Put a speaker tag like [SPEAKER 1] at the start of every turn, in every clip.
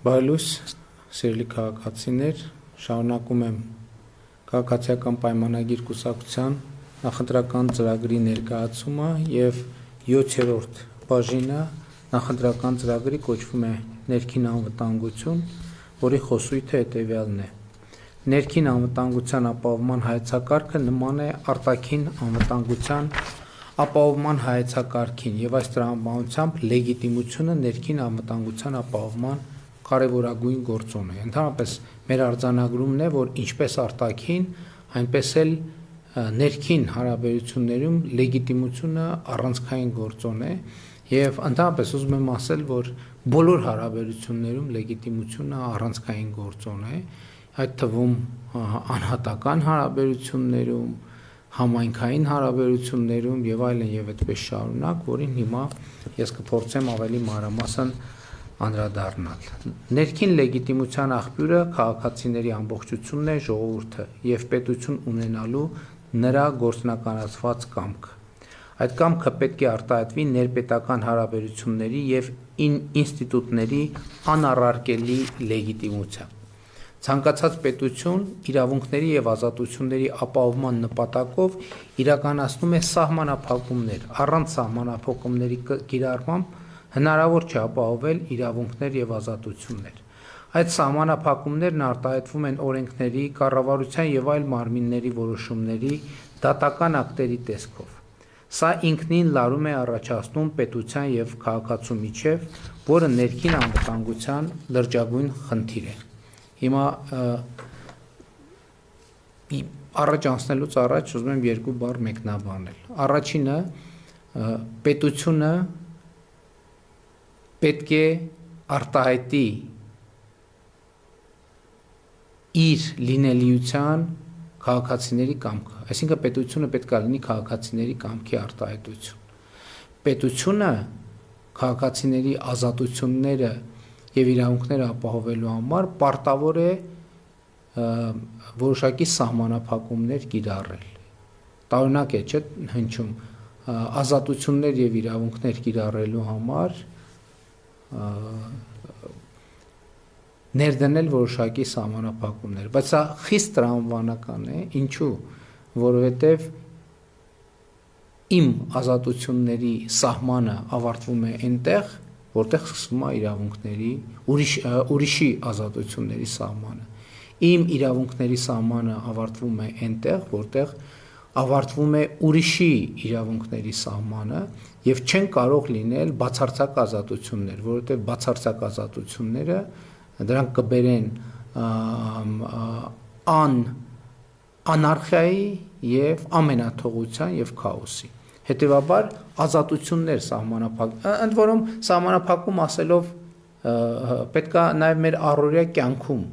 [SPEAKER 1] Բարելույս, սիրելի քաղաքացիներ, շարունակում եմ քաղաքացիական պայմանագիր կուսակցության նախընտրական ծրագրի ներկայացումը եւ 7-րդ բաժինը նախընտրական ծրագրի կոչվում է ներքին անվտանգություն, որի խոսույթը հետեւյալն է. Ներքին անվտանգության ապահովման հայեցակարգը նման է արտաքին անվտանգության ապահովման հայեցակարգին եւ այս տրամաբանությամբ լեգիտիմությունը ներքին անվտանգության ապահովման կարևորագույն գործոն է։ Ընդհանրապես մեր արձանագրումն է, որ ինչպես արտաքին, այնպես էլ ներքին հարաբերություններում լեգիտիմությունը առանցքային գործոն է եւ ընդհանրապես ուզում եմ ասել, որ բոլոր հարաբերություններում լեգիտիմությունը առանցքային գործոն է, այդ թվում անհատական հարաբերություններում, համայնքային հարաբերություններում եւ այլն եւ այդպես շարունակ, որին հիմա ես կփորձեմ ավելի մանրամասն անդրադառնալ։ Ներքին լեգիտիմության աղբյուրը քաղաքացիների ամբողջությունն է, ժողովուրդը եւ պետություն ունենալու նրա գործնականացված կամքը։ Այդ կամքը պետք է արտահայտվի ներպետական հարաբերությունների եւ ինստիտուտների անառարկելի լեգիտիմությամբ։ Ցանկացած պետություն իրավունքների եւ ազատությունների ապահովման նպատակով իրականացնում է սահմանափակումներ, առանց սահմանափակումների կիրառմամբ հնարավոր չէ ապահովել իրավունքներ եւ ազատություններ։ Այդ սահմանափակումներն արտահայտվում են օրենքների, կառավարության եւ այլ մարմինների որոշումների, դատական ակտերի տեսքով։ Սա ինքնին լարում է առաջացնում պետության եւ քաղաքացու միջև, որը ներքին անվտանգության լրջագույն խնդիր է։ Հիմա առաջ անցնելուց առաջ ուզում եմ երկու բառ մեկնաբանել։ Առաջինը պետությունը պետք է արտահայտի իր լինելիության քաղաքացիների կամքը, այսինքն պետությունը պետք է լինի քաղաքացիների կամքի արտահայտություն։ Պետությունը քաղաքացիների ազատությունները եւ իրավունքները ապահովելու համար պարտավոր է որոշակի սահմանափակումներ կիրառել։ Տարօրինակ է, չէ՞, հնչում ազատություններ եւ իրավունքներ կիրառելու համար ներդնել որոշակի սահմանափակումներ, բայց սա խիստ տրամաբանական է, ինչու, որովհետև իմ ազատությունների սահմանը ավարտվում է այնտեղ, որտեղ սկսվում է իրավունքների, ուրիշի ազատությունների սահմանը։ Իմ իրավունքների սահմանը ավարտվում է այնտեղ, որտեղ ավարտվում է ուրիշի իրավունքների սահմանը եւ չեն կարող լինել բացարձակ ազատություններ, որովհետեւ բացարձակ ազատությունները դրանք կբերեն անարխիայի եւ ամենաթողության եւ քաոսի։ Հետևաբար ազատություններ ընդ որում սահմանափակում ասելով պետքա նաեւ մեր առօրյա կյանքում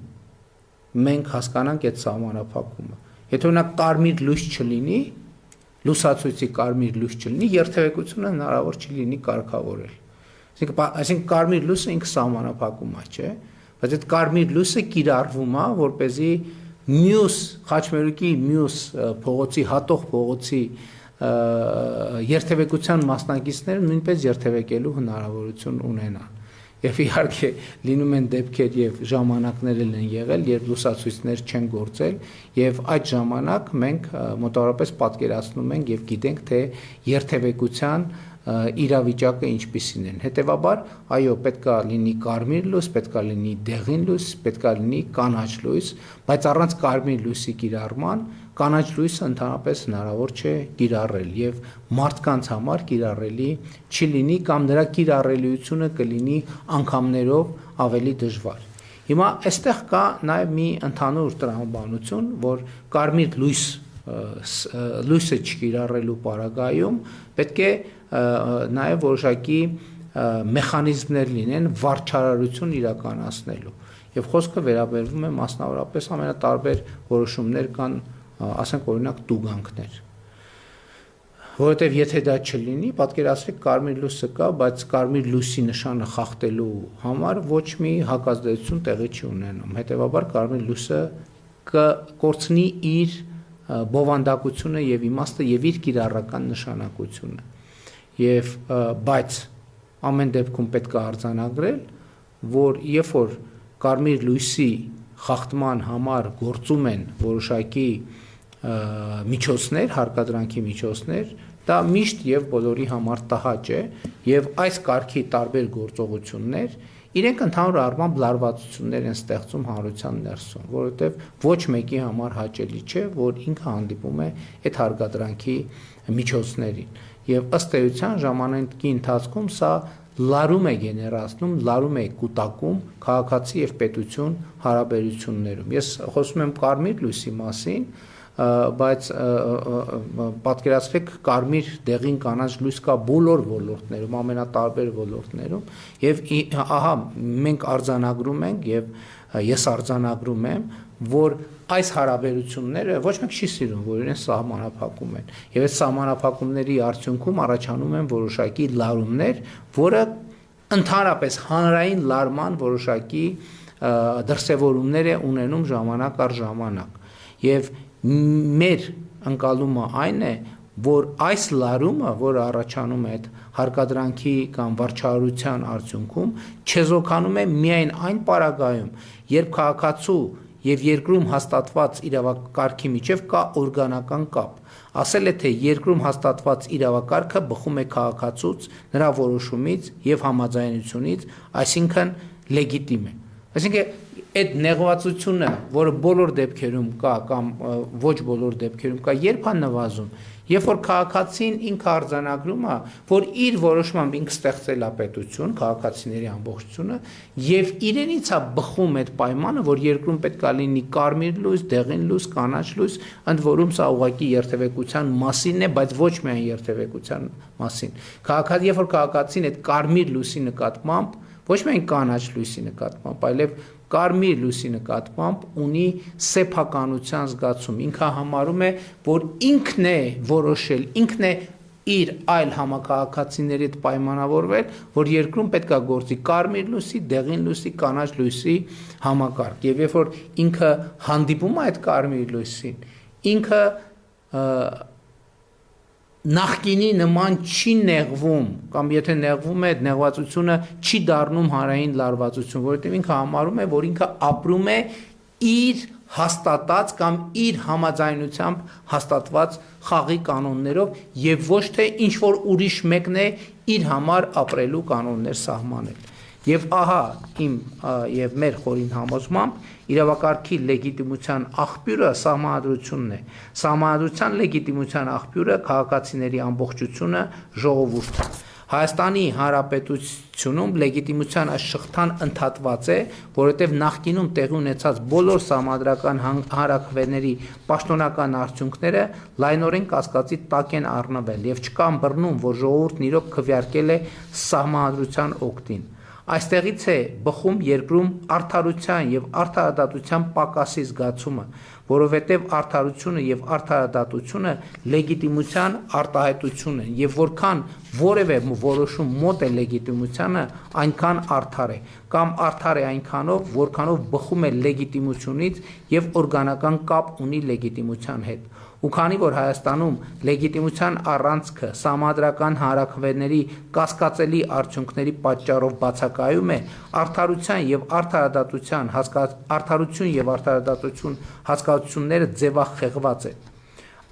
[SPEAKER 1] մենք հասկանանք այդ սահմանափակումը։ Եթե օրինակ կարմիր լույս չլինի, լուսացույցի կարմիր լույս չլինի, երթևեկությունը հնարավոր չի լինի կարգավորել։ Այսինքն կարմիր լույսը ինքը սահմանափակում է, չէ՞։ Բայց այդ կարմիր լույսը կիրառվում է, որպեսզի մյուս խաչմերուկի մյուս փողոցի հատող փողոցի երթևեկության մասնակիցները նույնպես երթևեկելու հնարավորություն ունենան։ Եվ իհարկե լինում են դեպքեր եւ ժամանակներ են եղել, երբ լուսացույցներ չեն գործել եւ այդ ժամանակ մենք մոտավորապես պատկերացնում ենք եւ գիտենք թե երթևեկության իրավիճակը ինչպիսին են։ Հետևաբար, այո, պետքա լինի կարմիր լույս, պետքա լինի դեղին լույս, պետքա լինի կանաչ լույս, բայց առանց կարմիր լույսի կիրառման կանաչ լույսը ընդհանրապես հնարավոր չէ կիրառել եւ մարդկանց համար կիրառելի չի լինի կամ նրա կիրառելիությունը կլինի անգամներով ավելի դժվար։ Հիմա այստեղ կա նաեւ մի ընդհանուր տրամաբանություն, որ կարմիր լույսը չկիրառելու պարագայում պետք է նաեւ որոշակի մեխանիզմներ լինեն վարչարարություն իրականացնելու եւ խոսքը վերաբերվում է մասնավորապես ամենատարբեր որոշումներ կան, ասենք օրինակ տուգանքներ, որովհետեւ եթե դա չլինի, պատկերացրեք կարմիր լույսը կա, բայց կարմիր լույսի նշանը խախտելու համար ոչ մի հակազդեցություն տեղի չի ունենում, հետեւաբար կարմիր լույսը կկորցնի իր բովանդակությունը եւ իմաստը եւ իր կիրառական նշանակությունը։ Բայց ամեն դեպքում պետք է արձանագրել, որ երբ որ կարմիր լույսի խախտման համար գործում են որոշակի միջոցներ, հարկադրանքի միջոցներ, դա միշտ եւ բոլորի համար տհաճ է եւ այս կարգի տարբեր գործողություններ իրենք ընդհանուր առմամբ լարվածություններ են ստեղծում հանրության ներսում, որովհետեւ ոչ մեկի համար հաճելի չէ, որ ինքը հանդիպում է այդ հարկադրանքի միջոցներին եւ ըստ էության ժամանակի ընթացքում սա լարում է գեներացնում, լարում է կուտակում քաղաքացի եւ պետություն հարաբերություններում։ Ես խոսում եմ կարմիր լույսի մասին, բայց պատկերացրեք կարմիր դեղին կանաչ լույս կա բոլոր ոլորտներում, ամենատարբեր ոլորտներում եւ ահա մենք արձանագրում ենք եւ ես արձանագրում եմ, որ այս հարաբերությունները ոչ մեկ չի սիրում, որ իրեն սահմանափակում են եւ այս սահմանափակումների արդյունքում առաջանում են որոշակի լարումներ, որը ընդհանրապես հանրային լարման որոշակի դրսևորումներ է ունենում ժամանակ առ ժամանակ եւ մեր ընկալումը այն է, որ այս լարումը, որը առաջանում է այդ հարկադրանքի կամ վարչարության արդյունքում, չեզոքանում է միայն այն պարագայում, երբ քաղաքացու եւ երկրում հաստատված իրավակարգի միջև կա օրգանական կապ։ Ասել է, թե երկրում հաստատված իրավակարգը բխում է քաղաքացուց, նրա որոշումից եւ համաձայնությունից, այսինքն լեգիտիմ է։ Այսինքն այդ նեղվածությունը, որը բոլոր դեպքերում կա կամ ոչ բոլոր դեպքերում կա, երբ է նվազում, երբ որ քաղաքացին ինքը արձանագրում է, որ իր որոշմամբ ինքը ստեղծել է պետություն, քաղաքացիների ամբողջությունը, եւ իրենից է բխում այդ պայմանը, որ երկրում պետք է լինի կարմիր լույս, դեղին լույս, կանաչ լույս, ընդ որում սա ուղղակի երթևեկության մասին է, բայց ոչ միայն երթևեկության մասին։ Երբ որ քաղաքացին այդ կարմիր լույսի նկատմամբ, ոչ միայն կանաչ լույսի նկատմամբ, այլև կարմիր լույսի նկատմամբ ունի սեփականության զգացում, ինքը համարում է, որ ինքն է որոշել, ինքն է իր այլ համակարգացիների հետ պայմանավորվել, որ երկրում պետք է գործի կարմիր լույսի, դեղին լույսի, կանաչ լույսի համակարգ, եւ երբ որ ինքը հանդիպում է այդ կարմիր լույսին, ինքը նախկինի նման չի նեղվում, կամ եթե նեղվում է, նեղվածությունը չի դառնում հանրային լարվածություն, որովհետև ինքը համարում է, որ ինքը ապրում է իր հաստատած կամ իր համաձայնությամբ հաստատված խաղի կանոններով եւ ոչ թե ինչ որ ուրիշ մեկն է իր համար ապրելու կանոններ սահմանել։ Եվ ահա իմ եւ մեր խորին համոզմամբ իրավակարգի լեգիտիմության աղբյուրը սահմանադրությունն է։ Սահմանադրության լեգիտիմության աղբյուրը քաղաքացիների ամբողջությունը, ժողովուրդը։ Հայաստանի Հանրապետությունում լեգիտիմության այս շղթան ընդհատված է, որովհետև նախկինում տեղի ունեցած բոլոր սահմանադրական հանրաքվեների պաշտոնական արդյունքները լայնորեն կասկածի տակ են առնվել եւ չկա ըմբռնում, որ ժողովուրդն իրոք քվեարկել է սահմանադրության օգտին։ Այստեղից է բխում երկրում արդարության եւ արդարադատության պակասի զգացումը, որովհետեւ արդարությունը եւ արդարադատությունը լեգիտիմության արտահայտություն են եւ որքան որևէ որոշում մոտ է լեգիտիմությանը, այնքան արդար է, կամ արդար է այնքանով, որքանով բխում է լեգիտիմությունից եւ օրգանական կապ ունի լեգիտիմության հետ։ Ու քանի որ Հայաստանում լեգիտիմության առանցքը սահմանադրական հանրաքվեների կասկածելի արդյունքների պատճառով բացակայում է, արդարություն եւ արդարադատություն հասկացությունները ձևախեղված են։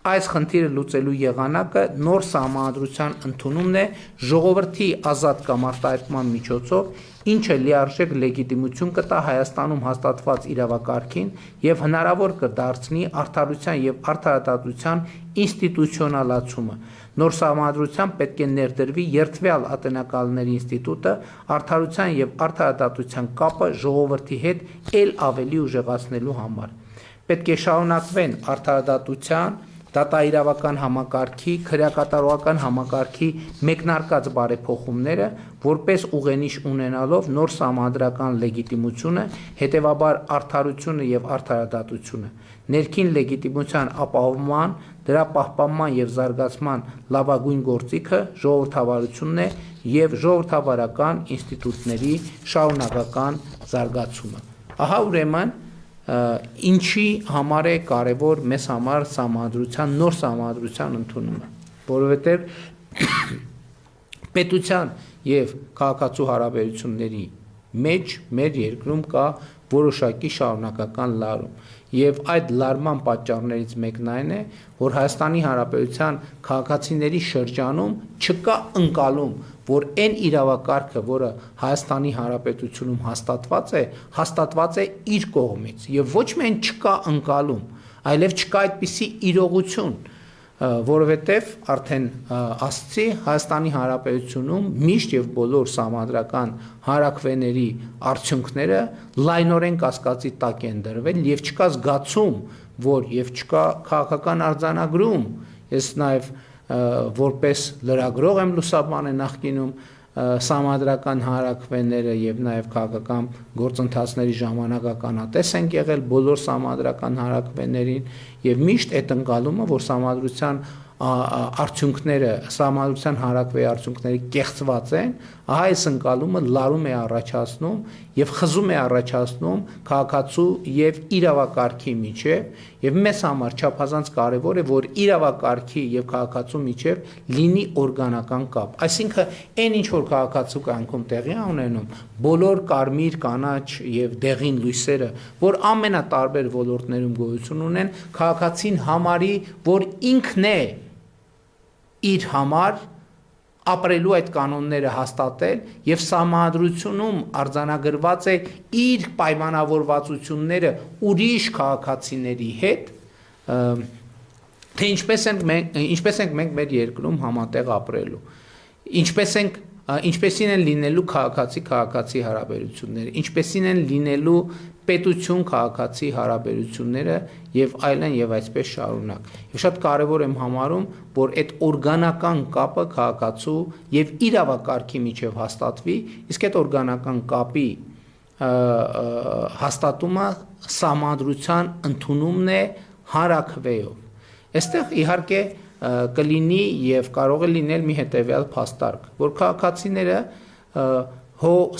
[SPEAKER 1] Այս խնդիրը լուծելու եղանակը նոր սահմանադրության ընդունումն է ժողովրդի ազատ կամ արտահայտման միջոցով, ինչը լիարժեք լեգիտիմություն կտա Հայաստանում հաստատված իրավակարգին եւ հնարավոր կդարձնի արդարության եւ արդարադատության ինստիտուցիոնալացումը։ Նոր սահմանադրությամբ պետք է ներդրվի երթվյալ ատենակալների ինստիտուտը, արդարության եւ արդարադատության կապը ժողովրդի հետ ել ավելի ուժեղացնելու համար։ Պետք է շարունակվեն արդարադատության, դատաիրավական համակարգի, քրեակատարողական համակարգի մեկնարկած բարեփոխումները, որպես ուղենիշ ունենալով նոր սահմանադրական լեգիտիմությունը, հետևաբար արդարությունը եւ արդարադատությունը, ներքին լեգիտիմության ապահովման, դրա պահպանման եւ զարգացման լավագույն գործիքը ժողովրդավարությունն է եւ ժողովրդավարական ինստիտուտների շարունակական զարգացումը։ Ահա ուրեմն ինչի համար է կարևոր մեզ համար նոր սահմանադրության ընդունումը, որովհետև պետության եւ քաղաքացու հարաբերությունների մեջ մեր երկրում կա որոշակի շարունակական լարում։ Եվ այդ լարման պատճառներից մեկն այն է, որ Հայաստանի Հանրապետության քաղաքացիների շրջանում չկա ընկալում, որ այն իրավակարգը, որը Հայաստանի Հանրապետությունում հաստատված է իր կողմից, եւ ոչ միայն չկա ընկալում, այլև չկա այդպիսի իրողություն, որովհետև արդեն ասացի Հայաստանի Հանրապետությունում միշտ եւ բոլոր սահմանադրական հարակվեների արդյունքները լայնորեն կասկածի տակ են դրվել եւ չկա զգացում, որ եւ չկա քաղաքական արձանագրում, ես նաեւ որպես լրագրող եմ լուսաբանել նախկինում սահմանադրական հարակվեները եւ նաեւ քաղաքական գործընթացների ժամանակ ականատես են եղել բոլոր սահմանադրական հարակվեներին եւ միշտ այդ ընկալումը, որ սահմանադրության արդյունքները, սահմանադրության հարակվեի արդյունքները կեղծված են, ահա այս ընկալումը լարում է առաջացնում եւ խզում է առաջացնում քաղաքացու եւ իրավակարգի միջեւ եւ մեզ համար չափազանց կարեւոր է, որ իրավակարգի եւ քաղաքացու միջեւ լինի օրգանական կապ, այսինքն այն ինչ որ քաղաքացու կյանքում տեղի ունենում, բոլոր կարմիր, կանաչ եւ դեղին լույսերը, որ ամենատարբեր ոլորտներում գոյություն ունեն, քաղաքացին համարի, որ ինքն է իր համար ապրելու այդ կանոնները հաստատել եւ սահմանադրությունում արձանագրված է իր պայմանավորվածությունները ուրիշ քաղաքացիների հետ, թե ինչպես ենք մենք մեր երկրում համատեղ ապրելու, ինչպեսին են լինելու քաղաքացի հարաբերությունները, ինչպեսին են լինելու պետություն քաղաքացի հարաբերությունները եւ այլն եւ այսպես շարունակ։ Եվ շատ կարեւոր եմ համարում, որ այդ օրգանական կապը քաղաքացու եւ իրավակարգի միջեւ հաստատվի, իսկ այդ օրգանական կապի հաստատումը սահմանադրության ընդունումն է հարակվեով։ Այստեղ իհարկե կլինի եւ կարող է լինել մի հետեւյալ փաստարկ, որ քաղաքացիները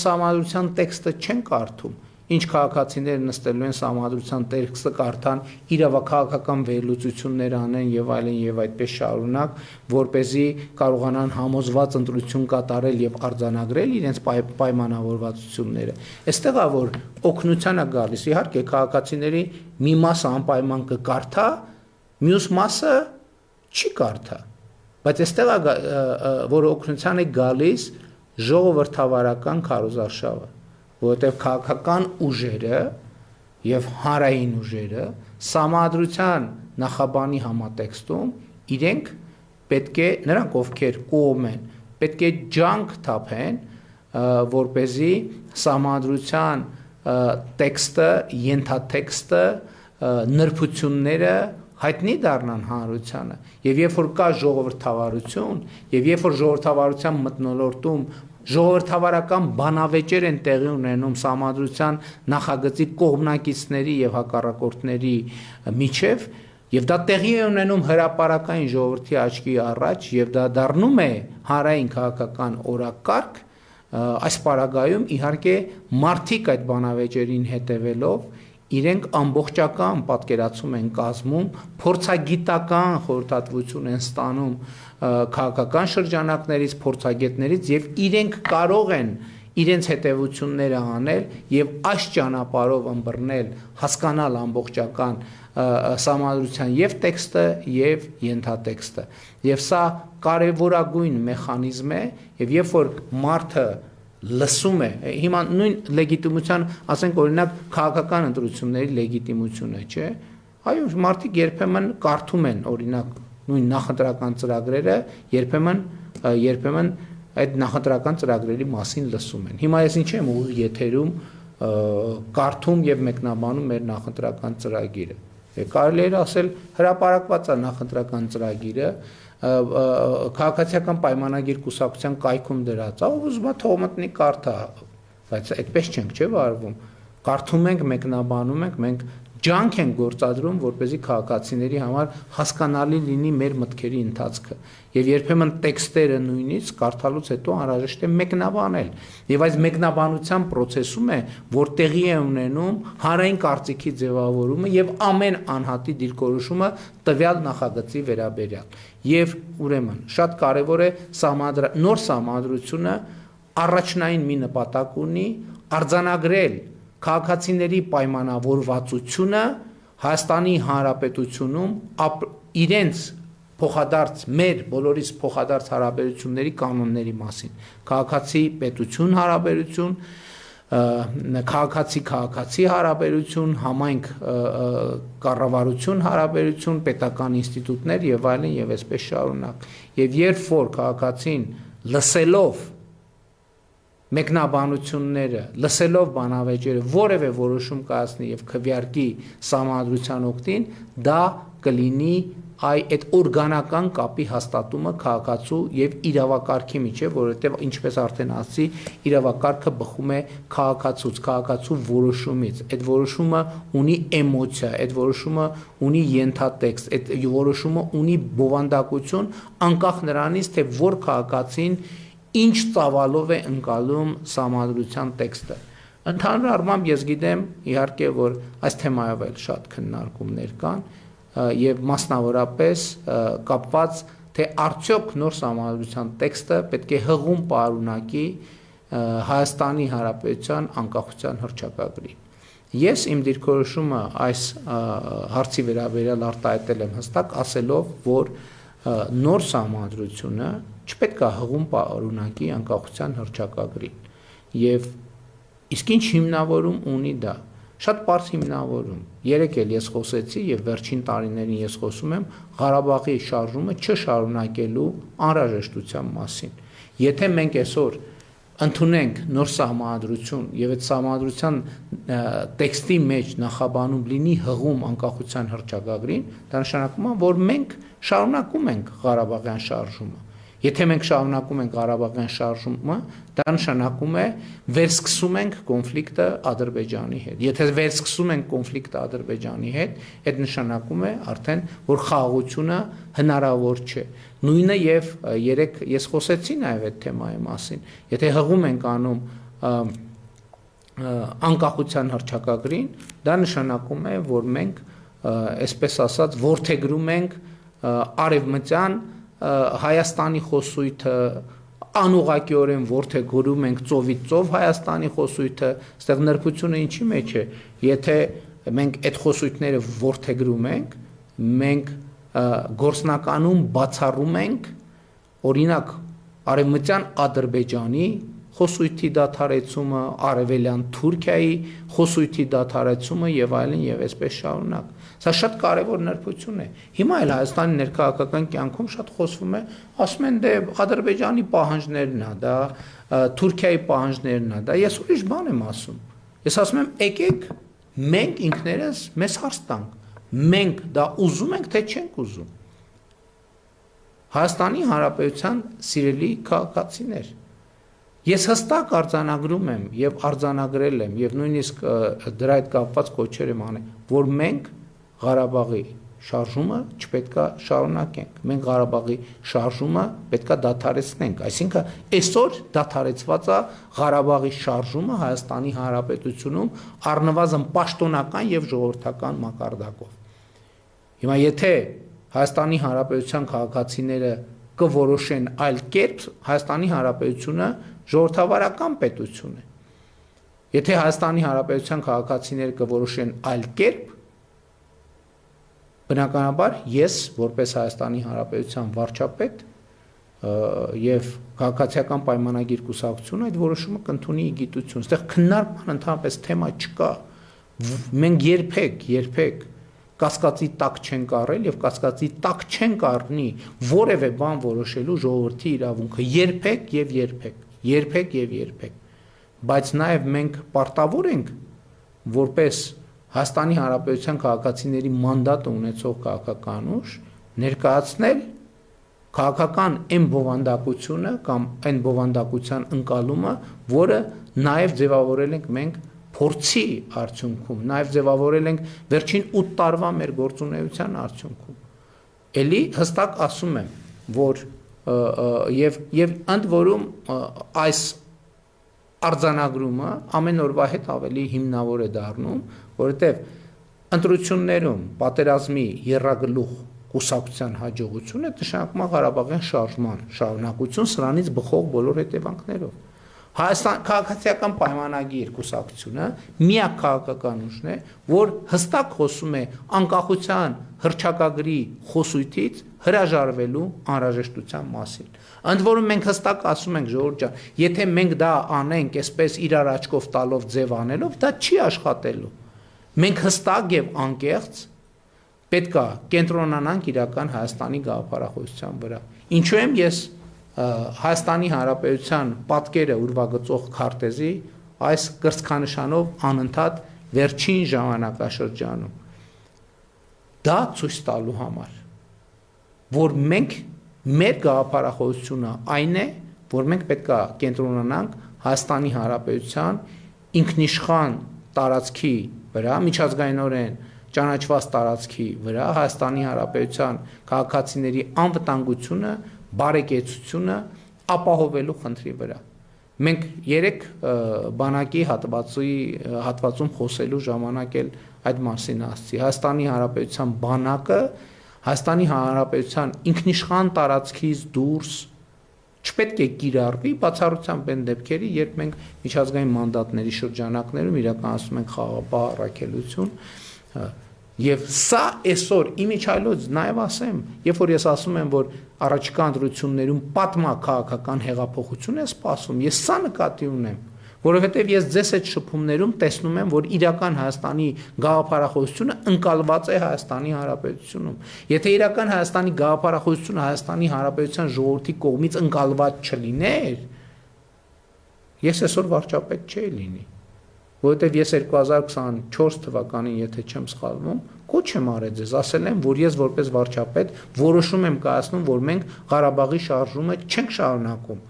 [SPEAKER 1] սահմանադրության տեքստը չեն կարդում, ինչ քաղաքացիները նստելու են սահմանադրության տեքստը կարդան, իրավաքաղաքական վերլուծություններ անեն եւ այլն եւ այդպես շարունակ, որպեսզի կարողանան համոզված ընտրություն կատարել եւ արձանագրել իրենց պայմանավորվածությունները։ Այստեղ է որ օգնությանը գալիս, իհարկե քաղաքացիների մի մասը անպայման կկարդա, մյուս մասը չի կարդա, բայց այստեղ է որ օգնության է գալիս ժողովրդավարական քարոզարշավը, որովհետև քաղաքական ուժերը եւ հանրային ուժերը սահմանադրության նախաբանի համատեքստում իրենք պետք է նրանք ովքեր կողմ են, պետք է ջանք թափեն, որպեսզի սահմանադրության տեքստը, ենթատեքստը, նրբությունները հայտնի դառնան հանրությանը եւ երբ որ կա ժողովրդավարություն եւ երբ որ ժողովրդավարության մթնոլորտում ժողովրդավարական բանավեճեր են տեղի ունենում սահմանադրության նախագծի կողմնակիցների եւ հակառակորդների միջև եւ դա տեղի է ունենում հրապարակային ժողովրդի աչքի առաջ եւ դա դառնում է հանրային քաղաքական օրակարգ, այս պարագայում իհարկե մարդիկ այդ բանավեճերին հետևելով իրենք ամբողջական պատկերացում են կազմում, փորձագիտական խորհրդատվություն են ստանում քաղաքական շրջանակներից, փորձագետներից եւ իրենք կարող են իրենց հետևությունները անել եւ այս ճանապարհով ըմբռնել, հասկանալ ամբողջական սահմանադրության եւ տեքստը եւ ենթատեքստը։ Եվ սա կարևորագույն մեխանիզմ է եւ երբ որ մարդը լսում է, հիմա նույն լեգիտիմության, ասենք օրինակ քաղաքական ընտրությունների լեգիտիմությունը, չէ՞։ Այո, մարդիկ երբեմն կարդում են օրինակ նույն նախընտրական ծրագրերը, երբեմն այդ նախընտրական ծրագրերի մասին լսում են։ Հիմա ես ինչ եմ ուղիղ եթերում կարդում եւ մեկնաբանում մեր նախընտրական ծրագիրը։ Կարելի է ասել հրապարակված է նախընտրական ծրագիրը, քաղաքացիական պայմանագիր կուսակցության կայքում դրած, ուզում է թող մտնի կարդա, բայց այդպես չենք չէ վարվում, կարդում ենք, մեկնաբանում ենք, մենք ջանք են գործադրում, որպեսզի քաղաքացիների համար հասկանալի լինի մեր մտքերի ընթացքը եւ երբեմն տեքստերը նույնիսկ կարդալուց հետո անհրաժեշտ է մեկնաբանել եւ այս մեկնաբանության process-ում է որ տեղի է ունենում հանրային կարծիքի ձևավորումը եւ ամեն անհատի դիրքորոշումը տվյալ նախագծի վերաբերյալ եւ ուրեմն շատ կարեւոր է նոր սահմանադրությունը առաջնային մի նպատակ ունի արձանագրել քաղաքացիների պայմանավորվածությունը Հայաստանի Հանրապետությունում իրենց փոխադարձ մեր բոլորիս փոխադարձ հարաբերությունների կանոնների մասին քաղաքացի պետություն հարաբերություն քաղաքացի հարաբերություն համայնք կառավարություն հարաբերություն պետական ինստիտուտներ եւ այլն եւ այսպես շարունակ եւ երբ որ քաղաքացին լսելով մեկնաբանությունները լսելով բանավեճերը որևէ որոշում կայացնի եւ քվեարկի սահմանադրության օգտին դա կլինի այդ օրգանական կապի հաստատումը քաղաքացու եւ իրավակարգի միջեւ, որովհետեւ ինչպես արդեն ասացի, իրավակարգը բխում է քաղաքացու որոշումից։ Այդ որոշումը ունի էմոցիա, այդ որոշումը ունի ենթատեքստ, այդ որոշումը ունի բովանդակություն, անկախ նրանից, թե որ քաղաքացին ինչ ծավալով է ընկալում սահմանադրության տեքստը։ Ընդհանուր առմամբ ես գիտեմ, իհարկե, որ այս թեմայով էլ շատ քննարկումներ կան եւ մասնավորապես կապված թե արդյոք նոր սահմանադրության տեքստը պետք է հղում պարունակի Հայաստանի Հանրապետության անկախության հռչակագրին։ Ես իմ դիրքորոշումը այս հարցի վերաբերյալ արտահայտել եմ հստակ ասելով, որ նոր սահմանադրությունը չպետք է հղում պարունակի անկախության հռչակագրին եւ իսկ ինչ հիմնավորում ունի դա շատ պարզ հիմնավորում երեք էլ ես խոսեցի եւ վերջին տարիներին ես խոսում եմ Ղարաբաղի շարժումը չշարունակելու անհրաժեշտության մասին եթե մենք այսօր ընդունենք նոր սահմանադրություն եւ այդ սահմանադրության տեքստի մեջ նախաբանում լինի հղում անկախության հռչակագրին դա նշանակում է որ մենք շարունակում ենք Ղարաբաղյան շարժումը Եթե մենք շարունակում ենք Ղարաբաղյան շարժումը, դա նշանակում է վերսկսում ենք կոնֆլիկտը Ադրբեջանի հետ։ Եթե վերսկսում ենք կոնֆլիկտը Ադրբեջանի հետ, այդ նշանակում է արդեն, որ խաղաղությունը հնարավոր չէ։ Նույնը եւ երեք ես խոսեցի նաեւ այդ թեմայի մասին։ Եթե հղում ենք անում անկախության հռչակագրին, դա նշանակում է, որ մենք, այսպես ասած, որդեգրում ենք արևմտյան Հայաստանի խոսույթը անուղղակիորեն որդեգրում ենք ծովից ծով Հայաստանի խոսույթը, այստեղ նրբությունը ինչի մեջ է, եթե մենք այդ խոսույթները որդեգրում ենք, մենք գործնականում բացառում ենք, օրինակ արևմտյան Ադրբեջանի խոսույթի դադարեցումը, արևելյան Թուրքիայի խոսույթի դադարեցումը եւ այլն եւ այսպես շարունակ։ Սա շատ կարևոր նրբություն է։ Հիմա էլ Հայաստանի ներքաղաքական կյանքում շատ խոսվում է, ասում են դե Ադրբեջանի պահանջներն է, դա Թուրքիայի պահանջներն է, դա ես ուրիշ բան եմ ասում։ Ես ասում եմ, եկեք մենք ինքներս մեզ հարց տանք։ Մենք դա ուզում ենք, թե չենք ուզում։ Հայաստանի Հանրապետության սիրելի քաղաքացիներ, ես հստակ արձանագրում եմ եւ արձանագրել եմ եւ նույնիսկ դրա հետ կապված կոչեր եմ անել, որ մենք Ղարաբաղի շարժումը չպետք է շարունակենք։ Մենք Ղարաբաղի շարժումը պետք է դադարեցնենք, այսինքն այսօր դադարեցված է Ղարաբաղի շարժումը Հայաստանի Հանրապետությունում առնվազն պաշտոնական եւ ժողովրդական մակարդակով։ Հիմա եթե Հայաստանի Հանրապետության քաղաքացիները կորոշեն այլ կերպ, Հայաստանի Հանրապետությունը ժողովրդավարական պետություն է։ Եթե Հայաստանի Հանրապետության քաղաքացիները կորոշեն այլ կերպ, բնականաբար ես որպես Հայաստանի Հանրապետության վարչապետ եւ քաղաքացիական պայմանագիր կուսակցությունը այդ որոշումը կընդունի գիտություն։ Այստեղ քննարկման ընդհանրապես թեմա չկա։ Մենք երբեք կասկածի տակ չենք առել եւ կասկածի տակ չենք առնի որևէ բան որոշելու ժողովրդի իրավունքը երբեք։ Բայց նաեւ մենք պարտավոր ենք որպես Հայաստանի Հանրապետության քաղաքացիների մանդատը ունեցող քաղաքական ուժ ներկայացնել քաղաքական այն բովանդակությունը կամ այն բովանդակության ընկալումը, որը նաև ձևավորել ենք մենք փորձի արդյունքում, նաև ձևավորել ենք վերջին 8 տարվա մեր գործունեության արդյունքում։ Էլի հստակ ասում եմ, որ եւ ընդ որում այս արձանագրումը ամեն օրվա հետ ավելի հիմնավոր է դառնում, որովհետև ընտրություններում պատերազմի եռագլուխ կուսակցության հաջողությունը նշանակում է Ղարաբաղյան շարժման շարունակություն սրանից բխող բոլոր հետևանքներով։ Հայաստան քաղաքացիական պայմանագիր կուսակցությունը միակ քաղաքական ուժն է, որ հստակ խոսում է անկախության հռչակագրի խոսույթից հրաժարվելու անհրաժեշտության մասին։ Ընդ որում մենք հստակ ասում ենք ժողովուրդ ջան, եթե մենք դա անենք, այսպես իրար աչքով տալով ձև անելով, դա չի աշխատելու։ Մենք հստակ եւ անկեղծ պետք է կենտրոնանանք իրական Հայաստանի գաղափարախոսության վրա։ Ինչու եմ ես Հայաստանի Հանրապետության պատկերը ուրվագծող քարտեզի այս կրծքանշանով անընդհատ վերջին ժամանակաշրջանում դա ցույց տալու համար, որ մենք մեր գաղափարախոսությունը այն է, որ մենք պետք է կենտրոնանանք Հայաստանի Հանրապետության ինքնիշխան տարածքի վրա, միջազգայինորեն ճանաչված տարածքի վրա, Հայաստանի Հանրապետության քաղաքացիների անվտանգությունը, բարեկեցությունը ապահովելու խնդրի վրա։ Մենք երեք բանակի հատվածում խոսելու ժամանակ էլ այդ մասին ասացի։ Հայաստանի Հանրապետության բանակը Հայաստանի Հանրապետության ինքնիշխան տարածքից դուրս չպետք է կիրառվի բացառությամբ այն դեպքերի, երբ մենք միջազգային մանդատների շրջանակներում իրականացնում ենք խաղաղապահ առաքելություն, եւ սա այսօր իմիջայլոց նաեւ ասեմ, երբ որ ես ասում եմ, որ առաջիկա ընտրություններում պատմա քաղաքական հեղափոխություն է սպասում, ես սա նկատի ունեմ, որովհետեւ ես ձեզ այդ շփումներում տեսնում եմ, որ իրական Հայաստանի գաղափարախոսությունը ընկալված է Հայաստանի Հանրապետությունում։ Եթե իրական Հայաստանի գաղափարախոսությունը Հայաստանի Հանրապետության ժողովրդի կողմից ընկալված չլիներ, ես այսօր վարչապետ չէի լինի, որովհետև ես 2024 թվականին, եթե չեմ սխալվում, կոչ եմ արել ձեզ, ասել եմ, որ ես որպես վարչապետ որոշում եմ կայացնում, որ մենք Ղարաբաղի շարժումը չենք շարունակում։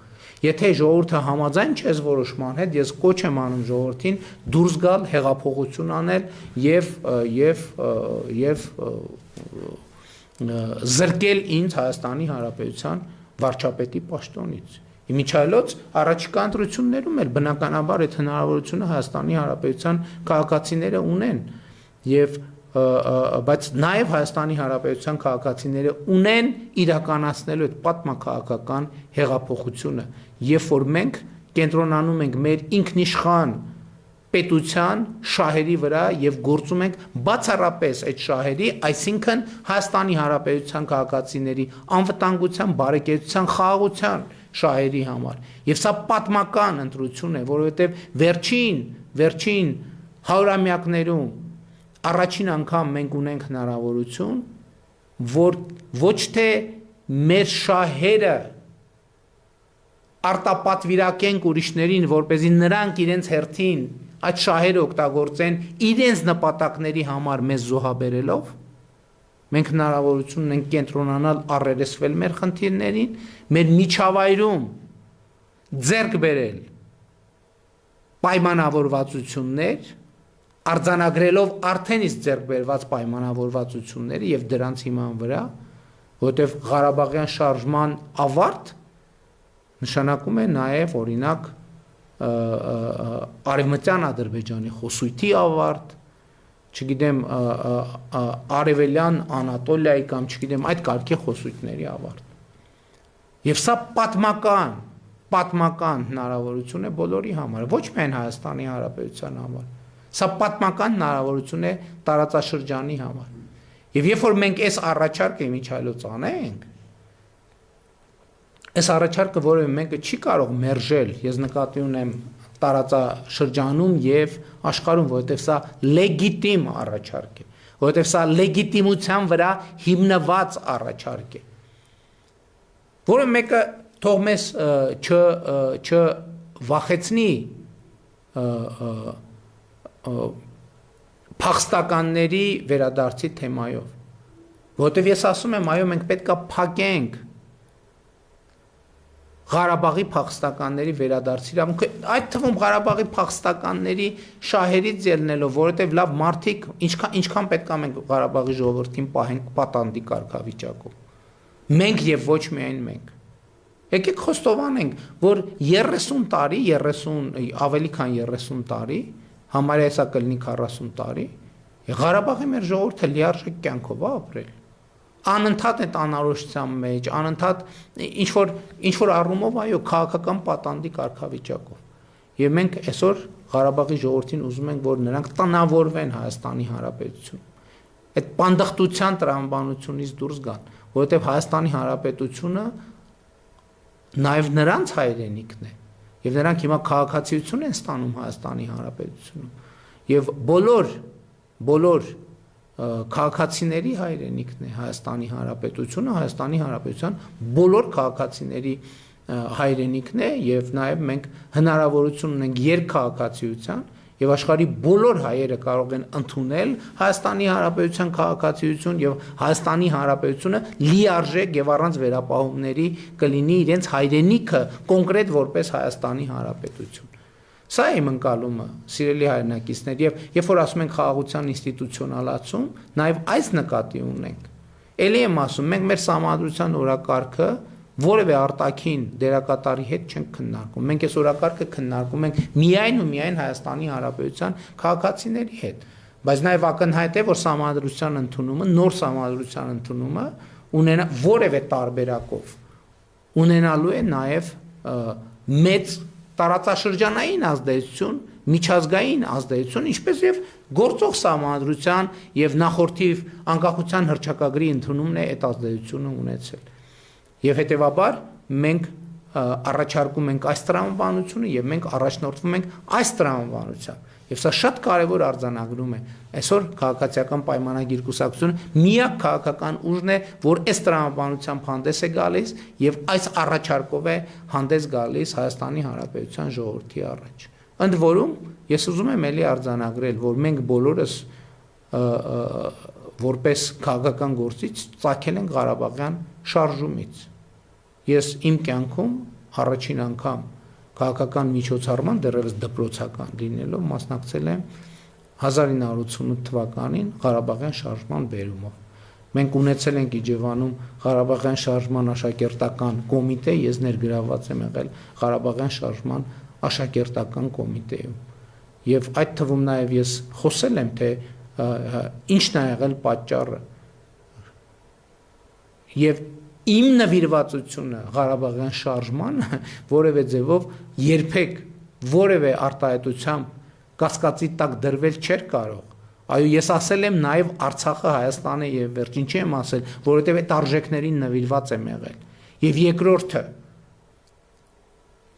[SPEAKER 1] Եթե ժողովուրդը համաձայն չէ այս որոշման հետ, ես կոչ եմ անում ժողովրդին դուրս գալ, հեղափոխություն անել եւ զրկել ինձ Հայաստանի Հանրապետության վարչապետի պաշտոնից։ Իմիջայլոց առաջիկա ընտրություններում էլ բնականաբար այդ հնարավորությունը Հայաստանի Հանրապետության քաղաքացիները ունեն եւ բայց նաեւ Հայաստանի Հանրապետության քաղաքացիները ունեն իրականացնելու այդ պատմաքաղաքական հեղափոխությունը, երբ որ մենք կենտրոնանում ենք մեր ինքնիշխան պետության շահերի վրա եւ գործում ենք բացառապես այդ շահերի, այսինքն Հայաստանի Հանրապետության քաղաքացիների անվտանգության, բարեկեցության, խաղաղության շահերի համար։ Եվ սա պատմական ընտրություն է, որովհետև վերջին հարյուրամյակներում առաջին անգամ մենք ունենք հնարավորություն, որ ոչ թե մեր շահերը արտապատվիրակենք ուրիշներին, որպեսզի նրանք իրենց հերթին այդ շահերը օգտագործեն իրենց նպատակների համար մեզ զոհաբերելով, մենք հնարավորություն ունենք կենտրոնանալ առերեսվել մեր խնդիրներին, մեր միջավայրում ձեռք բերել պայմանավորվածություններ, արձանագրելով արդեն իսկ ձեռք բերված պայմանավորվածությունները եւ դրանց հիման վրա, որտեղ Ղարաբաղյան շարժման ավարտ նշանակում է նաեւ օրինակ Արևմտյան Ադրբեջանի խոսույթի ավարտ, չգիտեմ Արևելյան Անատոլիայի կամ չգիտեմ այդ կարգի խոսույթների ավարտ։ Եվ սա պատմական հնարավորություն է բոլորի համար, ոչ միայն Հայաստանի Հանրապետության համար։ Սա պատմական հնարավորություն է տարածաշրջանի համար։ Եվ երբ որ մենք այս առաջարկը միջայլոց անենք, այս առաջարկը, որը մեկը չի կարող մերժել, ես նկատի ունեմ տարածաշրջանում եւ աշխարհում, որովհետեւ սա լեգիտիմ առաջարկ է, որովհետեւ սա լեգիտիմության վրա հիմնված առաջարկ է, որը մեկը թող մեզ չվախեցնի փախստականների վերադարձի թեմայով, որովհետեւ ես ասում եմ, այո, մենք պետք է փակենք Ղարաբաղի փախստականների վերադարձի իրավունքը, այդ թվում Ղարաբաղի փախստականների շահերից ելնելով, որովհետև լավ մարդիկ ինչքան պետք է մենք Ղարաբաղի ժողովրդին պահենք պատանդի կարգավիճակում։ Մենք եւ ոչ միայն մենք։ Եկեք խոստովանենք, որ 30 տարի, ավելի քան 30 տարի, համարյա հեսա կլինի 40 տարի, Ղարաբաղի մեր ժողովուրդը լիարժեք կյանքով է ապրել։ Անընդհատ այդ անորոշության մեջ, անընդհատ ինչ որ առումով այո քաղաքական պատանդի կարգավիճակով։ Եվ մենք այսօր Ղարաբաղի ժողովրդին ուզում ենք, որ նրանք տնավորվեն Հայաստանի Հանրապետություն։ Այդ պանդխտության տրամաբանությունից դուրս գան, որովհետև Հայաստանի Հանրապետությունը նաև նրանց հայրենիքն է, եւ նրանք հիմա քաղաքացիություն են ստանում Հայաստանի Հանրապետությունում, եւ բոլոր քաղաքացիների հայրենիքն է Հայաստանի Հանրապետությունը, Հայաստանի Հանրապետության բոլոր քաղաքացիների հայրենիքն է, եւ նաեւ մենք հնարավորություն ունենք երկքաղաքացիության, եւ աշխարհի բոլոր հայերը կարող են ընդունել Հայաստանի Հանրապետության քաղաքացիություն, եւ Հայաստանի Հանրապետությունը լիարժեք եւ առանց վերապահումների կլինի իրենց հայրենիքը կոնկրետ որպես Հայաստանի Հանրապետություն։ Սա է իմ ընկալումը, սիրելի հայրենակիցներ, եւ երբ որ ասում ենք խաղաղության ինստիտուցիոնալացում, նաեւ այս նկատի ունենք։ Էլի եմ ասում, մենք մեր սահմանադրության օրակարգը որևէ արտաքին դերակատարի հետ չենք քննարկում։ Մենք այս օրակարգը քննարկում ենք միայն ու միայն Հայաստանի Հանրապետության քաղաքացիների հետ։ Բայց նաեւ ակնհայտ է, որ սահմանադրության ընդունումը, նոր սահմանադրության ընդունումը ունենա որևէ տարբերակով ունենալու է նաեւ մեծ տարածաշրջանային ազդեցություն, միջազգային ազդեցություն, ինչպես եւ գործող սահմանադրության եւ նախորդիվ անկախության հռչակագրի ընդունումն է այդ ազդեցությունը ունեցել։ Եվ հետևաբար մենք առաջարկում ենք այս տրամաբանությունը եւ մենք առաջնորդվում ենք այս տրամաբանությամբ։ Եվ սա շատ կարևոր արձանագրում է։ Այսօր քաղաքացիական պայմանագիր կուսակցությունը միակ քաղաքական ուժն է, որ այս տրամաբանությամբ հանդես է գալիս եւ այս առաջարկով է հանդես գալիս Հայաստանի Հանրապետության ժողովրդի առաջ։ Ընդ որում, ես ուզում եմ ելի արձանագրել, որ մենք բոլորս որպես քաղաքական գործիչ ծագել ենք Ղարաբաղյան շարժումից։ Ես իմ կյանքում առաջին անգամ քաղաքական միջոցառման դեռևս դպրոցական լինելով մասնակցել եմ 1988 թվականին Ղարաբաղյան շարժման բերումով։ Մենք ունեցել ենք Իջևանում Ղարաբաղյան շարժման աշակերտական կոմիտե, ես ներգրավված եմ եղել Ղարաբաղյան շարժման աշակերտական կոմիտեում։ Եվ այդ թվում նաև ես խոսել եմ, թե ինչն է եղել պատճառը։ Եվ իմ նվիրվածությունը Ղարաբաղյան շարժմանը որևէ ձևով երբեք որևէ արտահայտությամբ կասկածի տակ դրվել չէր կարող։ Այո, ես ասել եմ նաև Արցախը Հայաստանը եւ վերջին չեմ ասել, որովհետեւ այդ արժեքներին նվիրված եմ եղել։ Եվ երկրորդը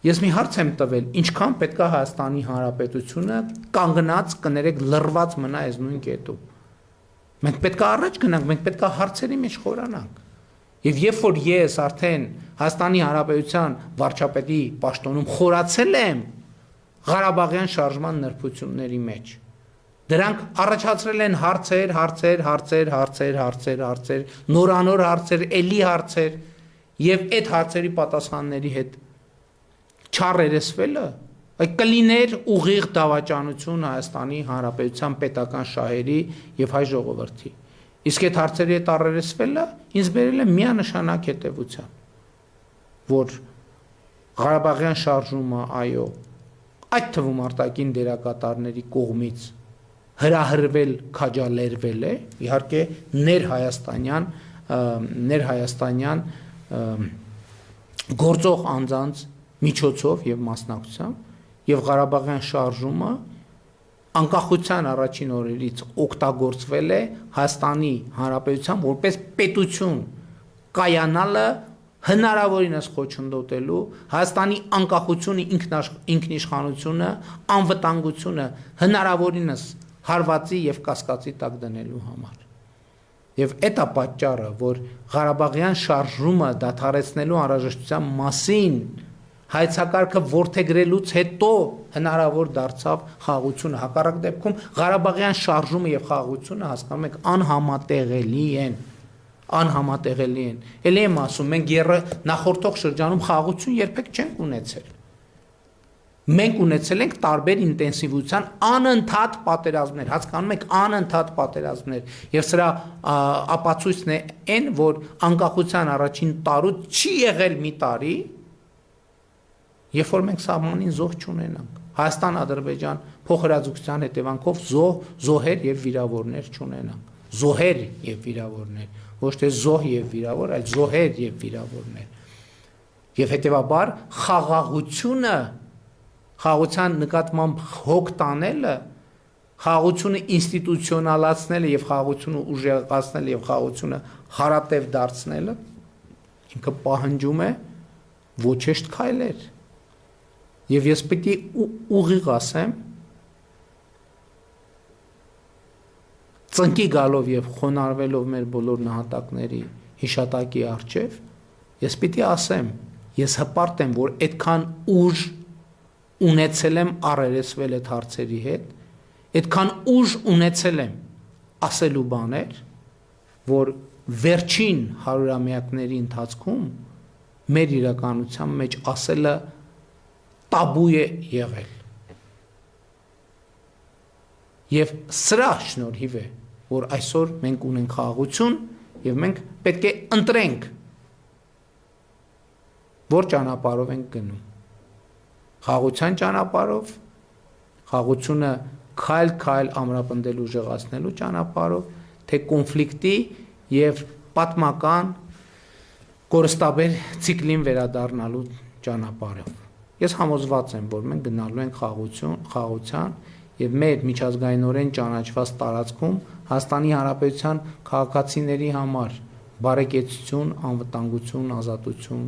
[SPEAKER 1] ես մի հարց եմ տվել, ինչքան պետք է Հայաստանի Հանրապետությունը կանգնած, կներեք, լռված մնա այս նույն կետում։ Մենք պետք է առաջ գնանք, մենք պետք է հարցերի մեջ խորանանք։ Եվ երբ որ ես արդեն Հայաստանի Հանրապետության վարչապետի պաշտոնում խորացել եմ Ղարաբաղյան շարժման նրբությունների մեջ, դրանք առաջացրել են հարցեր, նորանոր հարցեր, էլի հարցեր, եւ այդ հարցերի պատասխանների հետ չառերեսվելը այդ կլիներ ուղիղ դավաճանություն Հայաստանի Հանրապետության պետական շահերի եւ հայ ժողովրդի։ Իսկ այդ հարցերի հետ առերեսվելը ինձ բերել է միանշանակ հետևության, որ Ղարաբաղյան շարժումը, այո, այդ թվում արտաքին դերակատարների կողմից հրահրվել, քաջալերվել է, իհարկե ներհայաստանյան գործող անձանց միջոցով եւ մասնակցությամբ, եւ Ղարաբաղյան շարժումը անկախության առաջին օրերից օգտագործվել է Հայաստանի Հանրապետության որպես պետություն կայանալը հնարավորինս խոչընդոտելու, Հայաստանի անկախությունը, ինքնիշխանությունը, անվտանգությունը հնարավորինս հարվածի եւ կասկածի տակ դնելու համար։ Եվ այդ է պատճառը, որ Ղարաբաղյան շարժումը դադարեցնելու անհրաժեշտության մասին հայցակարգը որդեգրելուց հետո հնարավոր դարձավ խաղաղությունը։ Հակառակ դեպքում Ղարաբաղյան շարժումը եւ խաղաղությունը հասկանում եք անհամատեղելի են։ Էլի եմ ասում, մենք նախորդող շրջանում խաղաղություն երբեք չենք ունեցել։ Մենք ունեցել ենք տարբեր ինտենսիվության անընդհատ պատերազմներ, հասկանում եք, անընդհատ պատերազմներ, եւ սրա ապացույցն է այն, որ անկախության առաջին տարուց չի եղել մի տարի, երբ որ մենք սահմանին զոհ չունենանք։ Հայաստան-Ադրբեջան փոխհրաձգության հետևանքով զոհեր եւ վիրավորներ չունենանք։ Զոհեր եւ վիրավորներ, ոչ թե զոհ եւ վիրավոր, այլ զոհեր եւ վիրավորներ։ Եվ հետեւաբար խաղաղությունը Խաղաղության նկատմամբ հոգ տանելը, խաղաղությունը ինստիտուցիոնալացնելը եւ խաղաղությունը ուժեղացնելը եւ խաղաղությունը հարատև դարձնելը ինքը պահանջում է ոչեշտ քայլեր։ Եվ ես պետք է ուղիղ ասեմ, ծնկի գալով եւ խոնարհվելով մեր բոլոր նահատակների հիշատակի առջև, ես պետք է ասեմ, ես հպարտ եմ, որ այդքան ուժ ունեցել եմ առերեսվել այդ հարցերի հետ, այդքան ուժ ունեցել եմ ասելու բաներ, որ վերջին 100-ամյակների ընթացքում մեր իրականության մեջ ասելը տաբու է եղել։ Եվ սրա շնորհիվ է, որ այսօր մենք ունենք խաղաղություն եւ մենք պետք է ընտրենք, որ ճանապարհով ենք գնում։ Խաղաղության ճանապարհով, խաղաղությունը քայլ-քայլ ամրապնդելու ուժեղացնելու ճանապարհով, թե կոնֆլիկտի եւ պատմական կորստաբեր ցիկլին վերադառնալու ճանապարհով։ Ես համոզված եմ, որ մենք գնալու ենք խաղաղության եւ մեր միջազգայինորեն ճանաչված տարածքում Հայաստանի Հանրապետության քաղաքացիների համար բարեկեցություն, անվտանգություն, ազատություն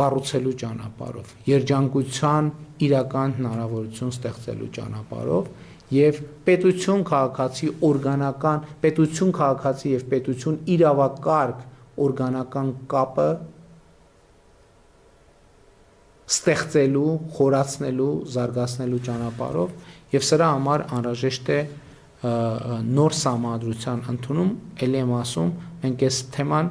[SPEAKER 1] կառուցելու ճանապարհով, երջանկության իրական հնարավորություն ստեղծելու ճանապարհով եւ պետություն քաղաքացի օրգանական, պետություն քաղաքացի եւ պետություն իրավակարգ օրգանական կապը ստեղծելու, խորացնելու, զարգացնելու ճանապարհով եւ սրա համար անհրաժեշտ է նոր սահմանադրության ընդունում, ելի եմ ասում, մենք այս թեման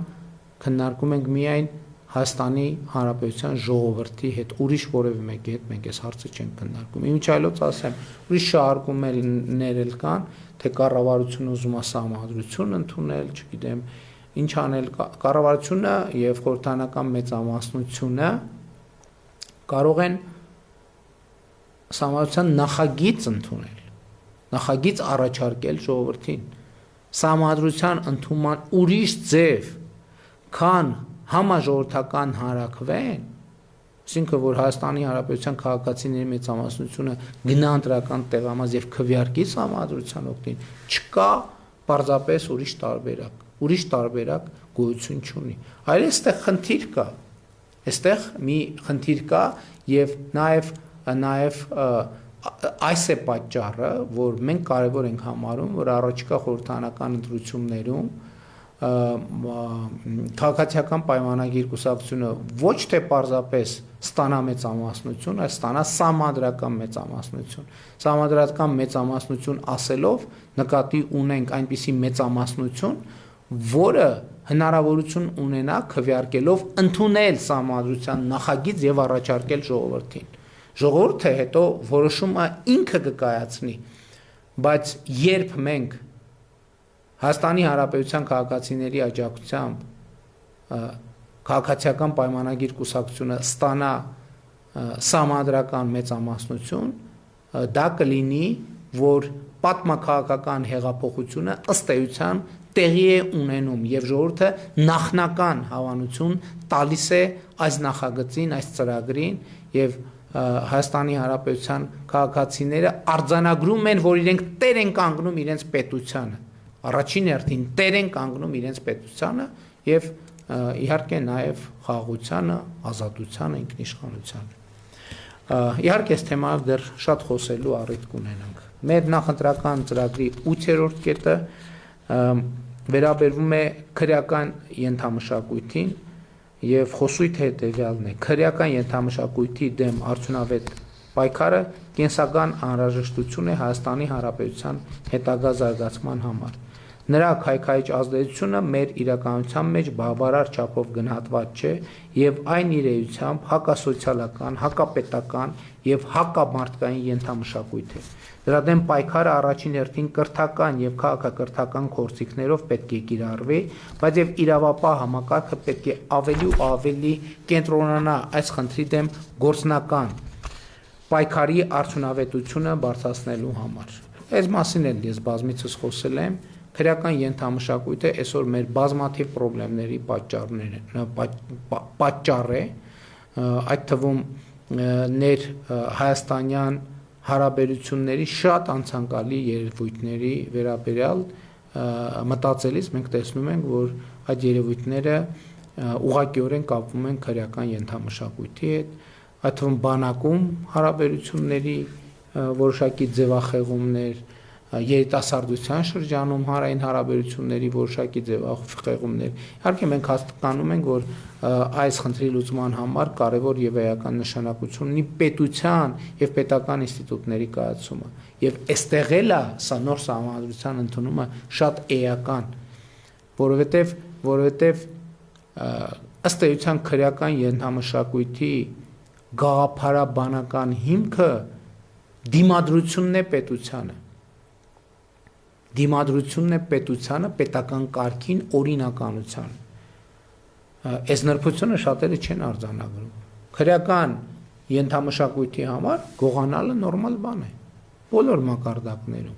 [SPEAKER 1] քննարկում ենք միայն Հայաստանի Հանրապետության ժողովրդի հետ, ուրիշ որևէ մեկի հետ մենք այս հարցը չենք քննարկում։ Իմիջիայլոց ասեմ, ուրիշ շահարկումներ էլ կան, թե կառավարությունը ուզում է սահմանադրություն ընդունել, չգիտեմ, ինչ անել, կառավարությունը եւ խորհրդանական մեծամասնությունը կարող են սահմանադրության նախագիծ ընդունել, նախագիծ առաջարկել ժողովրդին։ Սահմանադրության ընդունման ուրիշ ձև, քան համաժողովրդական հանրաքվեն, այսինքն որ Հայաստանի Հանրապետության քաղաքացիների մեծամասնությունը գնա ընտրական տեղամաս եւ քվեարկի սահմանադրության օգտին, չկա պարզապես ուրիշ տարբերակ գոյություն չունի։ Այլ այստեղ խնդիր կա, այստեղ մի խնդիր կա եւ նաեւ այս է պատճառը, որ մենք կարևոր ենք համարում, որ առաջիկա խորհրդանական ընտրություններում քաղաքացիական պայմանագիր կուսակցությունը ոչ թե պարզապես ստանա մեծամասնություն, այլ ստանա սահմանադրական մեծամասնություն։ Սահմանադրական մեծամասնություն ասելով նկատի ունենք այնպիսի մեծամասնություն, որը հնարավորություն ունենա քվեարկելով ընդունել սահմանադրության նախագիծ եւ առաջարկել ժողովրդին։ Ժողովուրդը հետո որոշումը ինքը կկայացնի, բայց երբ մենք Հայաստանի Հանրապետության քաղաքացիների աջակցությամբ քաղաքացիական պայմանագիր կուսակցությունը ստանա սահմանադրական մեծամասնություն, դա կլինի, որ պատմաքաղաքական հեղափոխությունը ըստ էության տեղի է ունենում եւ ժողովուրդը նախնական հավանություն տալիս է այս նախագծին, այս ծրագրին եւ Հայաստանի Հանրապետության քաղաքացիները արձանագրում են, որ իրենք տեր են կանգնում իրենց պետությանը, առաջին հերթին տեր են կանգնում իրենց պետությանը եւ իհարկե նաեւ խաղաղությանը, ազատությանը, ինքնիշխանությանը։ Իհարկե այս թեմայով դեռ շատ խոսելու առիթ կունենանք։ Մեր նախընտրական ծրագրի 8-րդ կետը վերաբերվում է քրեական ենթամշակույթին եւ խոսույթը հետեւյալն է. քրեական ենթամշակույթի դեմ արդյունավետ պայքարը կենսական անհրաժեշտություն է Հայաստանի Հանրապետության հետագա զարգացման համար։ Նրա քայքայիչ ազդեցությունը մեր իրականության մեջ բավարար չափով գնահատված չէ եւ այն իր էությամբ հակասոցիալական, հակապետական եւ հակամարտկային ենթամշակույթ է։ Դրա դեմ պայքարը առաջին հերթին կրթական եւ քաղաքակրթական գործիքներով պետք է կիրառվի, բայց եւ իրավապահ համակարգը պետք է ավելի ու ավելի կենտրոնանա այս խնդրի դեմ գործնական պայքարի արդյունավետությունը բարձրացնելու համար։ Այս մասին էլ ես բազմիցս խոսել եմ։ Քրեական ենթամշակույթը այսօր մեր բազմաթիվ խնդիրների պատճառ է, այդ թվում ներ հայաստանյան հարաբերությունների շատ անցանկալի երևույթների վերաբերյալ մտածելիս մենք տեսնում ենք, որ այդ երևույթները ուղղակիորեն կապվում են քրեական ենթամշակույթի հետ, այդ թվում բանակում հարաբերությունների որոշակի ձևախեղումներ, երիտասարդության շրջանում հանրային հարաբերությունների որոշակի ձևախեղումներ։ Իհարկե մենք հասկանում ենք, որ այս խնդրի լուծման համար կարևոր եւ էական նշանակություն ունի պետության եւ պետական ինստիտուտների կայացումը։ Եվ այստեղ էլ է սա նոր սահմանադրության ընդունումը շատ էական, որովհետեւ ըստ էության քրեական ենթամշակույթի գաղափարաբանական հիմքը դիմադրությունն է պետությանը։ Դիմադրությունն է պետությանը, պետական կարգին, օրինականության։ Այս նրբությունը շատերը չեն արձանագրում։ Քրեական ենթամշակույթի համար գողանալը նորմալ բան է։ Բոլոր մակարդակներում։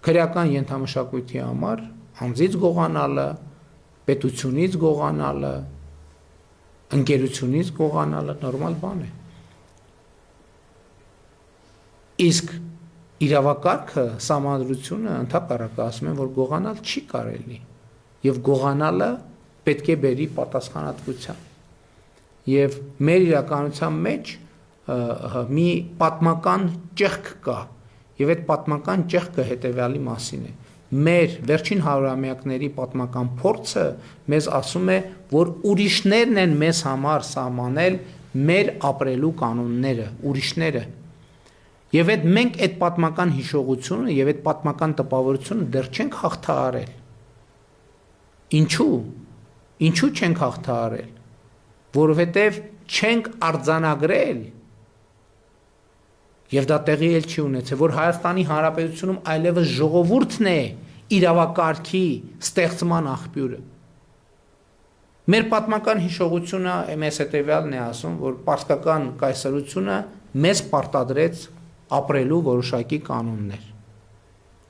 [SPEAKER 1] Քրեական ենթամշակույթի համար անձից գողանալը, պետությունից գողանալը, ընկերությունից գողանալը նորմալ բան է։ Իսկ իրավակարգը, սահմանադրությունը ընդհանրապես ասում են, որ գողանալ չի կարելի եւ գողանալը պետք է բերի պատասխանատվության։ Եվ մեր իրականության մեջ մի պատմական ճեղք կա, եւ այդ պատմական ճեղքը հետեւյալի մասին է։ Մեր վերջին հարյուրամյակների պատմական փորձը մեզ ասում է, որ ուրիշներն են մեզ համար սահմանել մեր ապրելու կանոնները, ուրիշները։ Եվ մենք այդ պատմական հիշողությունը եւ այդ պատմական տպավորությունը դեռ չենք հաղթահարել։ Ինչու չենք հաղթահարել։ Որովհետեւ չենք արձանագրել եւ դա տեղի էլ չի ունեցել, որ Հայաստանի Հանրապետությունում այլևս ժողովուրդն է իրավակարգի ստեղծման աղբյուրը։ Մեր պատմական հիշողությունը մեզ հետեւյալն է ասում, որ պարսկական կայսրությունը մեզ պարտադրեց ապրելու որոշակի կանոններ։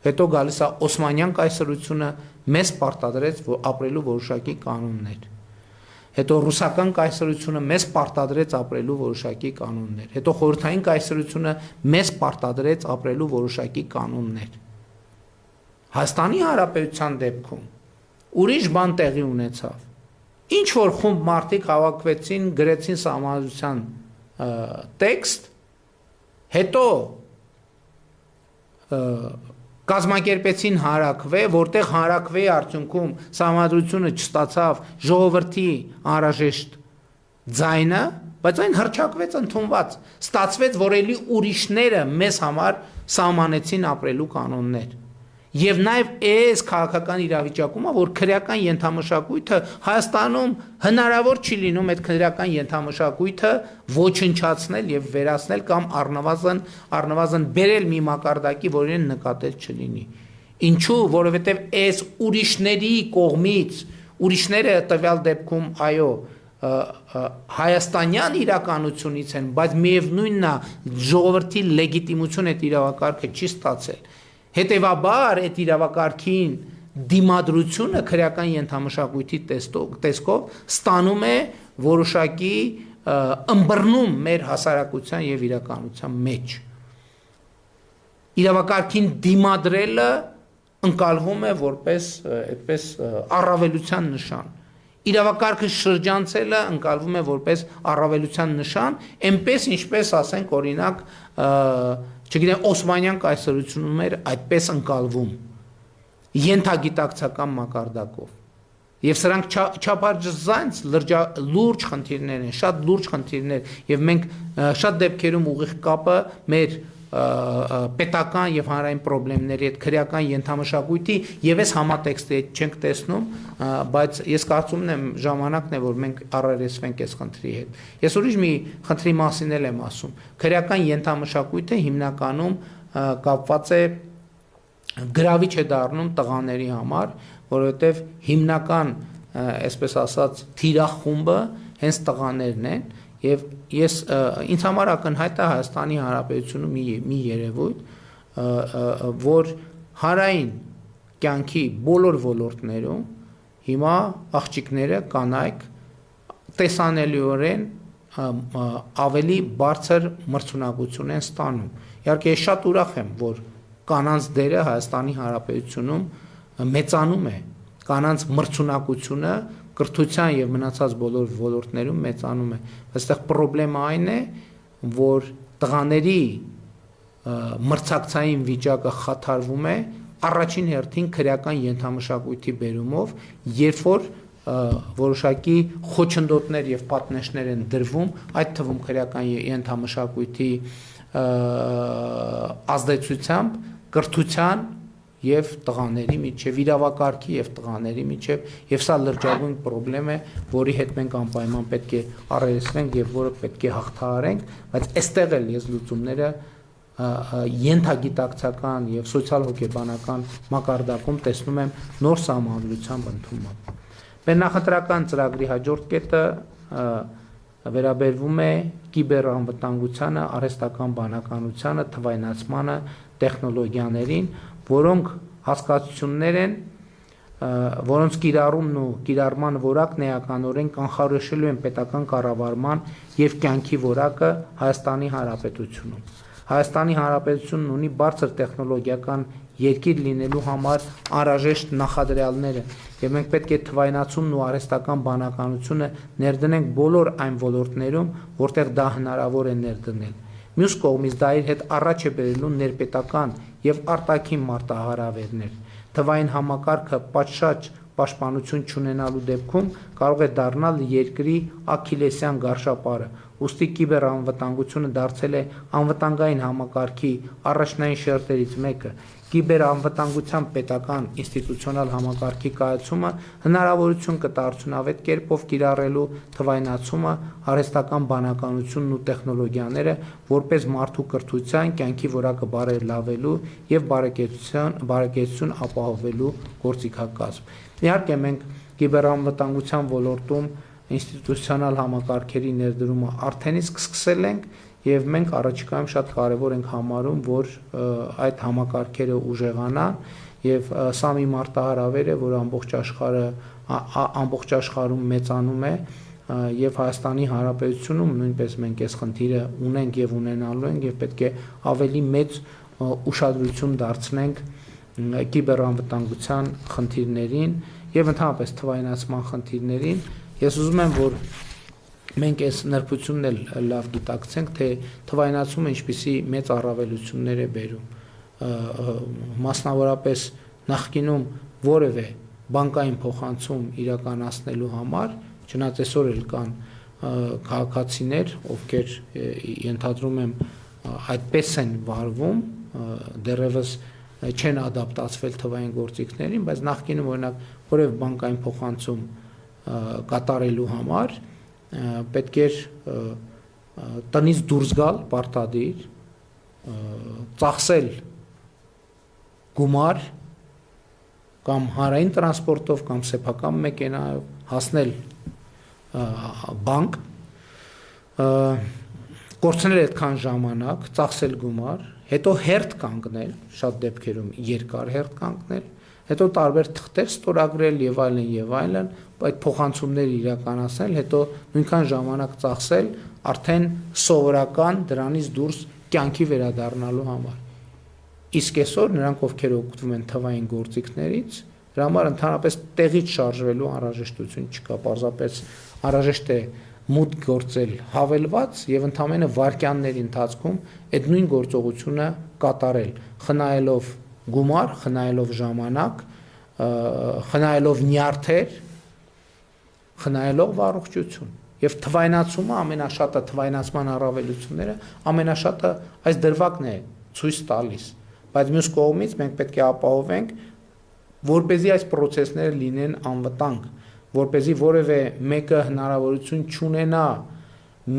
[SPEAKER 1] Հետո գալիս է Օսմանյան կայսրությունը մեզ պարտադրեց ապրելու որոշակի կանոններ։ Հետո ռուսական կայսրությունը մեզ պարտադրեց ապրելու որոշակի կանոններ։ Հետո խորհրդային կայսրությունը մեզ պարտադրեց ապրելու որոշակի կանոններ։ Հայաստանի Հանրապետության դեպքում ուրիշ բան տեղի ունեցավ։ Ինչ որ խումբ մարդիկ հավաքվեցին, գրեցին սահմանադրության տեքստ, հետո կազմակերպեցին հանրաքվե, որտեղ հանրաքվեի արդյունքում սահմանադրությունը չստացավ ժողովրդի անհրաժեշտ ձայնը, բայց այն հռչակվեց, ընդունված, ստացվեց, որ էլի ուրիշները մեզ համար սահմանեցին ապրելու կանոններ։ Եվ նաև այս քաղաքական իրավիճակում, որ քրեական ենթամշակույթը Հայաստանում հնարավոր չի լինում այդ քրեական ենթամշակույթը ոչնչացնել եւ վերացնել կամ առնվազն բերել մի մակարդակի, որին նկատել չլինի։ Ինչու, որովհետեւ այս ուրիշների կողմից, ուրիշները տվյալ դեպքում այո, հայաստանյան իրականությունից են, բայց միևնույնն է ժողովրդի լեգիտիմություն այդ իրավակարգը չի ստացել։ Հետևաբար այդ իրավակարգին դիմադրությունը քրեական ենթամշակույթի տեսքով ստանում է որոշակի ըմբռնում մեր հասարակության եւ իրականության մեջ։ Իրավակարգին դիմադրելը ընկալվում է որպես այդպես առավելության նշան։ Իրավակարգը շրջանցելը ընկալվում է որպես առավելության նշան, այնպես ինչպես ասենք օրինակ չգիտեմ Օսմանյան կայսրությունում էր այդպես ընկալվում ենթագիտակցական մակարդակով։ Եվ սրանք չափազանց լուրջ խնդիրներ են, շատ լուրջ խնդիրներ, եւ մենք շատ դեպքերում ուղիղ կապը մեր պետական եւ հանրային խնդիրների հետ քրեական ենթամշակույթի եւ այս համատեքստի հետ չենք տեսնում, բայց ես կարծում եմ ժամանակն է, որ մենք առերեսվենք այս խնդրի հետ։ Ես ուրիշ մի խնդրի մասին եմ ասում։ Քրեական ենթամշակույթը հիմնականում կապված է գրավիչ է դառնում տղաների համար, որովհետեւ հիմնական, այսպես ասած, թիրախումբը հենց տղաներն են։ Եվ ես ինձ համար ակնհայտ է Հայաստանի Հանրապետությունում մի երևույթ, որ հանրային կյանքի բոլոր ոլորտներում հիմա աղջիկները, կանայք տեսանելիորեն ավելի բարձր մրցունակություն են ստանում։ Իհարկե ես շատ ուրախ եմ, որ կանանց դերը Հայաստանի Հանրապետությունում մեծանում է, կանանց մրցունակությունը կրթության եւ մնացած բոլոր ոլորտներում մեծանում է։ Այստեղ խնդրեմը այն է, որ տղաների մրցակցային վիճակը խաթարվում է առաջին հերթին քրեական ենթամշակույթի բերումով, երբ որ որոշակի խոչընդոտներ եւ պատնեշներ են դրվում, այդ թվում քրեական ենթամշակույթի ազդեցությամբ կրթության եւ տղաների միջև, իրավակարգի եւ տղաների միջև, եւ սա լրջագույն խնդրեմ է, որի հետ մենք անպայման պետք է առերեսվենք եւ որը պետք է հաղթահարենք, բայց այստեղ էլ ես լուծումները ենթագիտակցական եւ սոցիալ-հոգեբանական մակարդակում տեսնում եմ նոր սահմանադրությամբ ընդունումը։ Բնախնդրական ծրագրի հաջորդ կետը վերաբերվում է կիբերանվտանգությանը, արհեստական բանականությանը, թվայնացմանը, տեխնոլոգիաներին, որոնք հասկացություններ են, որոնց կիրառումն ու կիրառման որակն էականորեն կանխորոշելու են պետական կառավարման եւ կյանքի որակը Հայաստանի Հանրապետությունում։ Հայաստանի Հանրապետությունն ունի բարձր տեխնոլոգիական երկիր լինելու համար անհրաժեշտ նախադրյալները եւ մենք պետք է թվայնացումն ու արհեստական բանականությունը ներդնենք բոլոր այն ոլորտներում, որտեղ դա հնարավոր է ներդնել։ Մյուս կողմից դա իր հետ առաջ է բերելու ներպետական եւ արտաքին մարտահրավերներ։ Թվային համակարգը պատշաճ պաշտպանություն չունենալու դեպքում կարող է դառնալ երկրի աքիլեսյան գարշապարը։ Ուստի կիբերանվտանգությունը դարձել է անվտանգային համակարգի առաջնային շերտերից մեկը։ Կիբերանվտանգության պետական ինստիտուցիոնալ համակարգի կայացումը հնարավորություն կտա արդյունավետ կերպով կիրառելու թվայնացումը, արհեստական բանականությունն ու տեխնոլոգիաները որպես մարդու կրթության, կյանքի որակը բարելավելու եւ բարեկեցություն ապահովելու գործիքակազմ։ Իհարկե մենք կիբերանվտանգության ոլորտում ինստիտուցիոնալ համակարգերի ներդրումը արդեն իսկ սկսել ենք եւ մենք առաջիկայում շատ կարեւոր ենք համարում, որ այդ համակարգերը ուժեղանան եւ սա մի մարտահրավեր է, որ ամբողջ աշխարհում մեծանում է եւ Հայաստանի Հանրապետությունում նույնպես մենք այս խնդիրը ունենք եւ ունենալու ենք եւ պետք է ավելի մեծ ուշադրություն դարձնենք կիբերանվտանգության խնդիրներին եւ ընդհանրապես թվայնացման խնդիրներին։ Ես ուզում եմ, որ մենք այս նրբությունն էլ լավ գիտակցենք, թե թվայնացումը ինչպիսի մեծ առավելություններ է բերում։ Մասնավորապես նախկինում որևէ բանկային փոխանցում իրականացնելու համար, չնայած այսօր էլ կան քաղաքացիներ, ովքեր ենթադրում եմ այդպես են վարվում, դեռևս չեն ադապտացվել թվային գործիքներին, բայց նախկինում օրինակ որևէ բանկային փոխանցում կատարելու համար պետք էր տնից դուրս գալ պարտադիր, ծախսել գումար կամ հանրային տրանսպորտով կամ սեփական մեքենայով հասնել բանկ, կորցնել այդքան ժամանակ, ծախսել գումար, հետո հերթ կանգնել, շատ դեպքերում երկար հերթ կանգնել, հետո տարբեր թղթեր ստորագրել եւ այլն, այդ փոխանցումները իրականացնել, հետո նույնքան ժամանակ ծախսել արդեն սովորական դրանից դուրս կյանքի վերադառնալու համար։ Իսկ այսօր նրանք, ովքեր օգտվում են թվային գործիքներից, դրա համար ընդհանրապես տեղից շարժվելու անհրաժեշտություն չկա, պարզապես անհրաժեշտ է մուտք գործել հավելված եւ ընդամենը վայրկյանների ընթացքում այդ նույն գործողությունը կատարել, խնայելով գումար, խնայելով ժամանակ, խնայելով նյարդեր, խնայելով առողջություն եւ թվայնացումը ամենաշատը թվայնացման առավելությունները ամենաշատը այս դրվագն է ցույց տալիս, բայց մյուս կողմից մենք պետք է ապահովենք, որպեսզի այս process-ները լինեն անվտանգ, որպեսզի որևէ մեկը հնարավորություն չունենա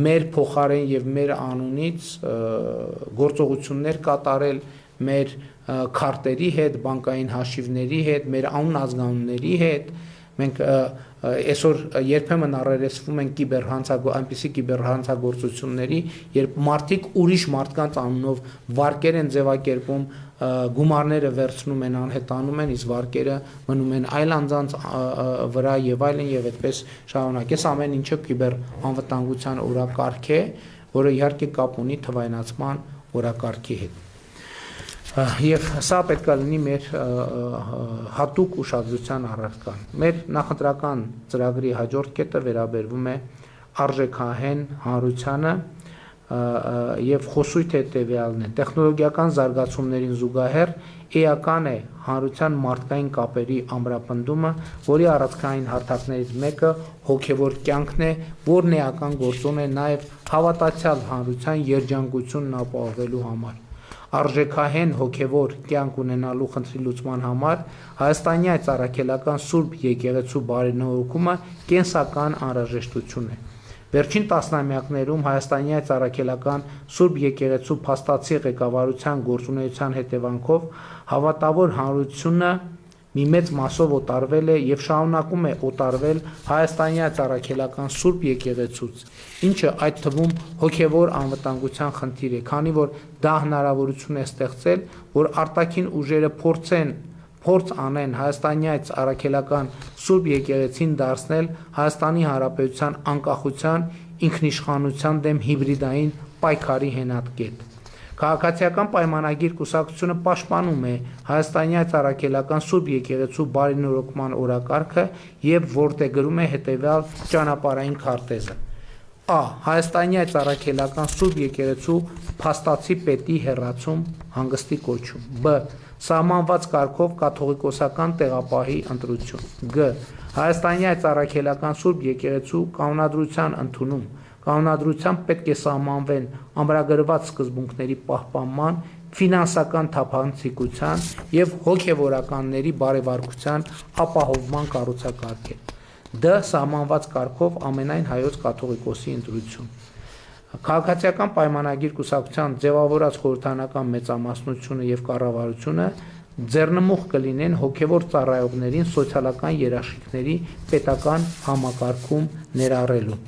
[SPEAKER 1] մեր փոխարեն եւ մեր անունից գործողություններ կատարել մեր քարտերի հետ, բանկային հաշիվների հետ, մեր անուն ազգանունների հետ, մենք այսօր երբեմն առերեսվում են այնպիսի կիբերհանցագործությունների, երբ մարդիկ ուրիշ մարդկանց անունով վարկեր են ձևակերպում, գումարները վերցնում են, անհետանում են, իսկ վարկերը մնում են այլ անձանց վրա եւ այլն եւ այդպես շարունակ։ Այս ամեն ինչը կիբերանվտանգության օրակարգ է, որը իհարկե կապ ունի թվայնացման օրակարգի հետ։ Եվ սա պետք է լինի մեր հատուկ ուշադրության առարկան։ Մեր նախընտրական ծրագրի հաջորդ կետը վերաբերվում է արժեքահեն հանրությանը եւ խոսույթը հետեւյալն է. տեխնոլոգիական զարգացումներին զուգահեռ էական է հանրության մարդկային կապերի ամրապնդումը, որի առանցքային հարթակներից մեկը հոգեվոր կյանքն է, որն էական գործոն է նաեւ հավատացյալ հանրության երջանկությունն ապահովելու համար։ Արժեքահեն հոգևոր կյանք ունենալու խնդրի լուծման համար Հայաստանի այդ առաքելական Սուրբ եկեղեցու բարենորոգումը կենսական անհրաժեշտություն է։ Վերջին տասնամյակներում Հայաստանի այդ առաքելական Սուրբ եկեղեցու փաստացի ղեկավարության գործունեության հետևանքով հավատավոր հանրությունը մի մեծ մասով օտարվել է եւ շարունակում է օտարվել Հայաստանի այդ առաքելական Սուրբ եկեղեցուց, ինչը այդ թվում հոգևոր անվտանգության խնդիր է, քանի որ դա հնարավորություն է ստեղծել, որ արտաքին ուժերը փորձ անեն Հայաստանի այդ առաքելական Սուրբ եկեղեցին դարձնել Հայաստանի Հանրապետության անկախության, ինքնիշխանության դեմ հիբրիդային պայքարի հենատկետ։ Քաղաքացիական պայմանագիր կուսակցությունը պաշտպանում է Հայաստանի այդ առաքելական Սուրբ եկեղեցու բարենորոգման օրակարգը եւ որտեղգրում է հետեւյալ ճանապարհային քարտեզը. Ա. Հայաստանի այդ առաքելական Սուրբ եկեղեցու փաստացի պետի հեռացում, հանգստի կոչում։ Բ. Սահմանված կարգով կաթողիկոսական տեղապահի ընտրություն։ Գ. Հայաստանի այդ առաքելական Սուրբ եկեղեցու կանոնադրության ընդունում, կանոնադրությամբ պետք է սահմանվեն ամրագրված սկզբունքների պահպանման, ֆինանսական թափանցիկության եւ հոգեվորականների բարեվարկության ապահովման կառուցակարգ է։ Դ. Սահմանված կարգով ամենայն հայոց կաթողիկոսի ընտրություն։ Քաղաքացիական պայմանագիր կուսակցության ձևավորած խորհրդանական մեծամասնությունը եւ կառավարությունը ձեռնմուխ կլինեն հոգևոր ծառայողներին սոցիալական երաշխիքների պետական համակարգում ներառելու։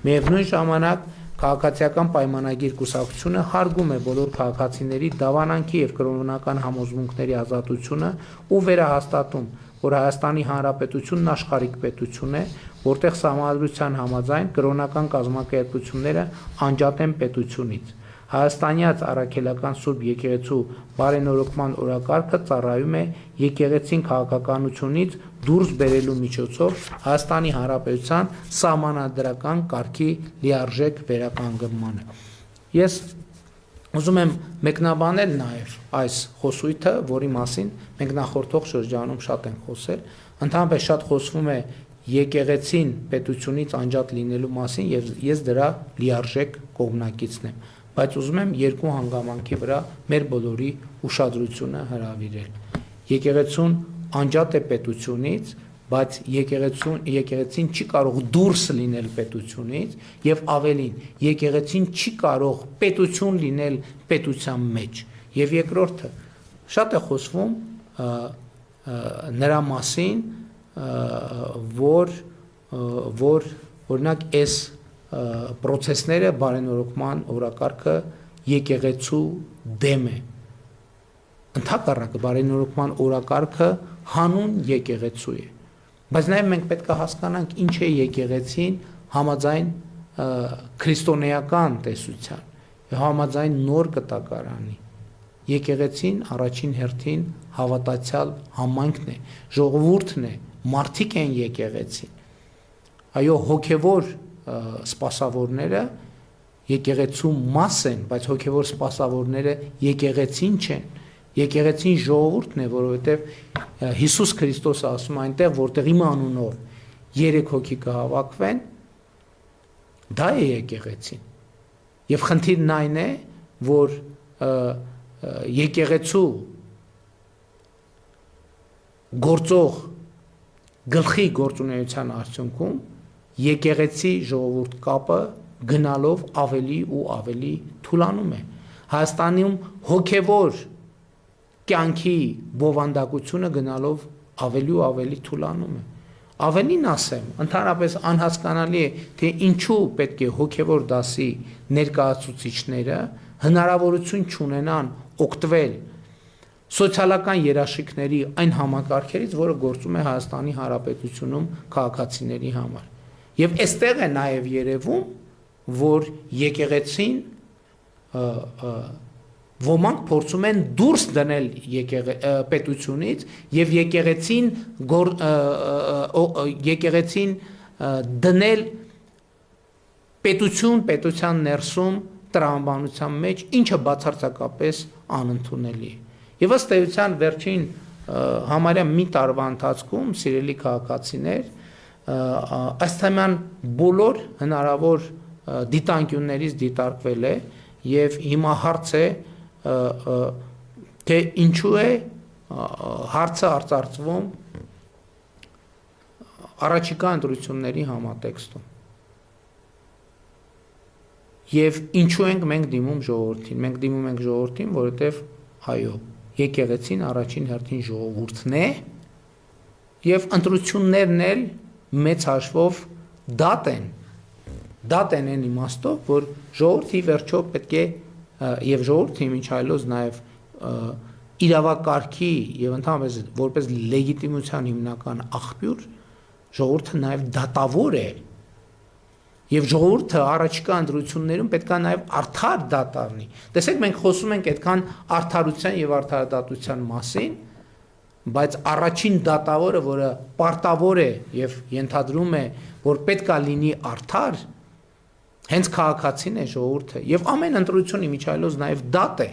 [SPEAKER 1] Միևնույն ժամանակ քաղաքացիական պայմանագիր կուսակցությունը հարգում է բոլոր քաղաքացիների դավանանքի եւ կրոնական համոզմունքների ազատությունը ու վերահաստատում, որ Հայաստանի Հանրապետությունն աշխարհիկ պետություն է, որտեղ սահմանադրության համաձայն կրոնական կազմակերպությունները անջատ են պետությունից։ Հայաստանյաց առաքելական Սուրբ եկեղեցու բարենորոգման օրակարգը ծառայում է եկեղեցին քաղաքականությունից դուրս բերելու միջոցով Հայաստանի Հանրապետության սահմանադրական կարգի լիարժեք վերականգնմանը։ Ես ուզում եմ մեկնաբանել նաև այս խոսույթը, որի մասին մենք նախորդող շրջանում շատ ենք խոսել, ընդհանրապես շատ խոսվում է եկեղեցին պետությունից անջատ լինելու մասին եւ ես դրա լիարժեք կողմնակիցն եմ, բայց ուզում եմ երկու հանգամանքի վրա մեր բոլորի ուշադրությունը հրավիրել։ Եկեղեցուն անջատ է պետությունից, բայց եկեղեցին չի կարող դուրս լինել պետությունից եւ ավելին, եկեղեցին չի կարող պետություն լինել պետության մեջ։ Եվ երկրորդը, շատ է խոսվում նրա մասին, որ օրինակ այս պրոցեսները բարենորոգման օրակարգը եկեղեցու դեմ է։ Ընդհակառակը բարենորոգման օրակարգը հանուն եկեղեցու է։ Բայց նաև մենք պետք է հասկանանք ինչ է եկեղեցին համաձայն քրիստոնեական տեսության, համաձայն նոր կտակարանի։ Եկեղեցին առաջին հերթին հավատացյալ համայնքն է, ժողովուրդն է, մարդիկ են եկեղեցին։ Այո, հոգևոր սպասավորները եկեղեցու մաս են, բայց հոգևոր սպասավորները եկեղեցին չեն։ Եկեղեցին ժողովուրդն է, որովհետև Հիսուս Քրիստոսը ասում է այնտեղ, որտեղ իմ անունով 3 հոգի կհավաքվեն, դա է եկեղեցին։ Եվ խնդիրն այն է, որ եկեղեցու գործող գլխի գործունեության արդյունքում եկեղեցի ժողովուրդ կապը գնալով ավելի ու ավելի թուլանում է։ Հայաստանում հոգևոր կյանքի բովանդակությունը գնալով ավելի ու ավելի թուլանում է։ Ավելին ասեմ, ընդհանրապես անհասկանալի է, թե ինչու պետք է հոգևոր դասի ներկայացուցիչները հնարավորություն չունենան օգտվել սոցիալական երաշխիքների այն համակարգերից, որը գործում է Հայաստանի Հանրապետությունում քաղաքացիների համար։ Եւ այստեղ է նաեւ երևում, որ եկեղեցին ոմանք փորձում են դուրս դնել պետությունից եւ եկեղեցին դնել պետության ներսում տրամաբանության մեջ, ինչը բացարձակապես անընդունելի է։ Եվ ըստ էության վերջին համարյա մի տարվա ընթացքում, սիրելի քաղաքացիներ, այս թեման բոլոր հնարավոր դիտանկյուններից դիտարկվել է եւ հիմա հարց է թե ինչու է հարցը արծարծվում առաջիկա ընտրությունների համատեքստում եւ ինչու ենք մենք դիմում ժողովրդին։ Մենք դիմում ենք ժողովրդին, որովհետեւ այո, եկեղեցին առաջին հերթին ժողովուրդն է եւ ընտրություններն էլ մեծ հաշվով դատ են այն իմաստով, որ ժողովրդի վերջո պետք է եւ ժողովրդի ինչ այլոց նաեւ իրավակարգի եւ ընդհանրապես որպես լեգիտիմության հիմնական աղբյուր ժողովուրդը նաեւ դատավոր է եւ ժողովուրդը առաջիկա ընտրություններում պետքա նաեւ արդար դատ առնի։ Տեսեք, մենք խոսում ենք այդքան արդարության եւ արդարադատության մասին, բայց առաջին դատավորը, որը պարտավոր է եւ ենթադրում է, որ պետքա լինի արդար, հենց քաղաքացին է, ժողովուրդը, եւ ամեն ընտրություն իմիջայլոց նաեւ դատ է։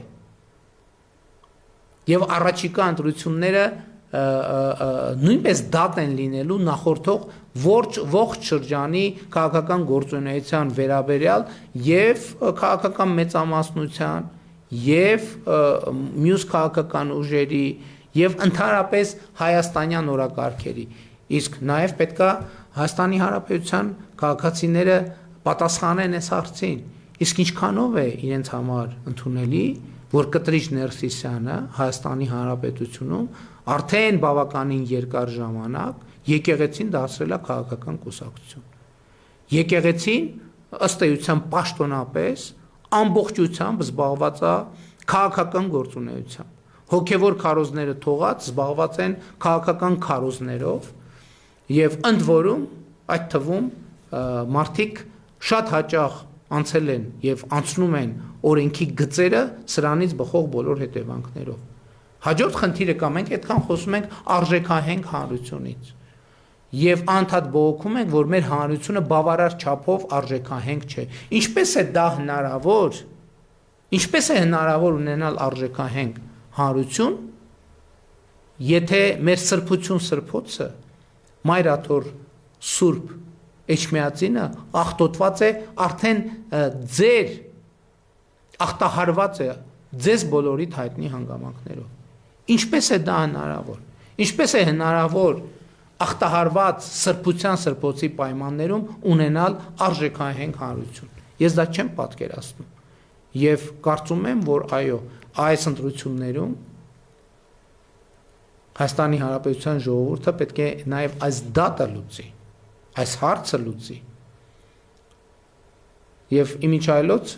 [SPEAKER 1] Եվ առաջիկա ընտրությունները նույնպես դատ են լինելու նախորդող ողջ շրջանի քաղաքական գործունեության վերաբերյալ եւ քաղաքական մեծամասնության եւ մյուս քաղաքական ուժերի եւ ընդհանրապես հայաստանյան օրակարգերի։ Իսկ նաեւ պետքա Հայաստանի Հանրապետության քաղաքացիները պատասխանեն այս հարցին։ Իսկ ինչքանով է իրենց համար ընդունելի, որ Կտրիչ Ներսիսյանը Հայաստանի Հանրապետությունում արդեն բավականին երկար ժամանակ եկեղեցին դարձրել է քաղաքական կուսակցություն։ Եկեղեցին ըստ էության պաշտոնապես ամբողջությամբ զբաղված է քաղաքական գործունեությամբ։ Հոգևոր քարոզները թողած զբաղված են քաղաքական քարոզներով եւ ընդ որում այդ թվում մարդիկ շատ հաճախ անցել են եւ անցնում են օրենքի գծերը սրանից բխող բոլոր հետևանքներով։ Հաջորդ խնդիրը կա, մենք այդքան խոսում ենք արժեքահենք հանրությունից եւ անդադ բողոքում ենք, որ մեր հանրությունը բավարար չափով արժեքահենք չէ։ Ինչպես է դա հնարավոր։ Ինչպես է հնարավոր ունենալ արժեքահենք հանրություն, եթե մեր սրբոցը Մայրաթոր Սուրբ Էջմիածինը աղտոտված է արդեն ձեր ախտահարված է ձեզ բոլորիդ հայտնի հանգամանքներով։ Ինչպես է դա հնարավոր։ Ինչպես է հնարավոր ախտահարված սրբության սրբոցի պայմաններում ունենալ արժեքահենք հանրություն։ Ես դա չեմ պատկերացնում։ Եվ կարծում եմ, որ այո, այս ընտրություններում Հայաստանի Հանրապետության ժողովուրդը պետք է նաև այս դատը լուծի, այս հարցը լուծի։ Եվ իմիջայլոց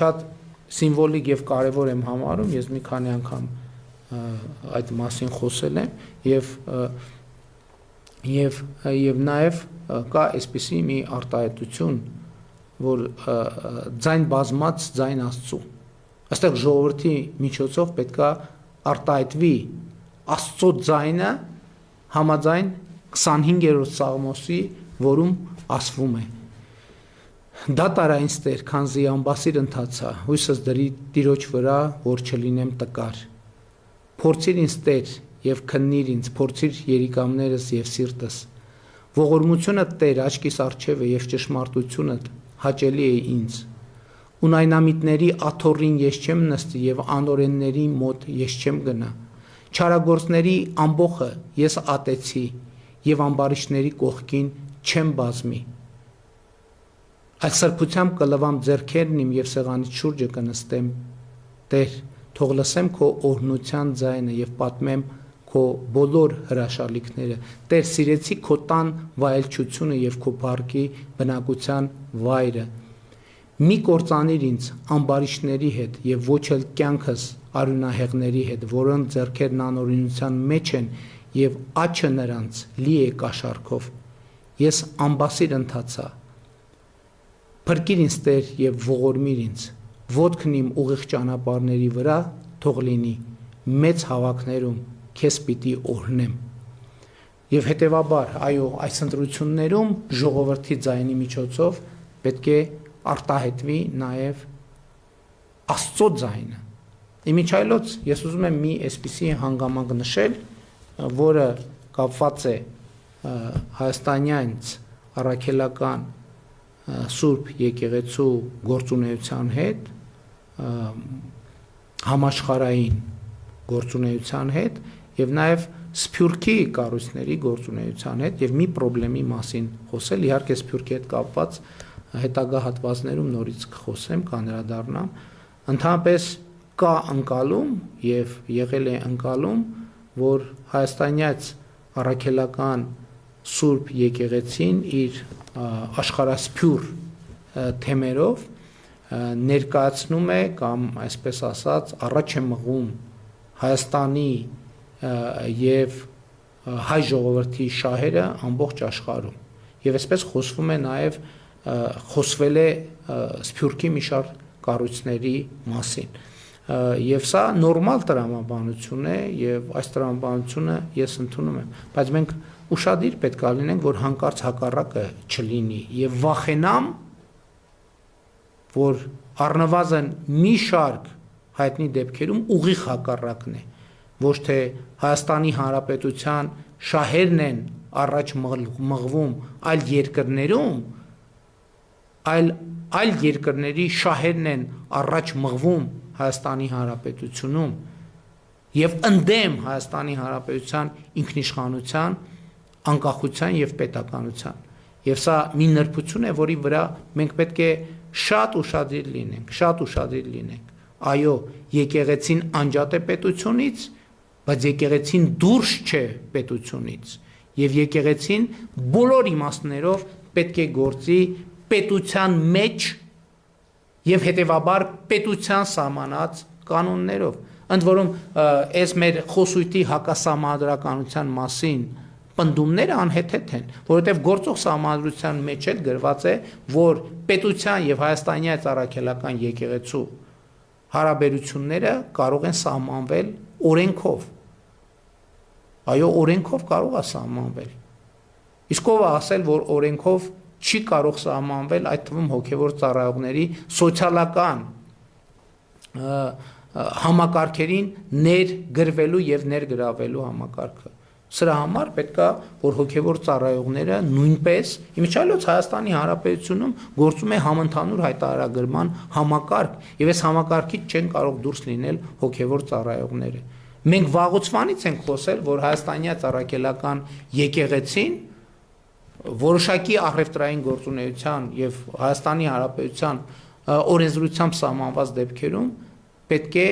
[SPEAKER 1] շատ սիմվոլիկ եւ կարեւոր եմ համարում, ես մի քանի անգամ այդ մասին խոսել եմ եւ նաեւ կա այսպիսի մի արտահայտություն, որ ձայն բազմած ձայն Աստծու։ Այստեղ ժողովրդի միջոցով պետքա արտահայտվի Աստծո ձայնը համաձայն 25-րդ Սաղմոսի, որում ասվում է. Դա տարա ինձ Տեր, քանզի ամբասիր ընթացա, հույսս դրի Տիրոջ վրա, որ չլինեմ տկար։ Փորձիր ինձ Տեր եւ քննիր ինձ, փորձիր երիկամներս եւ սիրտս։ Ողորմությունը Տեր աչքիս առջև է եւ ճշմարտությունդ հաճելի է ինձ։ Ունայնամիտների աթոռին ես չեմ նստի եւ անօրենների մոտ ես չեմ գնա։ Չարագործների ամբոխը ես ատեցի եւ ամբարիշների կողքին չեմ բազմի։ Այդ սրբությամբ կլվամ ձեռքերն իմ եւ սեղանից շուրջը կնստեմ։ Տեր, թող լսեմ քո օրհնության ձայնը եւ պատմեմ քո բոլոր հրաշալիքները, Տեր սիրեցի քո տան վայելչությունը եւ քո բարգի բնակության վայրը։ Մի կործանիր ինձ ամբարիշների հետ եւ ոչ էլ կյանքս արյունահեղների հետ, որոնց ձեռքերն անօրինության մեջ են եւ աչքը նրանց լի է կաշառքով։ Ես ամբասիր ընթացա։ Փրկիր ինձ Տեր եւ ողորմիր ինձ։ Ոտքն իմ ուղիղ ճանապարհների վրա թող լինի, մեծ հավաքներում քեզ պիտի օրհնեմ։ Եվ հետևաբար, այո, այս ընտրություններում ժողովրդի ձայնի միջոցով պետք է արտահայտվի նաև Աստծո ձայնը։ Իմիջայլոց ես ուզում եմ մի այսպիսի հանգամանք նշել, որը կապված է հայաստանյանց առաքելական Սուրբ եկեղեցու գործունեության հետ, համաշխարհային գործունեության հետ եւ նաեւ Սփյուռքի կառույցների գործունեության հետ եւ մի խնդրի մասին խոսել, իհարկե Սփյուռքի հետ կապված հետագա հատվածներում նորից կխոսեմ, կանրադառնամ, ընդհանրապես կա ընկալում եւ եղել է ընկալում, որ հայաստանյաց առաքելական Սուրբ եկեղեցին իր աշխարհասփյուռ թեմերով ներկայացնում է կամ այսպես ասած առաջ է մղում Հայաստանի եւ հայ ժողովրդի շահերը ամբողջ աշխարհում եւ այսպես խոսվում է նաեւ խոսվել է Սփյուռքի մի շարք կառույցների մասին եւ սա նորմալ տրամաբանություն է եւ այս տրամաբանությունը ես ընդունում եմ, բայց մենք ուշադիր պետք է լինենք, որ հանկարծ հակառակը չլինի եւ վախենամ, որ առնվազն մի շարք հայտնի դեպքերում ուղիղ հակառակն է, ոչ թե Հայաստանի Հանրապետության շահերն են առաջ մղվում այլ երկրներում, այլ երկրների շահերն են առաջ մղվում Հայաստանի Հանրապետությունում եւ ընդդեմ Հայաստանի Հանրապետության ինքնիշխանության, անկախության եւ պետականության։ Եվ սա մի նրբություն է, որի վրա մենք պետք է շատ ուշադիր լինենք, Այո, եկեղեցին անջատ է պետությունից, բայց եկեղեցին դուրս չէ պետությունից եւ եկեղեցին բոլոր իմաստներով պետք է գործի պետության մեջ եւ հետեւաբար պետության սահմանած կանոններով։ Ընդ որում այս մեր խոսույթի հակասահմանադրականության մասին պնդումները անհեթեթ են, որովհետեւ գործող սահմանադրության մեջ էլ գրված է, որ պետության եւ հայաստանյաց առաքելական եկեղեցու հարաբերությունները կարող են սահմանվել օրենքով։ Այո, օրենքով կարող է սահմանվել։ Իսկ ով է ասել, որ օրենքով չի կարող սահմանվել, այդ թվում հոգևոր ծառայողների սոցիալական համակարգերին ներգրվելու եւ ներգրավելու համակարգը։ Սրա համար պետք է, որ հոգևոր ծառայողները նույնպես, իմիջիալոց Հայաստանի Հանրապետությունում գործում է համընդհանուր հայտարարագրման համակարգ, եւ այս համակարգից չեն կարող դուրս լինել հոգևոր ծառայողները։ Մենք վաղուց ենք խոսել, որ հայաստանյաց առաքելական եկեղեցին որոշակի առևտրային գործունեության եւ Հայաստանի Հանրապետության օրենսդրությամբ սահմանված դեպքերում պետք է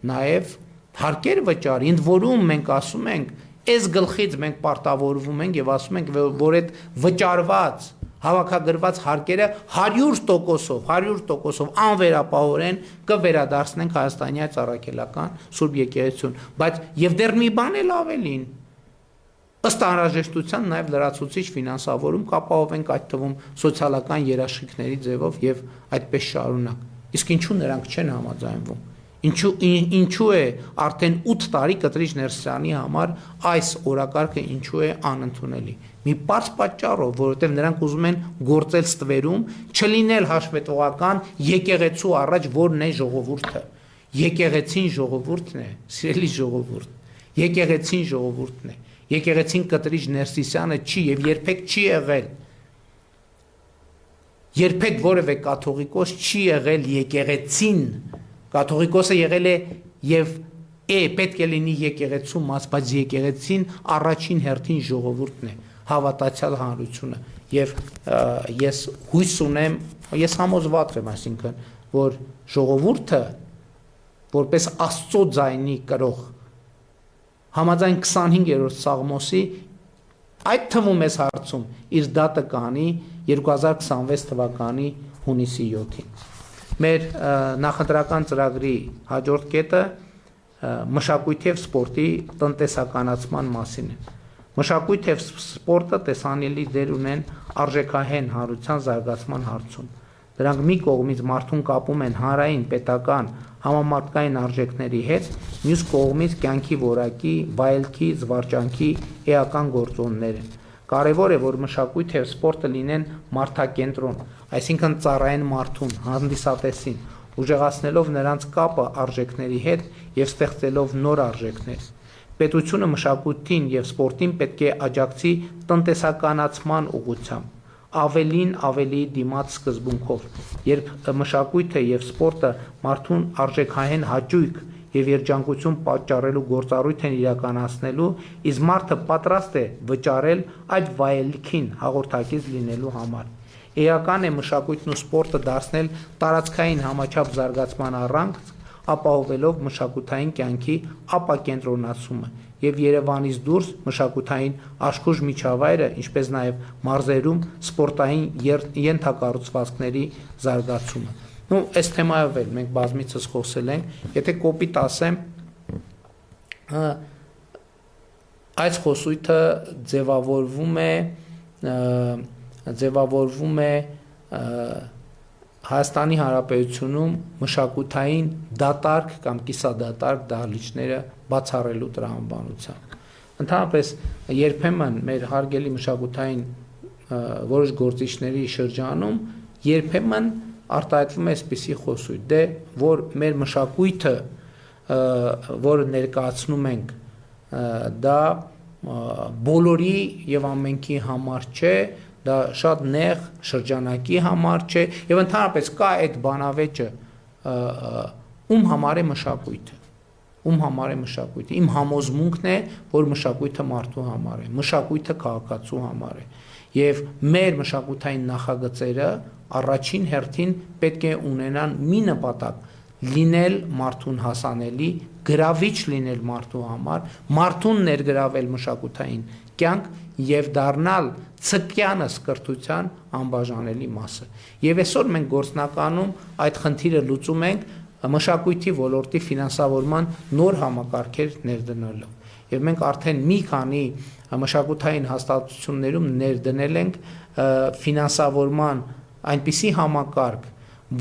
[SPEAKER 1] նաեւ հարկեր վճարի, ընդ որում մենք ասում ենք, այս գլխից մենք պարտավորվում ենք եւ ասում ենք, որ այդ վճարված հավաքագրված հարկերը 100% անվերապահորեն կվերադարձնենք հայաստանյաց առաքելական Սուրբ եկեղեցուն, բայց եւ դեռ մի բան էլ ավելին, ըստ անհրաժեշտության նաեւ լրացուցիչ ֆինանսավորում կապահովենք այդ թվում սոցիալական երաշխիքների ձևով եւ այդպես շարունակ։ Իսկ ինչու նրանք չեն համաձայնվում։ Ինչու է արդեն 8 տարի Կտրիչ Ներսյանի համար այս օրակարգը ինչու է անընդունելի։ Մի պարզ պատճառով, որովհետև նրանք ուզում են գործել ստվերում, չլինել հաշվետվողական եկեղեցու առաջ, որն է ժողովուրդը։ Եկեղեցին ժողովուրդն է, սիրելի ժողովուրդ։ Եկեղեցին ժողովուրդն է։ Եկեղեցին Կտրիչ Ներսիսյանը չի եւ երբեք չի եղել։ Երբեք որևէ կաթողիկոս չի եղել եկեղեցին։ Կաթողիկոսը եղել է եւ պետք է լինի եկեղեցու մաս, բայց եկեղեցին առաջին հերթին ժողովուրդն է, հավատացյալ հանրությունը եւ ես հույս ունեմ, ես համոզված եմ, այսինքն, որ ժողովուրդը որպես Աստծո ձայնի կրող Համաձայն 25-րդ Սաղմոսի այդ թվում էս հարցում իր դատը կանի 2026 թվականի հունիսի 7-ին։ Մեր նախընտրական ծրագրի հաջորդ կետը մշակույթի և սպորտի տնտեսականացման մասին է։ Մշակույթը և սպորտը տեսանելի դեր ունեն արժեքահեն հանրության զարգացման հարցում։ Դրանք մի կողմից մարդուն կապում են հանրային, պետական, համամարտկային արժեքների հետ, մյուս կողմից կյանքի որակի, վայելքի, զվարճանքի էական գործոններ են։ Կարևոր է, որ մշակույթը և սպորտը լինեն մարդակենտրոն, այսինքն ծառայեն մարդուն, հանդիսատեսին, ուժեղացնելով նրանց կապը արժեքների հետ և ստեղծելով նոր արժեքներ։ Պետությունը մշակույթին և սպորտին պետք է աջակցի տնտեսականացման ուղղությամբ, ավելին ավելի դիմաց սկզբունքով, երբ մշակույթը և սպորտը մարդուն արժեքահեն հաճույք և երջանկություն պատճառելու գործառույթ են իրականացնելու, իսկ մարդը պատրաստ է վճարել այդ վայելքին հաղորդակից լինելու համար։ Էական է մշակույթն ու սպորտը դարձնել տարածքային համաչափ զարգացման առանցք, ապահովելով մշակութային կյանքի ապակենտրոնացումը և Երևանից դուրս մշակութային աշխուժ միջավայրը, ինչպես նաև մարզերում սպորտային ենթակառուցվածքների զարգացումը։ Այս թեմայով էլ մենք բազմիցս խոսել ենք, եթե կոպիտ ասեմ, այս խոսույթը ձևավորվում է Հայաստանի Հանրապետությունում մշակութային դատարկ կամ կիսադատարկ դահլիճները բացառելու տրամաբանությամբ։ Ընդհանրապես երբեմն մեր հարգելի մշակութային որոշ գործիչների շրջանում երբեմն արտահայտվում է այսպիսի խոսույթ, որ մեր մշակույթը, որը ներկայացնում ենք, դա բոլորի և ամենքի համար չէ, դա շատ նեղ շրջանակի համար չէ, և ընդհանրապես կա այդ բանավեճը, ում համար է մշակույթը, իմ համոզմունքն է, որ մշակույթը մարդու համար է, մշակույթը քաղաքացու համար է, և մեր մշակութային նախագծերը առաջին հերթին պետք է ունենան մի նպատակ, լինել մարդուն հասանելի, գրավիչ լինել մարդու համար, մարդուն ներգրավել մշակութային կյանք և դառնալ ցկյանս կրթության անբաժանելի մասը։ Եվ այսօր մենք գործնականում այդ խնդիրը լուծում ենք մշակույթի ոլորտի ֆինանսավորման նոր համակարգեր ներդնելով։ Եվ մենք արդեն մի քանի մշակութային հաստատություններում ներդնել ենք ֆինանսավորման այնպիսի համակարգ,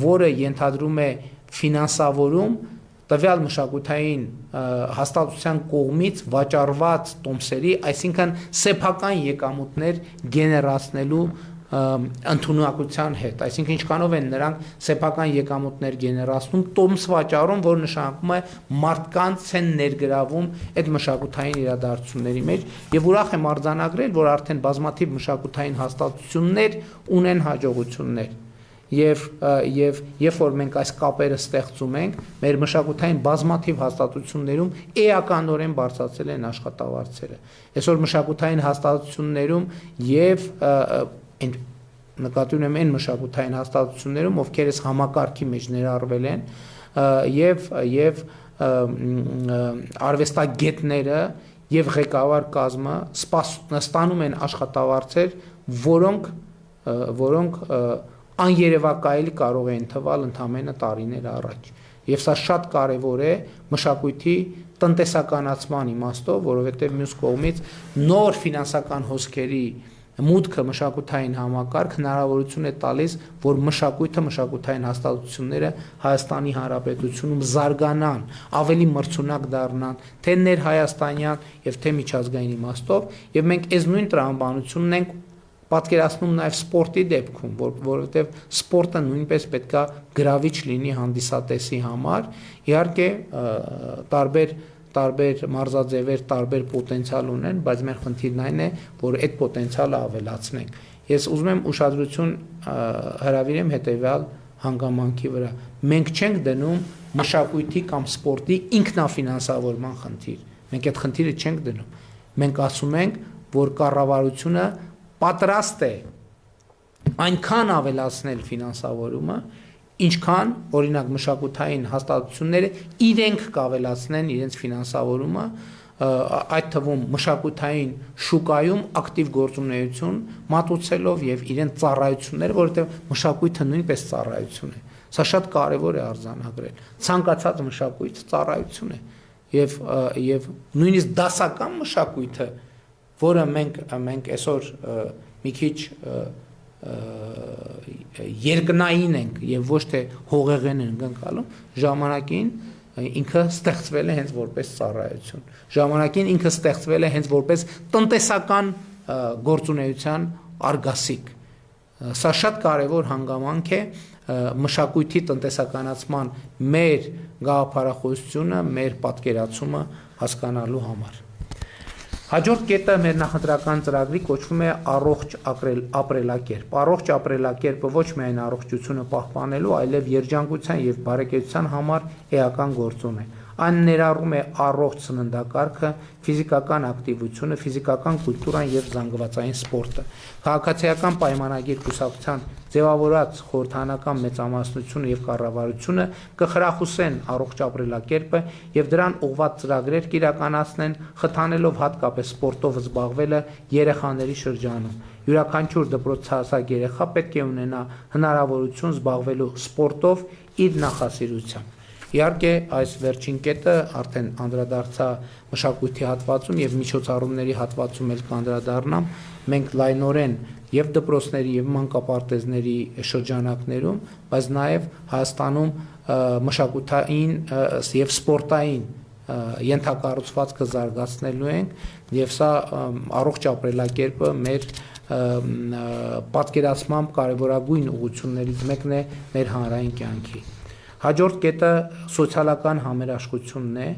[SPEAKER 1] որը ենթադրում է ֆինանսավորում տվյալ մշակութային հաստատության կողմից վաճառված տոմսերի, այսինքն սեփական եկամուտներ գեներացնելու ընդունակության հետ, այսինքն ինչքանով են նրանք սեփական եկամուտներ գեներացնում, տոմս վաճառում, որ նշանակում է մարդկանց են ներգրավում այդ մշակութային իրադարձությունների մեջ, եւ ուրախ եմ արձանագրել, որ արդեն բազմաթիվ մշակութային հաստատություններ ունեն հաջողություններ։ Եվ երբ որ մենք այս կապերը ստեղծում ենք, մեր մշակութային բազմաթիվ հաստատություններում էականորեն բարձրացել են աշխատավարձերը։ Այսօր մշակութային հաստատություններում եւ նկատի ունեմ այն մշակութային հաստատություններում, ովքեր այս համակարգի մեջ ներառվել են, եւ արվեստագետները եւ ղեկավար կազմը ստանում են աշխատավարձեր, որոնք աներևակայելի կարող են թվալ ընդամենը տարիներ առաջ։ Եվ սա շատ կարևոր է մշակույթի տնտեսականացման իմաստով, որովհետև մյուս կողմից նոր ֆինանսական հոսքերի մուտքը մշակութային համակարգ հնարավորություն է տալիս, որ մշակութային հաստատությունները Հայաստանի Հանրապետությունում զարգանան, ավելի մրցունակ դառնան, թե ներհայաստանյան եւ թե միջազգային իմաստով, եւ մենք այս նույն տրամաբանությունն ենք պատկերացնում նաև սպորտի դեպքում, որովհետև սպորտը նույնպես պետքա գրավիչ լինի հանդիսատեսի համար, իհարկե տարբեր մարզաձևեր տարբեր պոտենցիալ ունեն, բայց մեր խնդիրն այն է, որ այդ պոտենցիալը ավելացնենք։ Ես ուզում եմ ուշադրություն հրավիրեմ հետևյալ հանգամանքի վրա։ Մենք չենք դնում մշակույթի կամ սպորտի ինքնաֆինանսավորման խնդիր։ Մենք այդ խնդիրը չենք դնում։ Մենք ասում ենք, որ կառավարությունը պատրաստ է այնքան ավելացնել ֆինանսավորումը, ինչքան օրինակ մշակութային հաստատությունները իրենք կավելացնեն իրենց ֆինանսավորումը, այդ թվում մշակութային շուկայում ակտիվ գործունեություն մատուցելով եւ իրեն ծառայություններ, որովհետեւ մշակույթը նույնպես ծառայություն է։ Սա շատ կարեւոր է արձանագրել։ Ցանկացած մշակույթ ծառայություն է եւ նույնիսկ դասական մշակույթը, որը մենք այսօր մի քիչ երկնային ենք եւ ոչ թե հողեղեն ենք ընկալում, ժամանակին ինքը ստեղծվել է հենց որպես ծառայություն։ Ժամանակին ինքը ստեղծվել է հենց որպես տնտեսական գործունեության արգասիկ։ Սա շատ կարևոր հանգամանք է մշակույթի տնտեսականացման մեր գաղափարախոսությունը, մեր պատկերացումը հասկանալու համար։ Հաջորդ կետը մեր նախընտրական ծրագրի կոչվում է առողջ ապրելակերպ։ Առողջ ապրելակերպը ոչ միայն առողջությունը պահպանելու, այլև երջանկության եւ բարեկեցության համար էական գործոն է։ Այն ներառում է առողջ սննդակարգը, ֆիզիկական ակտիվությունը, ֆիզիկական կուլտուրան եւ զանգվածային սպորտը։ Քաղաքացիական պայմանագիր կուսակցության ձևավորած խորհրդանական մեծամասնությունը եւ կառավարությունը կխրախուսեն առողջ ապրելակերպը եւ դրան ուղղված ծրագրեր կիրականացնեն, խթանելով հատկապես սպորտով զբաղվելը երեխաների շրջանում։ Յուրաքանչյուր դպրոցահասակ երեխա պետք է ունենա հնարավորություն զբաղվելու սպորտով իր նախասիրությամբ։ Իհարկե, այս վերջին կետը արդեն անդրադարձա մշակույթի հատվածում եւ միջոցառումների հատվածում էլ կանդրադառնամ։ Մենք լայնորեն եւ դպրոցների եւ մանկապարտեզների շրջանակներում, բայց նաեւ Հայաստանում մշակութային եւ սպորտային ենթակառուցվածքը զարգացնելու ենք եւ սա առողջ ապրելակերպը մեր պատկերացմամբ կարևորագույն ուղղություններից մեկն է մեր հանրային կյանքի։ Հաջորդ կետը սոցիալական համերաշխությունն է։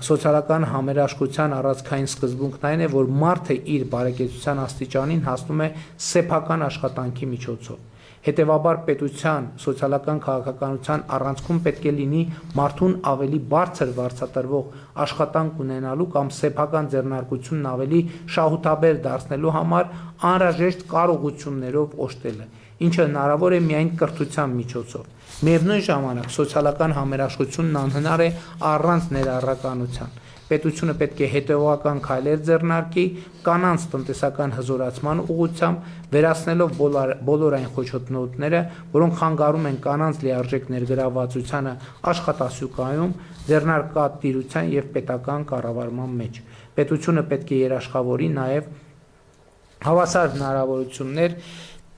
[SPEAKER 1] Սոցիալական համերաշխության առանցքային սկզբունքն այն է, որ մարդը իր բարեկեցության աստիճանին հասնում է սեփական աշխատանքի միջոցով։ Հետևաբար պետության սոցիալական քաղաքականության առանցքում պետք է լինի մարդուն ավելի բարձր վարձատրվող աշխատանք ունենալու կամ սեփական ձեռնարկությունն ավելի շահութաբեր դարձնելու համար անհրաժեշտ կարողություններով օժտելը, ինչը հնարավոր է միայն կրթության միջոցով։ Միևնույն ժամանակ սոցիալական համերաշխությունն անհնար է առանց ներառականության։ Պետությունը պետք է հետևողական քայլեր ձեռնարկի կանանց տնտեսական հզորացման ուղղությամբ, վերացնելով բոլոր այն խոչընդոտները, որոնք խանգարում են կանանց լիարժեք ներգրավվածությանը աշխատասյուկայում, ձեռնարկատիրության եւ պետական կառավարման մեջ։ Պետությունը պետք է երաշխավորի նաեւ հավասար հնարավորություններ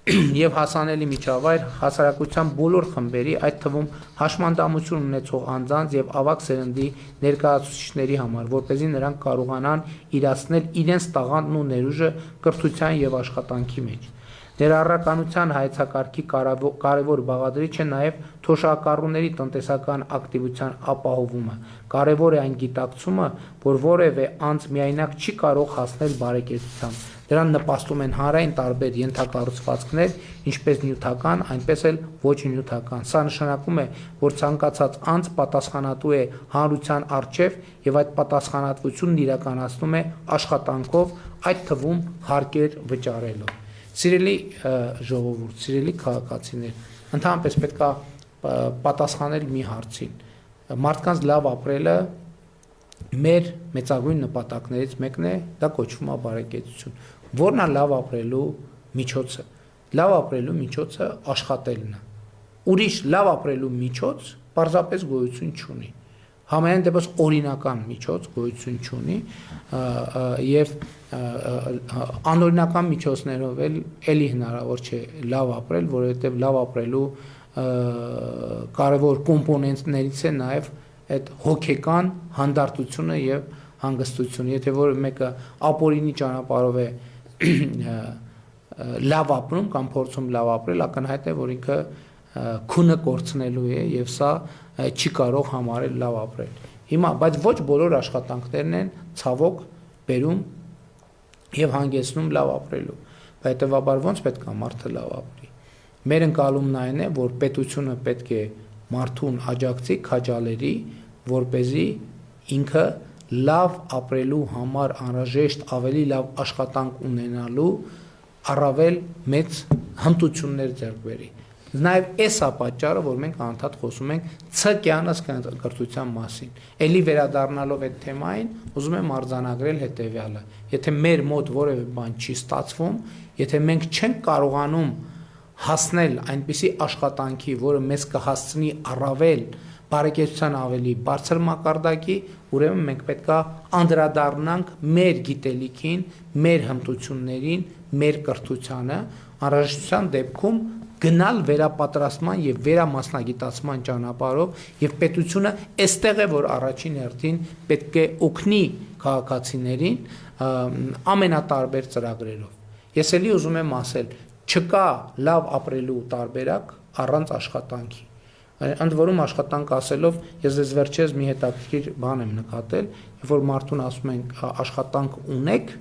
[SPEAKER 1] եւ հասանելի միջավայր հասարակության բոլոր խմբերի, այդ թվում հաշմանդամություն ունեցող անձանց եւ ավագ սերնդի ներկայացուցիչների համար, որպեսզի նրանք կարողանան իրացնել իրենց տաղանդն ու ներուժը կրթության եւ աշխատանքի մեջ։ Ներառականության հայեցակարգի կարևոր բաղադրիչ է նաեւ թոշակառուների տնտեսական ակտիվության ապահովումը։ Կարևոր է այն գիտակցումը, որ որևէ անձ միայնակ չի կարող հասնել բարեկեցության։ Դրան նպաստում են հանրային տարբեր ենթակառուցվածքներ, ինչպես նյութական, այնպես էլ ոչ նյութական։ Սա նշանակում է, որ ցանկացած անձ պատասխանատու է հանրության առջև եւ այդ պատասխանատվությունն իրականացնում է աշխատանքով, այդ թվում հարկեր վճարելով։ Սիրելի ժողովուրդ, սիրելի քաղաքացիներ, ընդհանրապես պետք է պատասխանել մի հարցին։ Մարդկանց լավ ապրելը մեր մեծագույն նպատակներից մեկն է, դա կոչվում է բարեկեցություն։ Որն է լավ ապրելու միջոցը։ Լավ ապրելու միջոցը աշխատելն է։ Ուրիշ լավ ապրելու միջոց պարզապես գոյություն չունի։ Համենայն դեպս օրինական միջոց գոյություն չունի եւ անօրինական միջոցներով էլի հնարավոր չէ լավ ապրել, որովհետեւ լավ ապրելու կարևոր կոմպոնենտներից է նաեւ այդ հոգեկան հանդարտությունը եւ հանգստությունը։ Եթե որ մեկը ապօրինի ճանապարհով է լավ ապրում կամ փորձում լավ ապրել, ակնհայտ է, որ ինքը քունը կորցնելու է եւ սա չի կարող համարել լավ ապրել։ Հիմա, բայց ոչ բոլոր աշխատանքներն են ցավոք բերում եւ հանգեցնում լավ ապրելու։ Հետեւաբար ո՞նց պետք է մարդը լավ ապրի։ Մեր ընկալումն այն է, որ պետությունը պետք է մարդուն աջակցի, քաջալերի, որպեսզի ինքը լավ ապրելու համար անհրաժեշտ ավելի լավ աշխատանք ունենալու առավել մեծ հմտություններ ձեռք բերի։ Նաև էս է պատճառը, որ մենք անդադ խոսում ենք ցկյանս կրթության մասին։ Էլի վերադառնալով այդ թեմային, ուզում եմ արձանագրել հետևյալը. եթե մեր մոտ որևէ բան չի ստացվում, եթե մենք չենք կարողանում հասնել այնպիսի աշխատանքի, որը մեզ կհասցնի առավել բարեկեցության ավելի բարձր մակարդակի, ուրեմն մենք պետք է անդրադառնանք մեր գիտելիքին, մեր հմտություններին, մեր կրթությանը, անհրաժեշտության դեպքում գնալ վերապատրաստման եւ վերամասնագիտացման ճանապարհով եւ պետությունը այստեղ է, որ առաջին հերթին պետք է օգնի քաղաքացիներին ամենատարբեր ծրագրերով։ Ես էլի ուզում եմ ասել, չկա լավ ապրելու տարբերակ առանց աշխատանքի։ Ընդ որում աշխատանք ասելով ես դες վերջերս մի հետաքրքիր բան եմ նկատել, երբ որ մարդուն ասում ենք աշխատանք ունեք,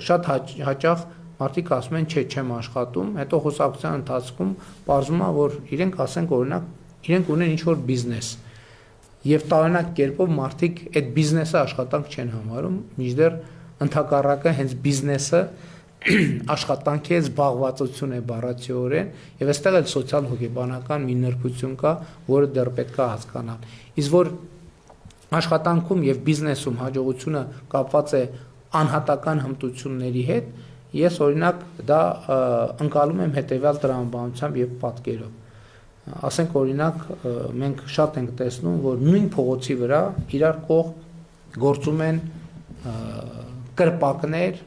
[SPEAKER 1] շատ հաճախ մարդիկ ասում են չէ, չեմ աշխատում, հետո խոսակցության ընթացքում պարզվում է, որ իրենք ասենք օրինակ, իրենք ունեն ինչ-որ բիզնես։ Եվ տարօրինակ կերպով մարդիկ այդ բիզնեսը աշխատանք չեն համարում, մինչդեռ ընդհակառակը հենց բիզնեսը աշխատանքի է, զբաղվածություն է բառացիորեն եւ այստեղ էլ սոցիալ հոգեբանական մի նրբություն կա, որը դեռ պետք է հասկանալ։ Իսկ որ աշխատանքում եւ բիզնեսում հաջողությունը կապված է անհատական հմտությունների հետ, ես օրինակ դա ընկալում եմ հետեւյալ տրամաբանությամբ եւ պատկերով։ Ասենք օրինակ մենք շատ ենք տեսնում, որ նույն փողոցի վրա իրար կողմ գործում են կրպակներ,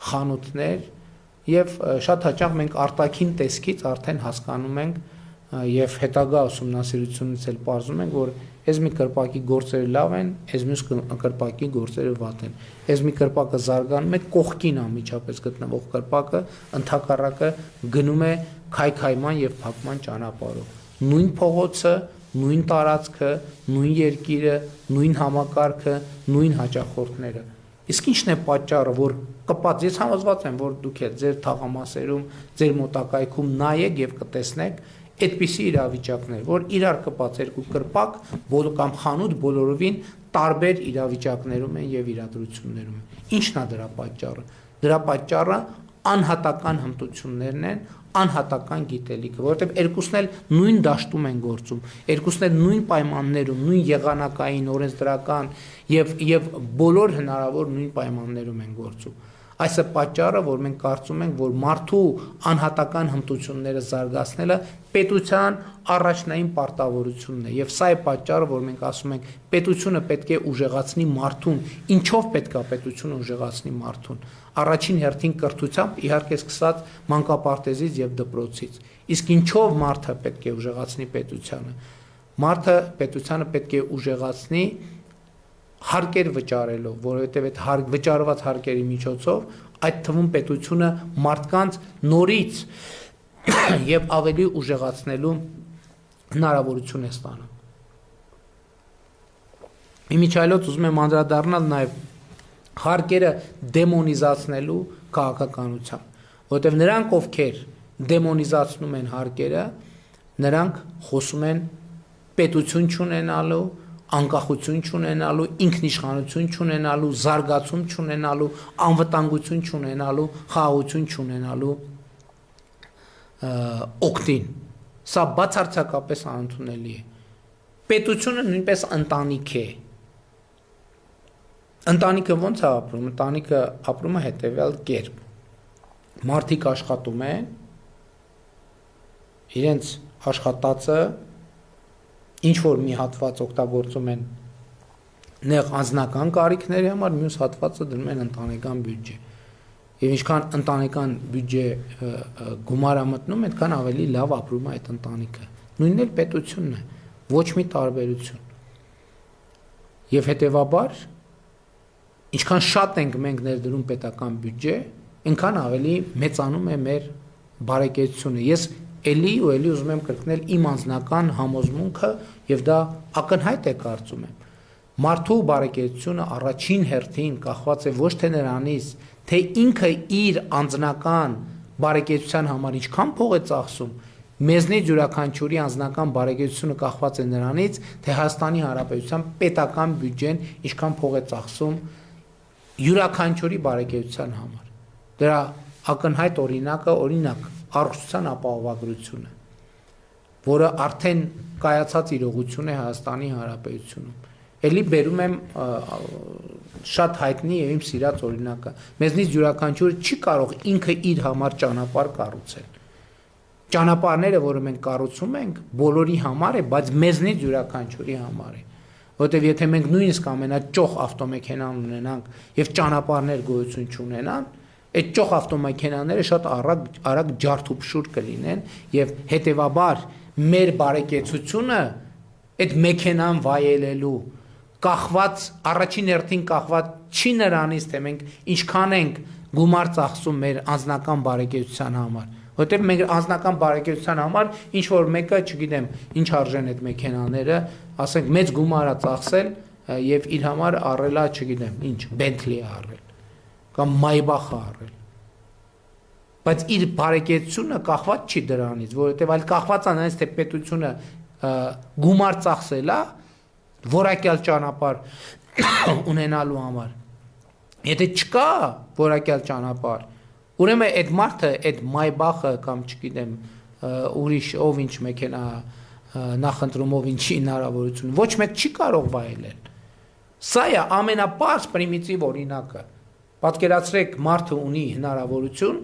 [SPEAKER 1] խանութներ եւ շատ հաճախ մենք արտաքին տեսքից արդեն հասկանում ենք եւ հետագա ուսումնասիրությունից էլ պարզում ենք, որ այս մի կրպակի գործերը լավ են, այս մյուս կրպակի գործերը վատ են։ Այս մի կրպակը զարգանում է, կողքին անմիջապես գտնվող կրպակը ընդհակառակը գնում է քայքայման եւ փակման ճանապարհով։ Նույն փողոցը, նույն տարածքը, նույն երկիրը, նույն համակարգը, նույն հաճախորդները։ Իսկ ինչն է պատճառը, որ կպած, ես համոզված եմ, որ դուք եք ձեր թաղամասերում, ձեր մոտակայքում նայեք եւ կտեսնեք այդպիսի իրավիճակներ, որ իրար կպած երկու կրպակ կամ խանութ բոլորովին տարբեր իրավիճակներում են եւ իրադրություններում են։ Ինչն է դրա պատճառը։ Դրա պատճառը անհատական հմտություններն են, անհատական գիտելիքը, որովհետև երկուսն էլ նույն դաշտում են գործում, երկուսն էլ նույն պայմաններում, նույն եղանակային, օրենսդրական եւ բոլոր հնարավոր նույն պայմաններում են գործում։ Այս է պատճառը, որ մենք կարծում ենք, որ մարդու անհատական հմտությունները զարգացնելը պետության առաջնային պարտավորությունն է, եւ սա է պատճառը, որ մենք ասում ենք, պետությունը պետք է ուժեղացնի մարդուն, ինչով պետք է պետությունը ուժեղացնի մարդուն։ Առաջին հերթին կրթությամբ, իհարկե սկսած մանկապարտեզից եւ դպրոցից։ Իսկ ինչով մարդը պետք է ուժեղացնի պետությանը։ Մարդը պետությանը պետք է ուժեղացնի հարկեր վճարելով, որովհետև այդ վճարված հարկերի միջոցով այդ թվում պետությունը մարդկանց նորից եւ ավելի ուժեղացնելու հնարավորություն է ստանում։ Իմիջիայլոց ուզում եմ անդրադառնալ նաեւ հարկերը դեմոնիզացնելու քաղաքականությամբ, որովհետև նրանք, ովքեր դեմոնիզացնում են հարկերը, նրանք խոսում են պետություն չունենալու, անկախություն չունենալու, ինքնիշխանություն չունենալու, զարգացում չունենալու, անվտանգություն չունենալու, խաղաղություն չունենալու օգտին։ Սա բացարձակապես անընդունելի է։ Պետությունը նույնպես ընտանիք է։ Ընտանիքը ո՞նց է ապրում։ Ընտանիքը ապրում է հետևյալ կերպ։ Մարդիկ աշխատում են, իրենց աշխատածը ինչ որ մի հատված օգտագործում են նեղ անձնական կարիքների համար, մյուս հատվածը դնում են ընտանեկան բյուջե։ Եվ ինչքան ընտանեկան բյուջե գումար մտնում, այդքան ավելի լավ ապրում է այդ ընտանիքը։ Նույնն էլ պետությունն է, ոչ մի տարբերություն։ Եվ հետևաբար, ինչքան շատ ենք մենք ներդրում պետական բյուջե, այնքան ավելի մեծանում է մեր բարեկեցությունը։ Ես էլի ու էլի ուզում եմ կրկնել իմ անձնական համոզմունքը եւ դա ակնհայտ է կարծում եմ։ Մարդու բարեկեցությունը առաջին հերթին կախված է ոչ թե նրանից, թե ինքը իր անձնական բարեկեցության համար ինչքան փող է ծախսում, մեզնից յուրաքանչյուրի անձնական բարեկեցությունը կախված է նրանից, թե Հայաստանի Հանրապետության պետական բյուջեն ինչքան փող է ծախսում յուրաքանչյուրի բարեկեցության համար։ Դրա ակնհայտ օրինակը, օրինակ, առողջության ապահովագրությունը։ որը արդեն կայացած իրողություն է Հայաստանի Հանրապետությունում։ Էլի բերում եմ շատ հայտնի եւ իմ սիրած օրինակը։ Մեզնից յուրաքանչյուրը չի կարող ինքը իր համար ճանապարհ կառուցել։ Ճանապարհները, որը մենք կառուցում ենք, բոլորի համար է, բայց մեզնից յուրաքանչյուրի համար է։ Որտեւ եթե մենք նույնիսկ ամենաճոխ ավտոմեքենան ունենանք եւ ճանապարհներ գոյություն չունենան, այդ ճոխ ավտոմեքենաները շատ արագ ջարդուփշուր կլինեն եւ հետեւաբար մեր բարեկեցությունը այդ մեքենան վայելելու կախված առաջին հերթին կախված չի նրանից, թե մենք ինչքան ենք գումար ծախսում մեր անձնական բարեկեցության համար, որտեղ մեր անձնական բարեկեցության համար ինչ որ մեկը, չգիտեմ, ինչ արժեն այդ մեքենաները, ասենք մեծ գումար է ծախսել եւ իր համար առելա, չգիտեմ, ինչ, Bentley է առել կամ Maybach է առել։ Բայց իր բարեկեցությունը կախված չի դրանից, որովհետեւ այլ կախված է նրանից, թե պետությունը գումար ծախսել է որակյալ ճանապարհ ունենալու համար։ Եթե չկա որակյալ ճանապարհ, ուրեմն այդ մարդը, այդ Maybach-ը կամ չգիտեմ, ուրիշ ով ինչ մեքենա նախընտրում, ով ինչի հնարավորություն, ոչ մեկ չի կարող վայելել։ Սա է ամենապարզ պրիմիտիվ օրինակը։ Պատկերացրեք, մարդը ունի հնարավորություն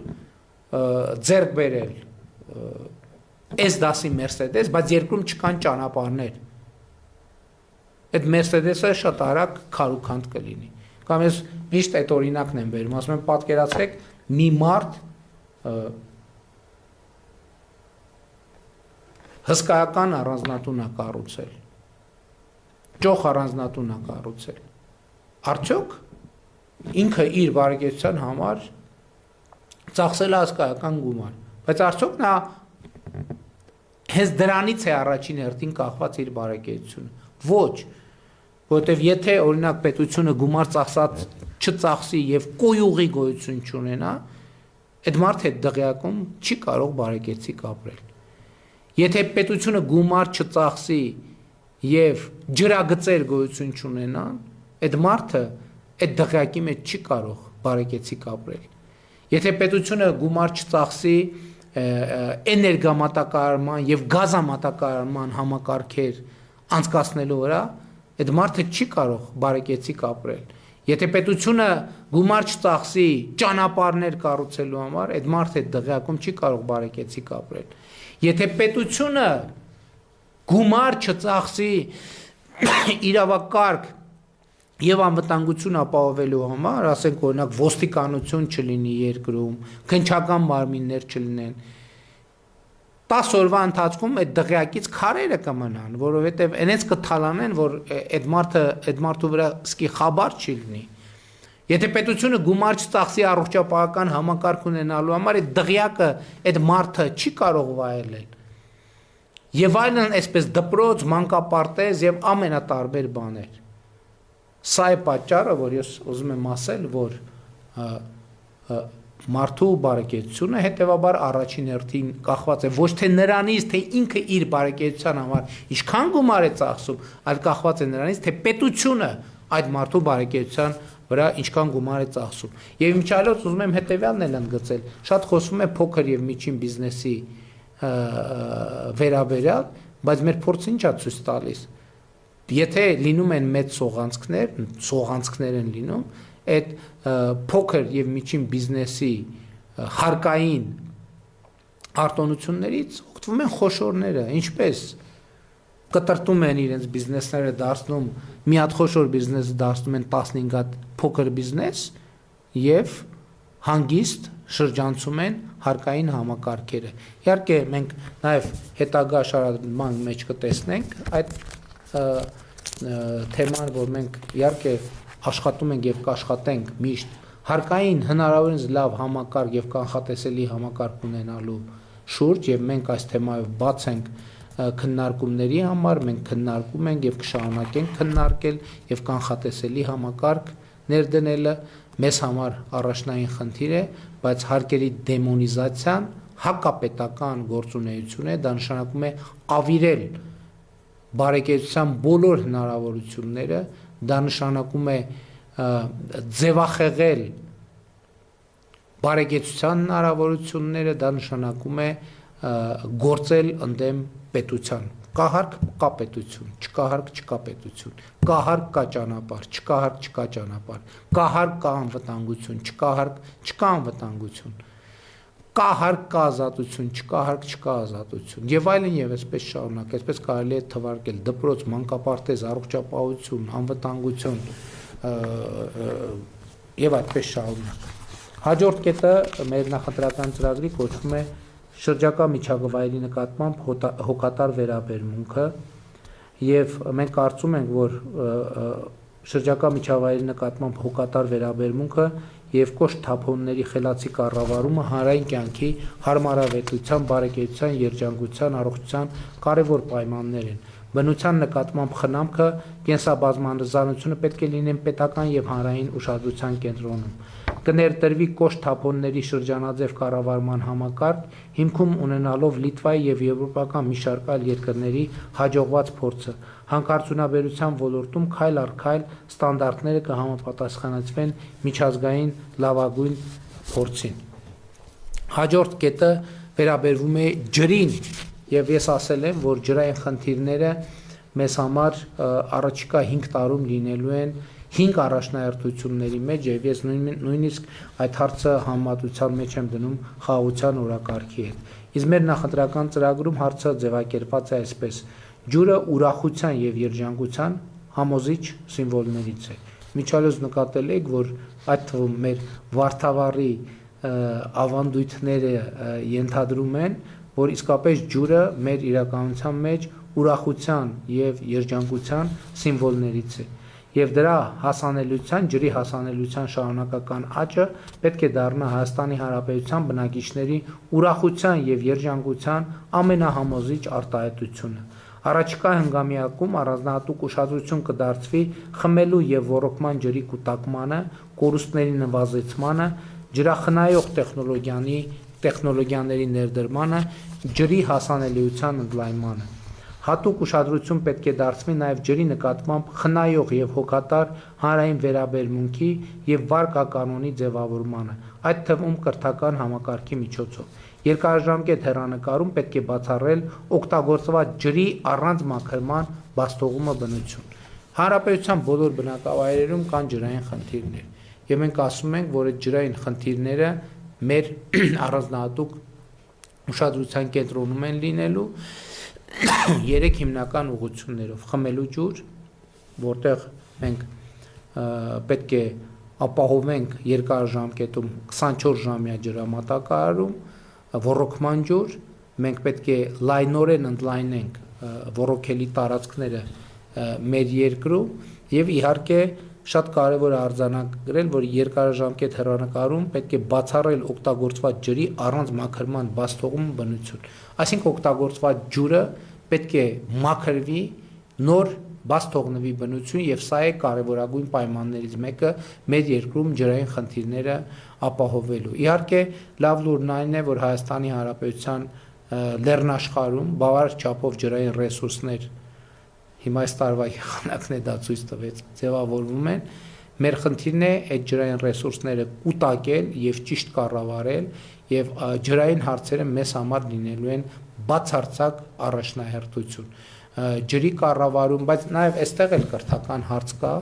[SPEAKER 1] ձեռք բերել S դասի Mercedes, բայց երկրում չկան ճանապարհներ։ Այդ Mercedes-ը շատ արագ քարուքանդ կլինի։ Կամ ես միշտ այդ օրինակն եմ բերում, ասում եմ պատկերացրեք մի մարդ հսկայական առանձնատուն է կառուցել։ Ճոխ առանձնատուն է կառուցել։ Արդյոք ինքը իր բարեկեցության համար ծախսել է հսկայական գումար, բայց արդյոք նա հենց դրանից է առաջին հերթին կախված իր բարեկեցությունը։ Ոչ, որովհետև եթե օրինակ պետությունը գումար ծախսած չծախսի եւ կոյուղի գոյություն չունենա, այդ մարդը այդ դղյակում չի կարող բարեկեցիկ ապրել։ Եթե պետությունը գումար չծախսի եւ ջրագծեր գոյություն չունենան, այդ մարդը այդ դղյակի մեջ չի կարող բարեկեցիկ ապրել։ Եթե պետությունը գումար չծախսի էներգամատակարարման եւ գազամատակարարման համակարգեր անցկացնելու վրա, այդ մարդը չի կարող բարեկեցիկ ապրել։ Եթե պետությունը գումար չծախսի ճանապարհներ կառուցելու համար, այդ մարդը այդ դղյակում չի կարող բարեկեցիկ ապրել։ Եթե պետությունը գումար չծախսի իրավակարգ եւ անվտանգություն ապահովելու համար, ասենք օրինակ ոստիկանություն չլինի երկրում, քննչական մարմիններ չլինեն, 10 օրվա ընթացքում այդ դղյակից քարերը կմնան, որովհետեւ այնց կթալանեն, որ այդ մարդու վրա սկի խաբար չի լինի։ Եթե պետությունը գումար չծախսի առողջապահական համակարգ ունենալու համար, այդ դղյակը, այդ մարդը չի կարող վայելել։ Եվ այլն, այսպես դպրոց, մանկապարտեզ եւ ամենատարբեր բաներ։ Սա է պատճառը, որ ես ուզում եմ ասել, որ մարդու բարեկեցությունը հետևաբար առաջին հերթին կախված է ոչ թե նրանից, թե ինքը իր բարեկեցության համար ինչքան գումար է ծախսում, այլ կախված է նրանից, թե պետությունը այդ մարդու բարեկեցության վրա ինչքան գումար է ծախսում։ Եվ իմիջիայլոց ուզում եմ հետևյալն էլ ընդգծել, շատ խոսվում է փոքր եւ միջին բիզնեսի վերաբերյալ, բայց մեր փորձը ինչ է ցույց տալիս։ Եթե լինում են մեծ սողանցքներ են լինում, այդ փոքր եւ միջին բիզնեսի հարկային արտոնություններից օգտվում են խոշորները, ինչպես կտրտում են իրենց բիզնեսները դարձնում, մի հատ խոշոր բիզնեսը դարձնում են 15 հատ փոքր բիզնես եւ հանգիստ շրջանցում են հարկային համակարգերը։ Իհարկե մենք նաեւ հետագա շարադրման մեջ կտեսնենք այդ թեման, որ մենք իհարկե աշխատում ենք եւ կաշխատենք միշտ հարկային հնարավորինս լավ համակարգ եւ կանխատեսելի համակարգ ունենալու շուրջ եւ մենք այս թեմայով բաց ենք քննարկումների համար, մենք քննարկում ենք եւ կշարունակենք քննարկել եւ կանխատեսելի համակարգ ներդնելը մեզ համար առաջնային խնդիր է, բայց հարկերի դեմոնիզացիան հակապետական գործունեություն է, դա նշանակում է ավիրել բարեկեցության բոլոր հնարավորությունները, դա նշանակում է ձևախեղել բարեկեցության հնարավորությունները, դա նշանակում է գործել ընդդեմ պետության։ Կա հարկ, կա պետություն, չկա հարկ, չկա պետություն, կա հարկ, կա ճանապարհ, չկա հարկ, չկա ճանապարհ, կա հարկ, կա անվտանգություն, չկա հարկ, չկա անվտանգություն, կա հարկ, կա ազատություն, չկա հարկ, չկա ազատություն, եւ այլն եւ այսպես շարունակ, այսպես կարելի է թվարկել դպրոց, մանկապարտեզ, առողջապահություն, անվտանգություն եւ այդպես շարունակ։ Հաջորդ կետը մեր նախընտրական ծրագրի կոչվում է շրջակա միջավայրի նկատմամբ հոգատար վերաբերմունքը եւ մենք կարծում ենք, որ շրջակա միջավայրի նկատմամբ հոգատար վերաբերմունքը եւ կոշտ թափոնների խելացի կառավարումը հանրային կյանքի հարմարավետության, բարեկեցության, երջանկության, առողջության կարևոր պայմաններ են։ Բնության նկատմամբ խնամքը, կենսաբազմազանությունը պետք է լինեն պետական եւ հանրային ուշադրության կենտրոնում։ Կներդրվի կոշտ թափոնների շրջանաձև կառավարման համակարգ, հիմքում ունենալով Լիտվայի եւ եվրոպական մի շարք այլ երկրների հաջողված փորձը, հանքարդյունաբերության ոլորտում քայլ առ քայլ ստանդարտները կհամապատասխանեցվեն միջազգային լավագույն փորձին։ Հաջորդ կետը վերաբերվում է ջրին, եւ ես ասել եմ, որ ջրային խնդիրները մեզ համար առաջիկա 5 տարում լինելու են 5 առաջնահերթությունների մեջ եւ ես նույնիսկ այդ հարցը համեմատության մեջ եմ դնում խաղաղության օրակարգի հետ։ Իսկ մեր նախընտրական ծրագրում հարցը ձևակերպված է այսպես. ջուրը ուրախության եւ երջանկության համոզիչ սիմվոլներից է։ Միջալյուց նկատել եք, որ այդ թվում մեր Վարդավառի ավանդույթները ենթադրում են, որ իսկապես ջուրը մեր իրականության մեջ ուրախության եւ երջանկության սիմվոլներից է։ Եվ դրա հասանելիության, ջրի հասանելիության շարունակական աճը պետք է դառնա Հայաստանի Հանրապետության բնակիչների ուրախության եւ երջանկության ամենահամոզիչ արտահայտությունը։ Առաջիկա հնգամյակում առանձնահատուկ ուշադրություն կդարձվի խմելու եւ ոռոգման ջրի կուտակմանը, կորուստների նվազեցմանը, ջրախնայող տեխնոլոգիաների ներդրմանը, ջրի հասանելիության ընդլայնմանը։ Հատուկ ուշադրություն պետք է դարձվի նաև ջրի նկատմամբ խնայող եւ հոգատար հանրային վերաբերմունքի եւ վարքականոնի ձևավորմանը, այդ թվում կրթական համակարգի միջոցով։ Երկարաժամկետ հեռանկարում պետք է բացառել օգտագործված ջրի առանց մաքրման բաստողումը բնություն։ Հանրապետության բոլոր բնակավայրերում կան ջրային խնդիրներ, եւ մենք ասում ենք, որ այդ ջրային խնդիրները մեր առանձնահատուկ ուշադրության կենտրոնում են լինելու 3 հիմնական ուղղություններով՝ խմելու ջուր, որտեղ մենք պետք է ապահովենք երկարաժամկետում 24-ժամյա ջրամատակարարում, ոռոգման ջուր, մենք պետք է լայնորեն ընդլայնենք ոռոգելի տարածքները մեր երկրում եւ իհարկե շատ կարևոր է արձանագրել, որ երկարաժամկետ հեռանկարում պետք է բացառել օգտագործված ջրի առանց մաքրման բաստողում բնություն։ Այսինքն օգտագործված ջուրը պետք է մաքրվի, նոր բաց թողնվի բնություն եւ սա է կարևորագույն պայմաններից մեկը մեր երկրում ջրային խնդիրները ապահովելու։ Իհարկե, լավ լուրն այն է, որ Հայաստանի Հանրապետության լեռնաշխարհում բավարար չափով ջրային ռեսուրսներ հիմա այս տարվա եղանակն է դա ցույց տվեց, ձևավորվում են, մեր խնդիրն է այդ ջրային ռեսուրսները կուտակել եւ ճիշտ կառավարել եւ ջրային հարցերը մեզ համար լինելու են բացարձակ առաջնահերթություն։ Ջրի կառավարում, բայց նաեւ այստեղ էլ կրթական հարց կա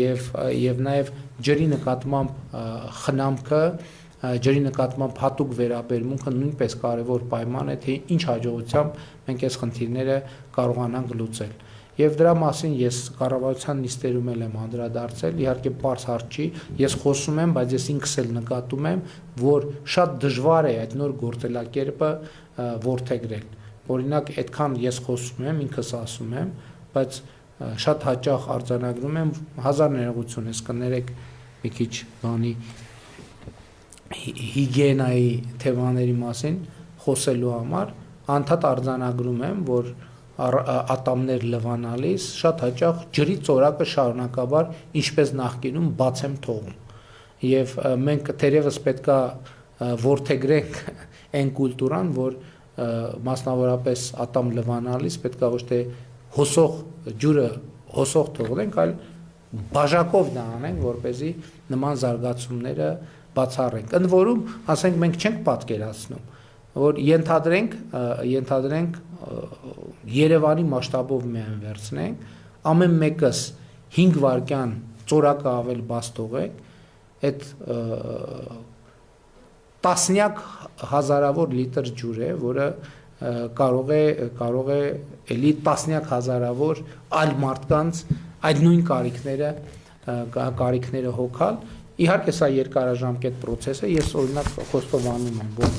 [SPEAKER 1] եւ նաեւ ջրի նկատմամբ խնամքը, ջրի նկատմամբ հատուկ վերաբերմունքը նույնպես կարևոր պայման է, թե ինչ հաջողությամբ մենք այս խնդիրները կարողանանք լուծել։ Եվ դրա մասին ես կառավարության նիստերում եմ անդրադարձել, իհարկե պարզ հարց չի, ես խոսում եմ, բայց ես ինքս էլ նկատում եմ, որ շատ դժվար է այդ նոր գործելակերպը որդեգրել։ Օրինակ, այդքան ես խոսում եմ, ինքս ասում եմ, բայց շատ հաճախ արձանագրում եմ, հազար ներողություն ես կներեք մի քիչ բանի հիգիենայի թեմաների մասին խոսելու համար, անդադ արձանագրում եմ, որ ատամներ լվանալիս շատ հաճախ ջրի ծորակը շարունակաբար ինչպես նախկինում բաց եմ թողում եւ մենք թերևս պետքա որդեգրենք այն կուլտուրան, որ մասնավորապես ատամ լվանալիս պետքա ոչ թե հոսող ջուրը հոսող թողնենք, այլ բաժակով դա անենք, որպեսզի նման զարգացումները բացառենք։ Ընդ որում, ասենք մենք չենք պատկերացնում, որ ենթադրենք Երևանի մասշտաբով միայն վերցնենք, ամեն մեկս 5 վայրկյան ծորակը ավել բաց թողեք, այդ տասնյակ հազարավոր լիտր ջուր է, որը կարող է էլի տասնյակ հազարավոր այլ մարդկանց այդ նույն կարիքները հոգալ։ Իհարկե սա երկարաժամկետ process է, ես օրինակ խոստովանում եմ, որ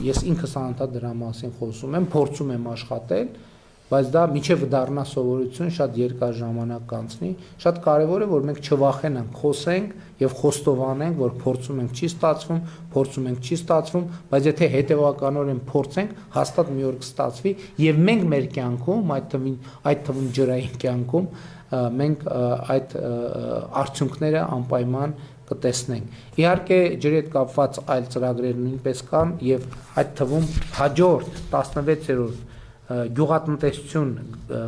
[SPEAKER 1] ես ինքս անընդհատ դրա մասին խոսում եմ, փորձում եմ աշխատել, բայց դա միջև դառնա սովորություն, շատ երկար ժամանակ կանցնի, շատ կարևոր է, որ մենք չվախենանք, խոսենք եւ խոստովանենք, որ փորձում ենք չի ստացվում, բայց եթե հետեւականորեն փորձենք, հաստատ մի օր կստացվի եւ մենք մեր կյանքում, այդ թվում ջրային կյանքում, մենք այդ արդյունքները անպայման կտեսնենք։ Իհարկե ջրի հետ կապված այլ ծրագրեր նույնպես կան եւ այդ թվում հաջորդ 16-րդ գյուղատնտեսություն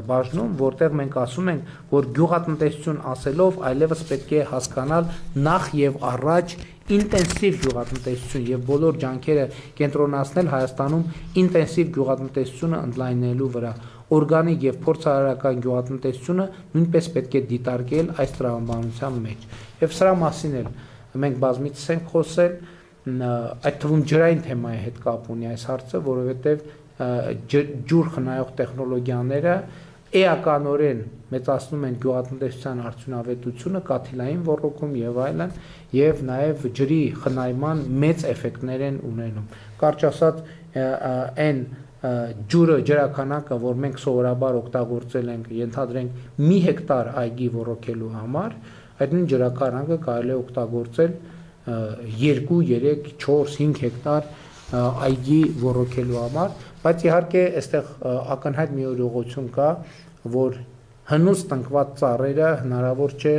[SPEAKER 1] բաժնում, որտեղ մենք ասում ենք, որ գյուղատնտեսություն ասելով այլևս պետք է հասկանալ նախ եւ առաջ ինտենսիվ գյուղատնտեսություն եւ բոլոր ջանքերը կենտրոնացնել Հայաստանում ինտենսիվ գյուղատնտեսությունը ընդլայնելու վրա։ Օրգանիկ եւ փորձարարական գյուղատնտեսությունը նույնպես պետք է դիտարկել այս տրամաբանության մեջ։ Եվ սրա մասին էլ մենք բազմիցս ենք խոսել, այդ թվում ջրային թեմայի հետ կապ ունի այս հարցը, որովհետեւ ջուր խնայող տեխնոլոգիաները էականորեն մեծացնում են գյուղատնտեսության արդյունավետությունը, կաթիլային ոռոգում եւ այլն, եւ նաեւ ջրի խնայման մեծ էֆեկտներ են ունենում։ Կարճ ասած, այն ջուրը ջրաքանակը, որ մենք սովորաբար օգտագործել ենք, ենթադրենք մի հեկտար այգի ոռոգելու համար, այդ նույն ջրաքանակը կարելի է օգտագործել 2, 3, 4, 5 հեկտար այգի ոռոգելու համար, բայց իհարկե այստեղ ակնհայտ մի օրողություն կա, որ հնուց տնկված ծառերը հնարավոր չէ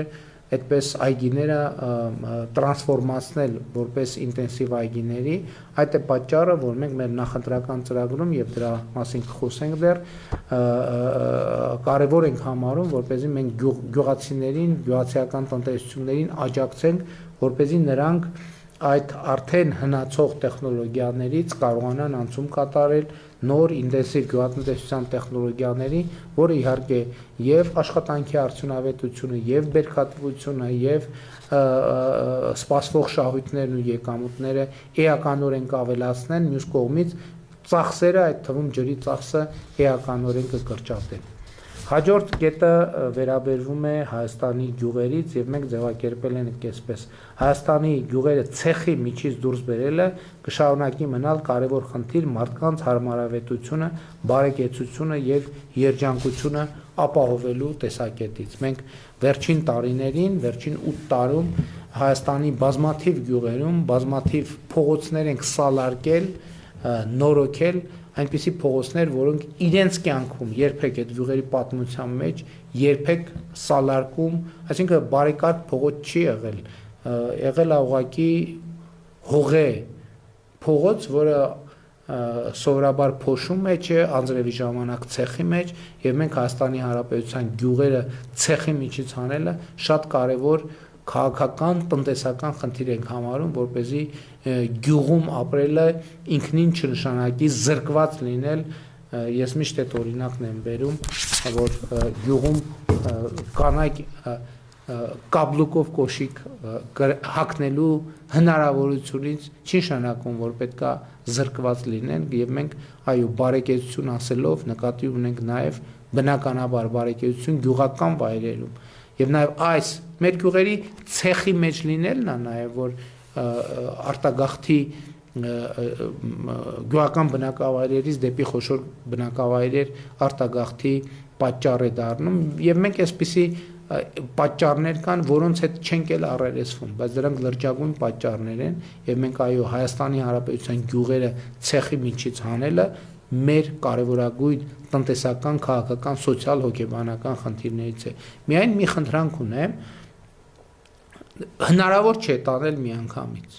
[SPEAKER 1] այդպես այգիները տրանսֆորմացնել որպես ինտենսիվ այգիների, այդ է պատճառը, որ մենք մեր նախընտրական ծրագրում եւ դրա մասին կխոսենք դեռ կարևոր ենք համարում, որպեսզի մենք գյուղացիներին, գյուղացիական տնտեսություններին աջակցենք, որպեսզի նրանք այդ արդեն հնացող տեխնոլոգիաներից կարողանան անցում կատարել նոր ինտենսիվ գյուղատնտեսության տեխնոլոգիաների, որը իհարկե եւ աշխատանքի արդյունավետությունը, եւ բերքատվությունը, եւ սպասվող շահույթներն ու եկամուտները էականորեն կավելացնեն, մյուս կողմից ծախսերը, այդ թվում ջրի ծախսը էականորեն կկրճատեն։ Հաջորդ կետը վերաբերվում է Հայաստանի գյուղերից եւ մենք ձևակերպել ենք այսպես. Հայաստանի գյուղերը ցեխի միջից դուրս բերելը կշարունակի մնալ կարևոր խնդիր մարդկանց հարմարավետությունը, բարեկեցությունը եւ երջանկությունը ապահովելու տեսակետից։ Մենք վերջին տարիներին, վերջին 8 տարում Հայաստանի բազմաթիվ գյուղերում բազմաթիվ փողոցներ ենք սալարկել, նորոգել, այնպիսի փողոցներ, որոնք իրենց կյանքում երբեք այդ գյուղերի պատմության մեջ երբեք սալարկում, այսինքն բարեկարգ փողոց չի եղել, եղել է ուղղակի հողե փողոց, որը սովորաբար փոշու մեջ է, անձրևի ժամանակ ցեխի մեջ, եւ մենք Հայաստանի Հանրապետության գյուղերը ցեխի միջից հանելը շատ կարեւոր քաղաքական, տնտեսական խնդիր ենք համարում, որպեսզի գյուղում ապրելը ինքնին չնշանակի զրկված լինել։ Ես միշտ այդ օրինակն եմ բերում, որ գյուղում կանայք կաբլուկով կոշիկ հագնելու հնարավորությունից չի նշանակում, որ պետքա զրկված լինեն, եւ մենք այո բարեկեցություն ասելով նկատի ունենք նաեւ բնականաբար բարեկեցություն գյուղական վայրերում։ Եվ նաև այս մեր գյուղերի ցեխի մեջ լինելն է նաև, որ արտագաղթի գյուղական բնակավայրերից դեպի խոշոր բնակավայրեր արտագաղթի պատճառ է դառնում, եւ մենք այսպիսի պատճառներ կան, որոնց հետ չենք էլ առերեսվում, բայց դրանք լրջագույն պատճառներ են, եւ մենք այո Հայաստանի Հանրապետության գյուղերը ցեխի միջից հանելը մեր կարևորագույն տնտեսական, քաղաքական, սոցիալ հոգեբանական խնդիրներից է։ Միայն մի խնդրանք ունեմ, հնարավոր չէ տանել միանգամից։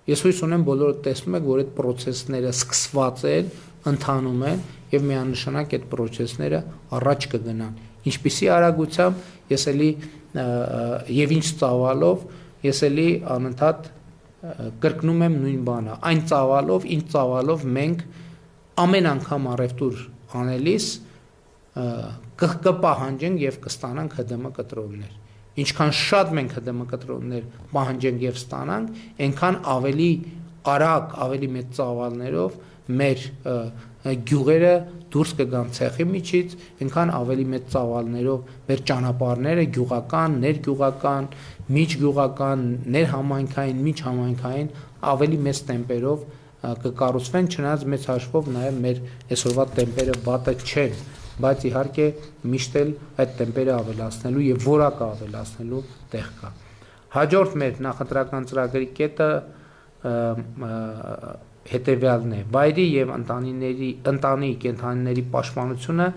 [SPEAKER 1] Ես հույս ունեմ բոլորը տեսնում եք, որ այդ process-ները սկսված են, ընթանում են եւ միանշանակ այդ process-ները առաջ կգնան։ Ինչպիսի արագությամբ ես էլի եւ ինչ ծավալով ես էլի անընդհատ կրկնում եմ նույն բանը, այն ծավալով, ինչ ծավալով մենք ամեն անգամ առևտուր անելիս կպահանջենք եւ կստանանք ՀԴՄ կտրոններ։ Ինչքան շատ մենք ՀԴՄ կտրոններ պահանջենք եւ ստանանք, այնքան ավելի արագ, ավելի մեծ ծավալներով մեր գյուղերը դուրս կգան ցեխի միջից, այնքան ավելի մեծ ծավալներով մեր ճանապարհները գյուղական, ներգյուղական, միջգյուղական, ներհամայնքային, միջհամայնքային ավելի մեծ տեմպերով կկառուցվեն, չնայած մեծ հաշվով նաև մեր այսօրվա տեմպերը վատը չեն, բայց իհարկե միշտ էլ այդ տեմպերը ավելացնելու եւ որակը ավելացնելու տեղ կա։ Հաջորդ մեր նախընտրական ծրագրի կետը հետևյալն է. վայրի եւ ընտանի կենդանիների պաշտպանությունը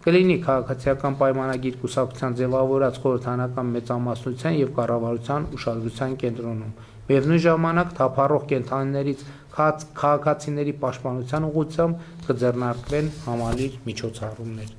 [SPEAKER 1] կլինի քաղաքացիական պայմանագիր կուսակցության ձևավորած խորհրդանական մեծամասնության եւ կառավարության ուշադրության կենտրոնում։ Միևնույն ժամանակ թափառող կենդանիներից քաղաքացիների պաշտպանության ուղղությամբ կձեռնարկվեն համալիր միջոցառումներ։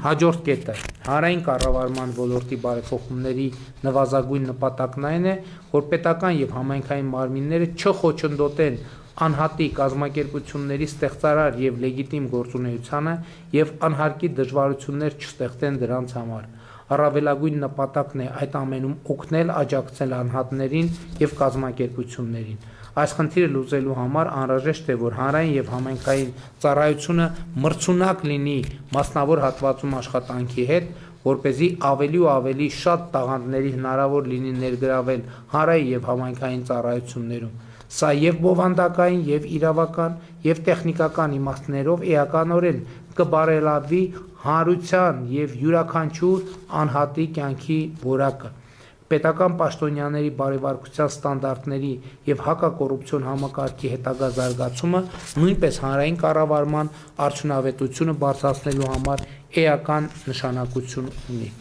[SPEAKER 1] Հաջորդ կետը հանրային կառավարման ոլորտի բարեփոխումների նվազագույն նպատակն այն է, որ պետական եւ համայնքային մարմինները չխոչընդոտեն անհատի կազմակերպությունների ստեղծարար եւ լեգիտիմ գործունեությանը եւ անհարկի դժվարություններ չստեղծեն դրանց համար։ Առավելագույն նպատակն է այդ ամենում օգնել աջակցել անհատներին եւ կազմակերպություններին։ Այս խնդիրը լուծելու համար անհրաժեշտ է, որ հանրային եւ համայնքային ծառայությունը մրցունակ լինի մասնավոր հատվածում աշխատանքի հետ, որպեսզի ավելի ու ավելի շատ տաղանդների հնարավոր լինի ներգրավել հանրային եւ համայնքային ծառայություններում։ Սա եւ բովանդակային, եւ իրավական, եւ տեխնիկական իմաստներով էականորեն կբարելավի հանրության եւ յուրաքանչյուր անհատի կյանքի որակը։ Պետական պաշտոնյաների բարեվարկության ստանդարտների եւ հակակոռուպցիոն համակարգի հետագա զարգացումը նույնպես հանրային կառավարման արդյունավետությունը բարձրացնելու համար էական նշանակություն ունի։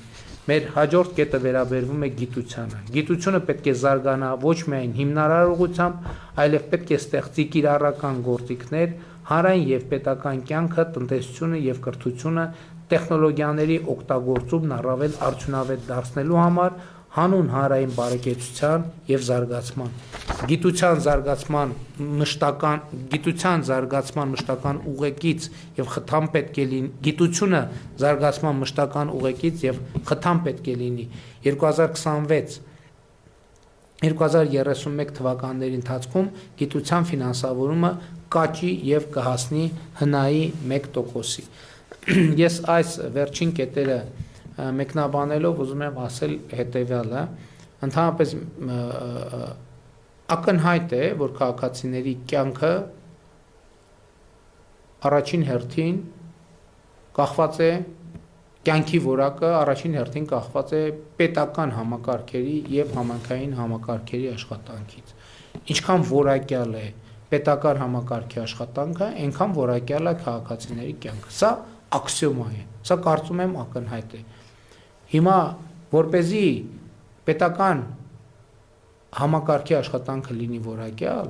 [SPEAKER 1] Մեր հաջորդ կետը վերաբերվում է գիտությանը։ Գիտությունը պետք է զարգանա ոչ միայն հիմնարար ուղղությամբ, այլև պետք է ստեղծի կիրառական գործիքներ հանրային եւ պետական կյանքը, տնտեսությունը եւ կրթությունը տեխնոլոգիաների օգտագործումն առավել արդյունավետ դարձնելու համար հանուն հանրային բարեկեցության եւ զարգացման։ Գիտության զարգացման մշտական ուղեկից եւ խթան պետք է լինի։ Գիտությունը զարգացման մշտական ուղեկից եւ խթան պետք է լինի։ 2026-2031 թվականների ընթացքում գիտության ֆինանսավորումը կաճի եւ կհասնի հնայի 1%-ի։ Ես այս վերջին կետերը մեկնաբանելով ուզում եմ ասել հետևյալը, ընդհանրապես ակնհայտ է, որ քաղաքացիների կյանքը առաջին հերթին կախված է, կյանքի որակը առաջին հերթին կախված է պետական համակարգերի եւ համայնքային համակարգերի աշխատանքից։ Ինչքան որակյալ է պետական համակարգի աշխատանքը, այնքան որակյալ է քաղաքացիների կյանքը։ Սա աքսիոմա է, սա կարծում եմ ակնհայտ է։ Հիմա որպեսզի պետական համակարգի աշխատանքը լինի որակյալ,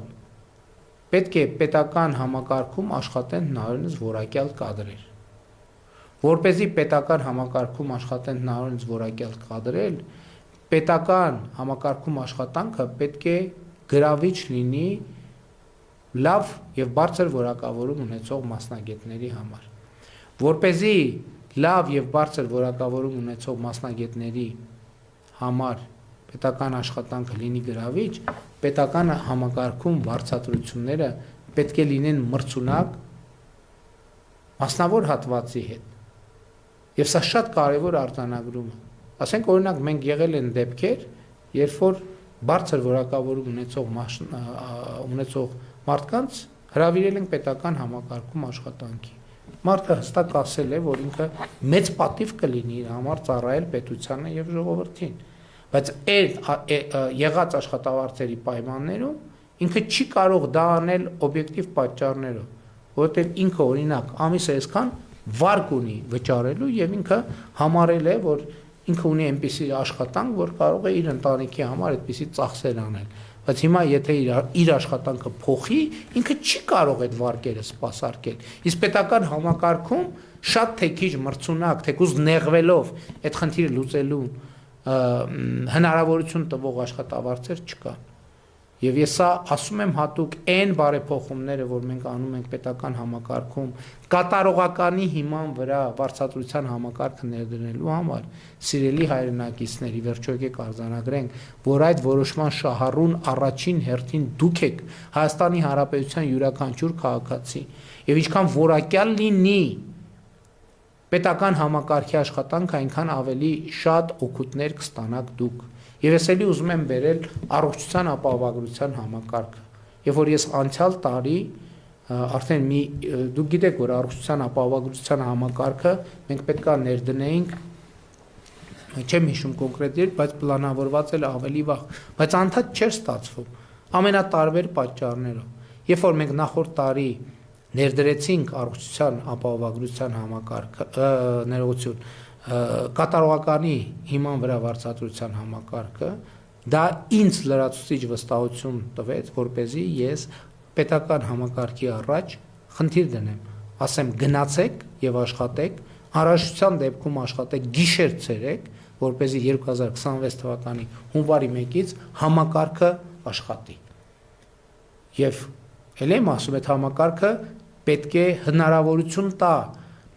[SPEAKER 1] պետք է պետական համակարգում աշխատեն հնարավորինս որակյալ կադրեր։ Որպեսզի պետական համակարգում աշխատեն հնարավորինս որակյալ կադրեր, պետական համակարգում աշխատանքը պետք է գրավիչ լինի լավ եւ բարձր որակավորում ունեցող մասնագետների համար։ Որպեսզի լավ եւ բարձր որակավորում ունեցող մասնագետների համար պետական աշխատանքը լինի գրավիչ, պետական համակարգում վարձատրությունները պետք է լինեն մրցունակ մասնավոր հատվածի հետ։ Եվ սա շատ կարևոր արձանագրում է։ Ասենք օրինակ մենք եղել են դեպքեր, երբ որ բարձր որակավորում ունեցող մարդկանց հրավիրել են պետական համակարգում աշխատանքի։ Մարդը հստակ ասել է, որ ինքը մեծ պատիվ կլինի իր համար ծառայել պետությանը եւ ժողովրդին, բայց այդ եղած աշխատավարձերի պայմաններում ինքը չի կարող դա անել օբյեկտիվ պատճառներով, որովհետեւ ինքը օրինակ ամիսը այսքան վարկ ունի վճարելու եւ ինքը համարել է, որ ինքը ունի այնպիսի աշխատանք, որ կարող է իր ընտանիքի համար այդպիսի ծախսեր անել։ Բայց հիմա եթե իր աշխատանքը փոխի, ինքը չի կարող այդ վարկերը սպասարկել։ Իսկ պետական համակարգում շատ թե քիչ մրցունակ, թեկուզ նեղվելով այդ խնդիրը լուծելու հնարավորություն տվող աշխատավարձեր չկան։ Եվ ես սա ասում եմ հատուկ այն բարեփոխումները, որ մենք անում ենք պետական համակարգում, կատարողականի հիման վրա վարձատրության համակարգը ներդնելու համար, սիրելի հայրենակիցների, վերջո եկեք արձանագրենք, որ այդ որոշման շահառուն առաջին հերթին դուք եք Հայաստանի Հանրապետության յուրաքանչյուր քաղաքացի, եւ ինչքան որակյալ լինի պետական համակարգի աշխատանք, այնքան ավելի շատ օգուտներ կստանաք դուք։ Եվ ես էլի ուզում եմ վերել առողջության ապահովագրության համակարգը։ Եվ որ ես անցյալ տարի արդեն դուք գիտեք, որ առողջության ապահովագրության համակարգը մենք պետք է ներդնեինք, չեմ հիշում կոնկրետ երբ, բայց պլանավորված էլ ավելի վաղ, բայց անդադ չէր ստացվում ամենատարբեր պատճառներով։ Երբ որ մենք նախորդ տարի ներդրեցինք առողջության ապահովագրության համակարգը, ներողություն, կատարողականի հիման վրա վարձատրության համակարգը, դա ինձ լրացուցիչ վստահություն տվեց, որպեսզի ես պետական համակարգի առաջ խնդիր դնեմ, ասեմ գնացեք եւ աշխատեք, անհրաժեշտության դեպքում աշխատեք գիշեր-ցերեկ, որպեսզի 2026 թվականի հունվարի 1-ից համակարգը աշխատի։ Եվ ել եմ ասում, այդ համակարգը պետք է հնարավորություն տա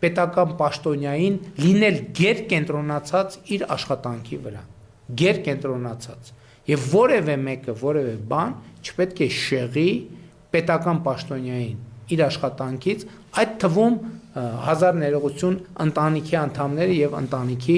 [SPEAKER 1] պետական պաշտոնյային լինել գերկենտրոնացած իր աշխատանքի վրա, գերկենտրոնացած, եւ որևէ մեկը, որևէ բան չպետք է շեղի պետական պաշտոնյային իր աշխատանքից, այդ թվում հազար ներողություն ընտանիքի անդամները եւ ընտանիքի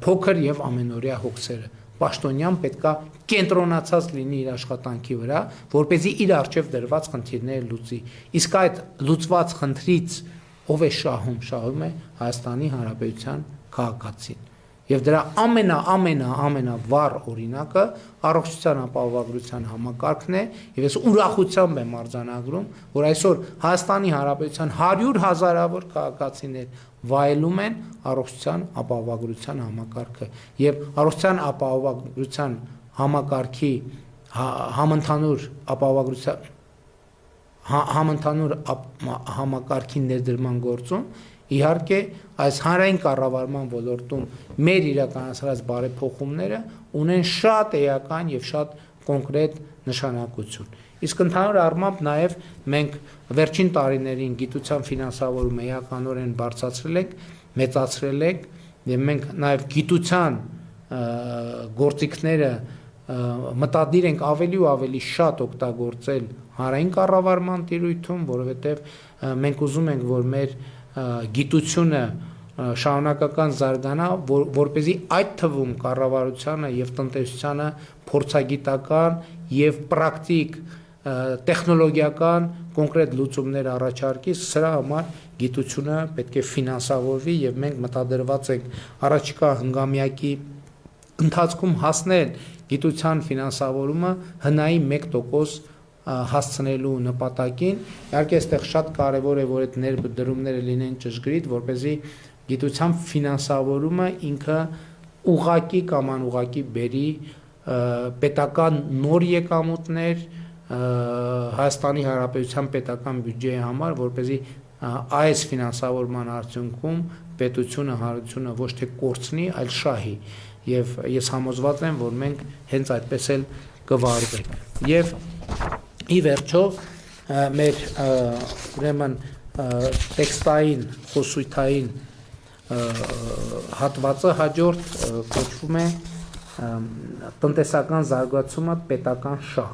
[SPEAKER 1] փոքր եւ ամենօրյա հոգսերը։ Պաշտոնյան պետքա կենտրոնացած լինի իր աշխատանքի վրա, որպեսզի իր առջև դրված խնդիրները լուծի։ Իսկ այդ լուծված խնդրից ով է շահում, շահում է Հայաստանի Հանրապետության քաղաքացին։ Եվ դրա ամենավառ օրինակը առողջության ապահովագրության համակարգն է, եւ ես ուրախությամբ եմ արձանագրում, որ այսօր Հայաստանի Հանրապետության 100,000-ավոր քաղաքացիներ վայելում են առողջության ապահովագրության համակարգը, եւ առողջության ապահովագրության համակարգի համընդհանուր ապահովագրության համընդհանուր համակարգի ներդրման գործում իհարկե այս հանրային կառավարման ոլորտում մեր իրականացրած բարեփոխումները ունեն շատ էական եւ շատ կոնկրետ նշանակություն։ Իսկ ընդհանուր առմամբ նաեւ մենք վերջին տարիներին գիտության ֆինանսավորումը էականորեն բարձրացրել ենք, մեծացրել ենք եւ մենք նաեւ գիտության գործիքները մտադիր ենք ավելի ու ավելի շատ օգտագործել հանրային կառավարման տիրույթում, որովհետեւ մենք ուզում ենք, որ մեր գիտությունը շարունակական զարգանա, որպեսզի այդ թվում կառավարությանը եւ տնտեսությանը փորձագիտական եւ պրակտիկ տեխնոլոգիական կոնկրետ լուծումներ առաջարկի, սրա համար գիտությունը պետք է ֆինանսավորվի եւ մենք մտադրված ենք առաջիկա հնգամյակի ընթացքում հասնել գիտության ֆինանսավորումը հնայի 1% հասցնելու նպատակին։ Իհարկե այստեղ շատ կարևոր է, որ այդ ներդրումները լինեն ճշգրիտ, որպեսզի գիտության ֆինանսավորումը ինքը ուղղակի կամ անուղղակի բերի պետական նոր եկամուտներ Հայաստանի Հանրապետության պետական բյուջեի համար, որպեսզի այս ֆինանսավորման արդյունքում պետությունը, հանրությունը ոչ թե կորցնի, այլ շահի։ Եվ ես համոզված եմ, որ մենք հենց այդպես էլ կվարվենք։ Եվ ի վերջո մեր ուրեմն տեքստային, խոսույթային հատվածը հաջորդ կոչվում է տնտեսական զարգացումը պետական շահ։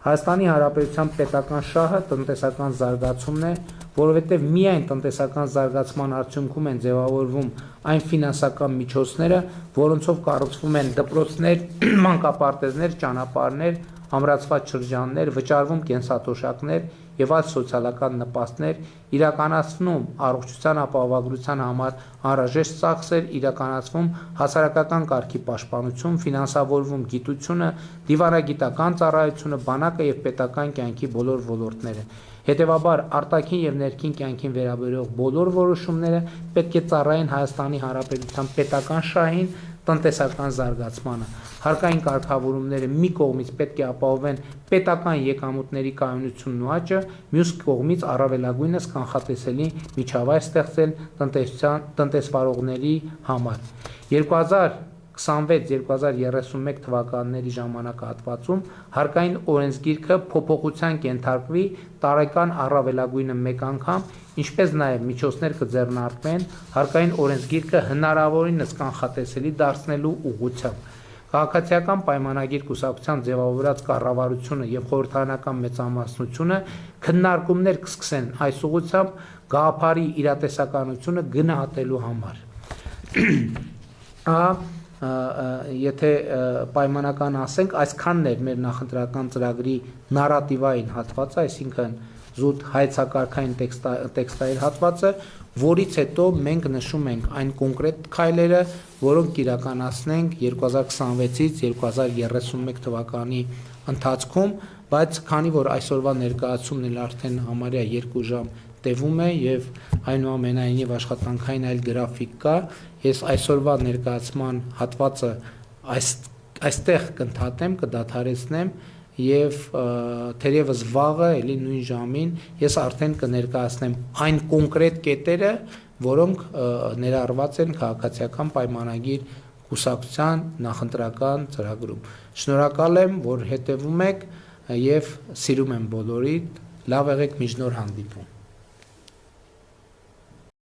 [SPEAKER 1] Հայաստանի Հանրապետության պետական շահը տնտեսական զարգացումն է, որովհետև միայն տնտեսական զարգացման արդյունքում են ձևավորվում այն ֆինանսական միջոցները, որոնցով կառուցվում են դպրոցներ, մանկապարտեզներ, ճանապարհներ, ամրացված շրջաններ, վճարվում կենսաթոշակներ եւ այլ սոցիալական նպաստներ, իրականացվում առողջության ապահովագրության համար անհրաժեշտ ծախսեր, իրականացվում հասարակական կարգի պաշտպանություն, ֆինանսավորվում գիտությունը, դիվանագիտական ծառայությունը, բանակը եւ պետական կյանքի բոլոր ոլորտները։ Հետևաբար արտաքին եւ ներքին կյանքին վերաբերող բոլոր որոշումները պետք է ծառայեն Հայաստանի Հանրապետության պետական շահին, տնտեսական զարգացմանը։ Հարկային կարգավորումները մի կողմից պետք է ապահովեն պետական եկամուտների կայունությունն ու աճը, մյուս կողմից առավելագույնս կանխատեսելի միջավայր ստեղծել տնտեսվարողների համար։ 26-2031 թվականների ժամանակահատվածում հարկային օրենսգիրքը փոփոխության կենթարկվի տարեկան առավելագույնը 1 անգամ, ինչպես նաև միջոցներ կձեռնարկվեն հարկային օրենսգիրքը հնարավորինս կանխատեսելի դարձնելու ուղղությամբ։ Քաղաքացիական պայմանագիր կուսակցության ձևավորած կառավարությունը եւ խորհրդարանական մեծամասնությունը քննարկումներ կսկսեն այս ուղղությամբ գաղափարի իրատեսականությունը գնահատելու համար։ Եթե պայմանական ասենք, այսքանն էր մեր նախընտրական ծրագրի նարատիվային հատվածը, այսինքն զուտ հայեցակարգային տեքստային հատվածը, որից հետո մենք նշում ենք այն կոնկրետ քայլերը, որոնք կիրականացնենք 2026-ից 2031 թվականի ընթացքում, բայց քանի որ այսօրվա ներկայացումն էլ արդեն համարյա 2 ժամ տևում է եւ այնուամենայնիվ աշխատանքային այլ գրաֆիկ կա, ես այսօրվա ներկայացման հատվածը այստեղ կընդհատեմ, կդադարեցնեմ եւ թերևս վաղը էլի նույն ժամին ես արդեն կներկայացնեմ այն կոնկրետ կետերը, որոնք ներառված են քաղաքացիական պայմանագիր կուսակցության նախընտրական ծրագրում։ Շնորհակալ եմ, որ հետևում եք եւ սիրում եմ բոլորիդ, լավ եղեք, մինչ նոր հանդիպում։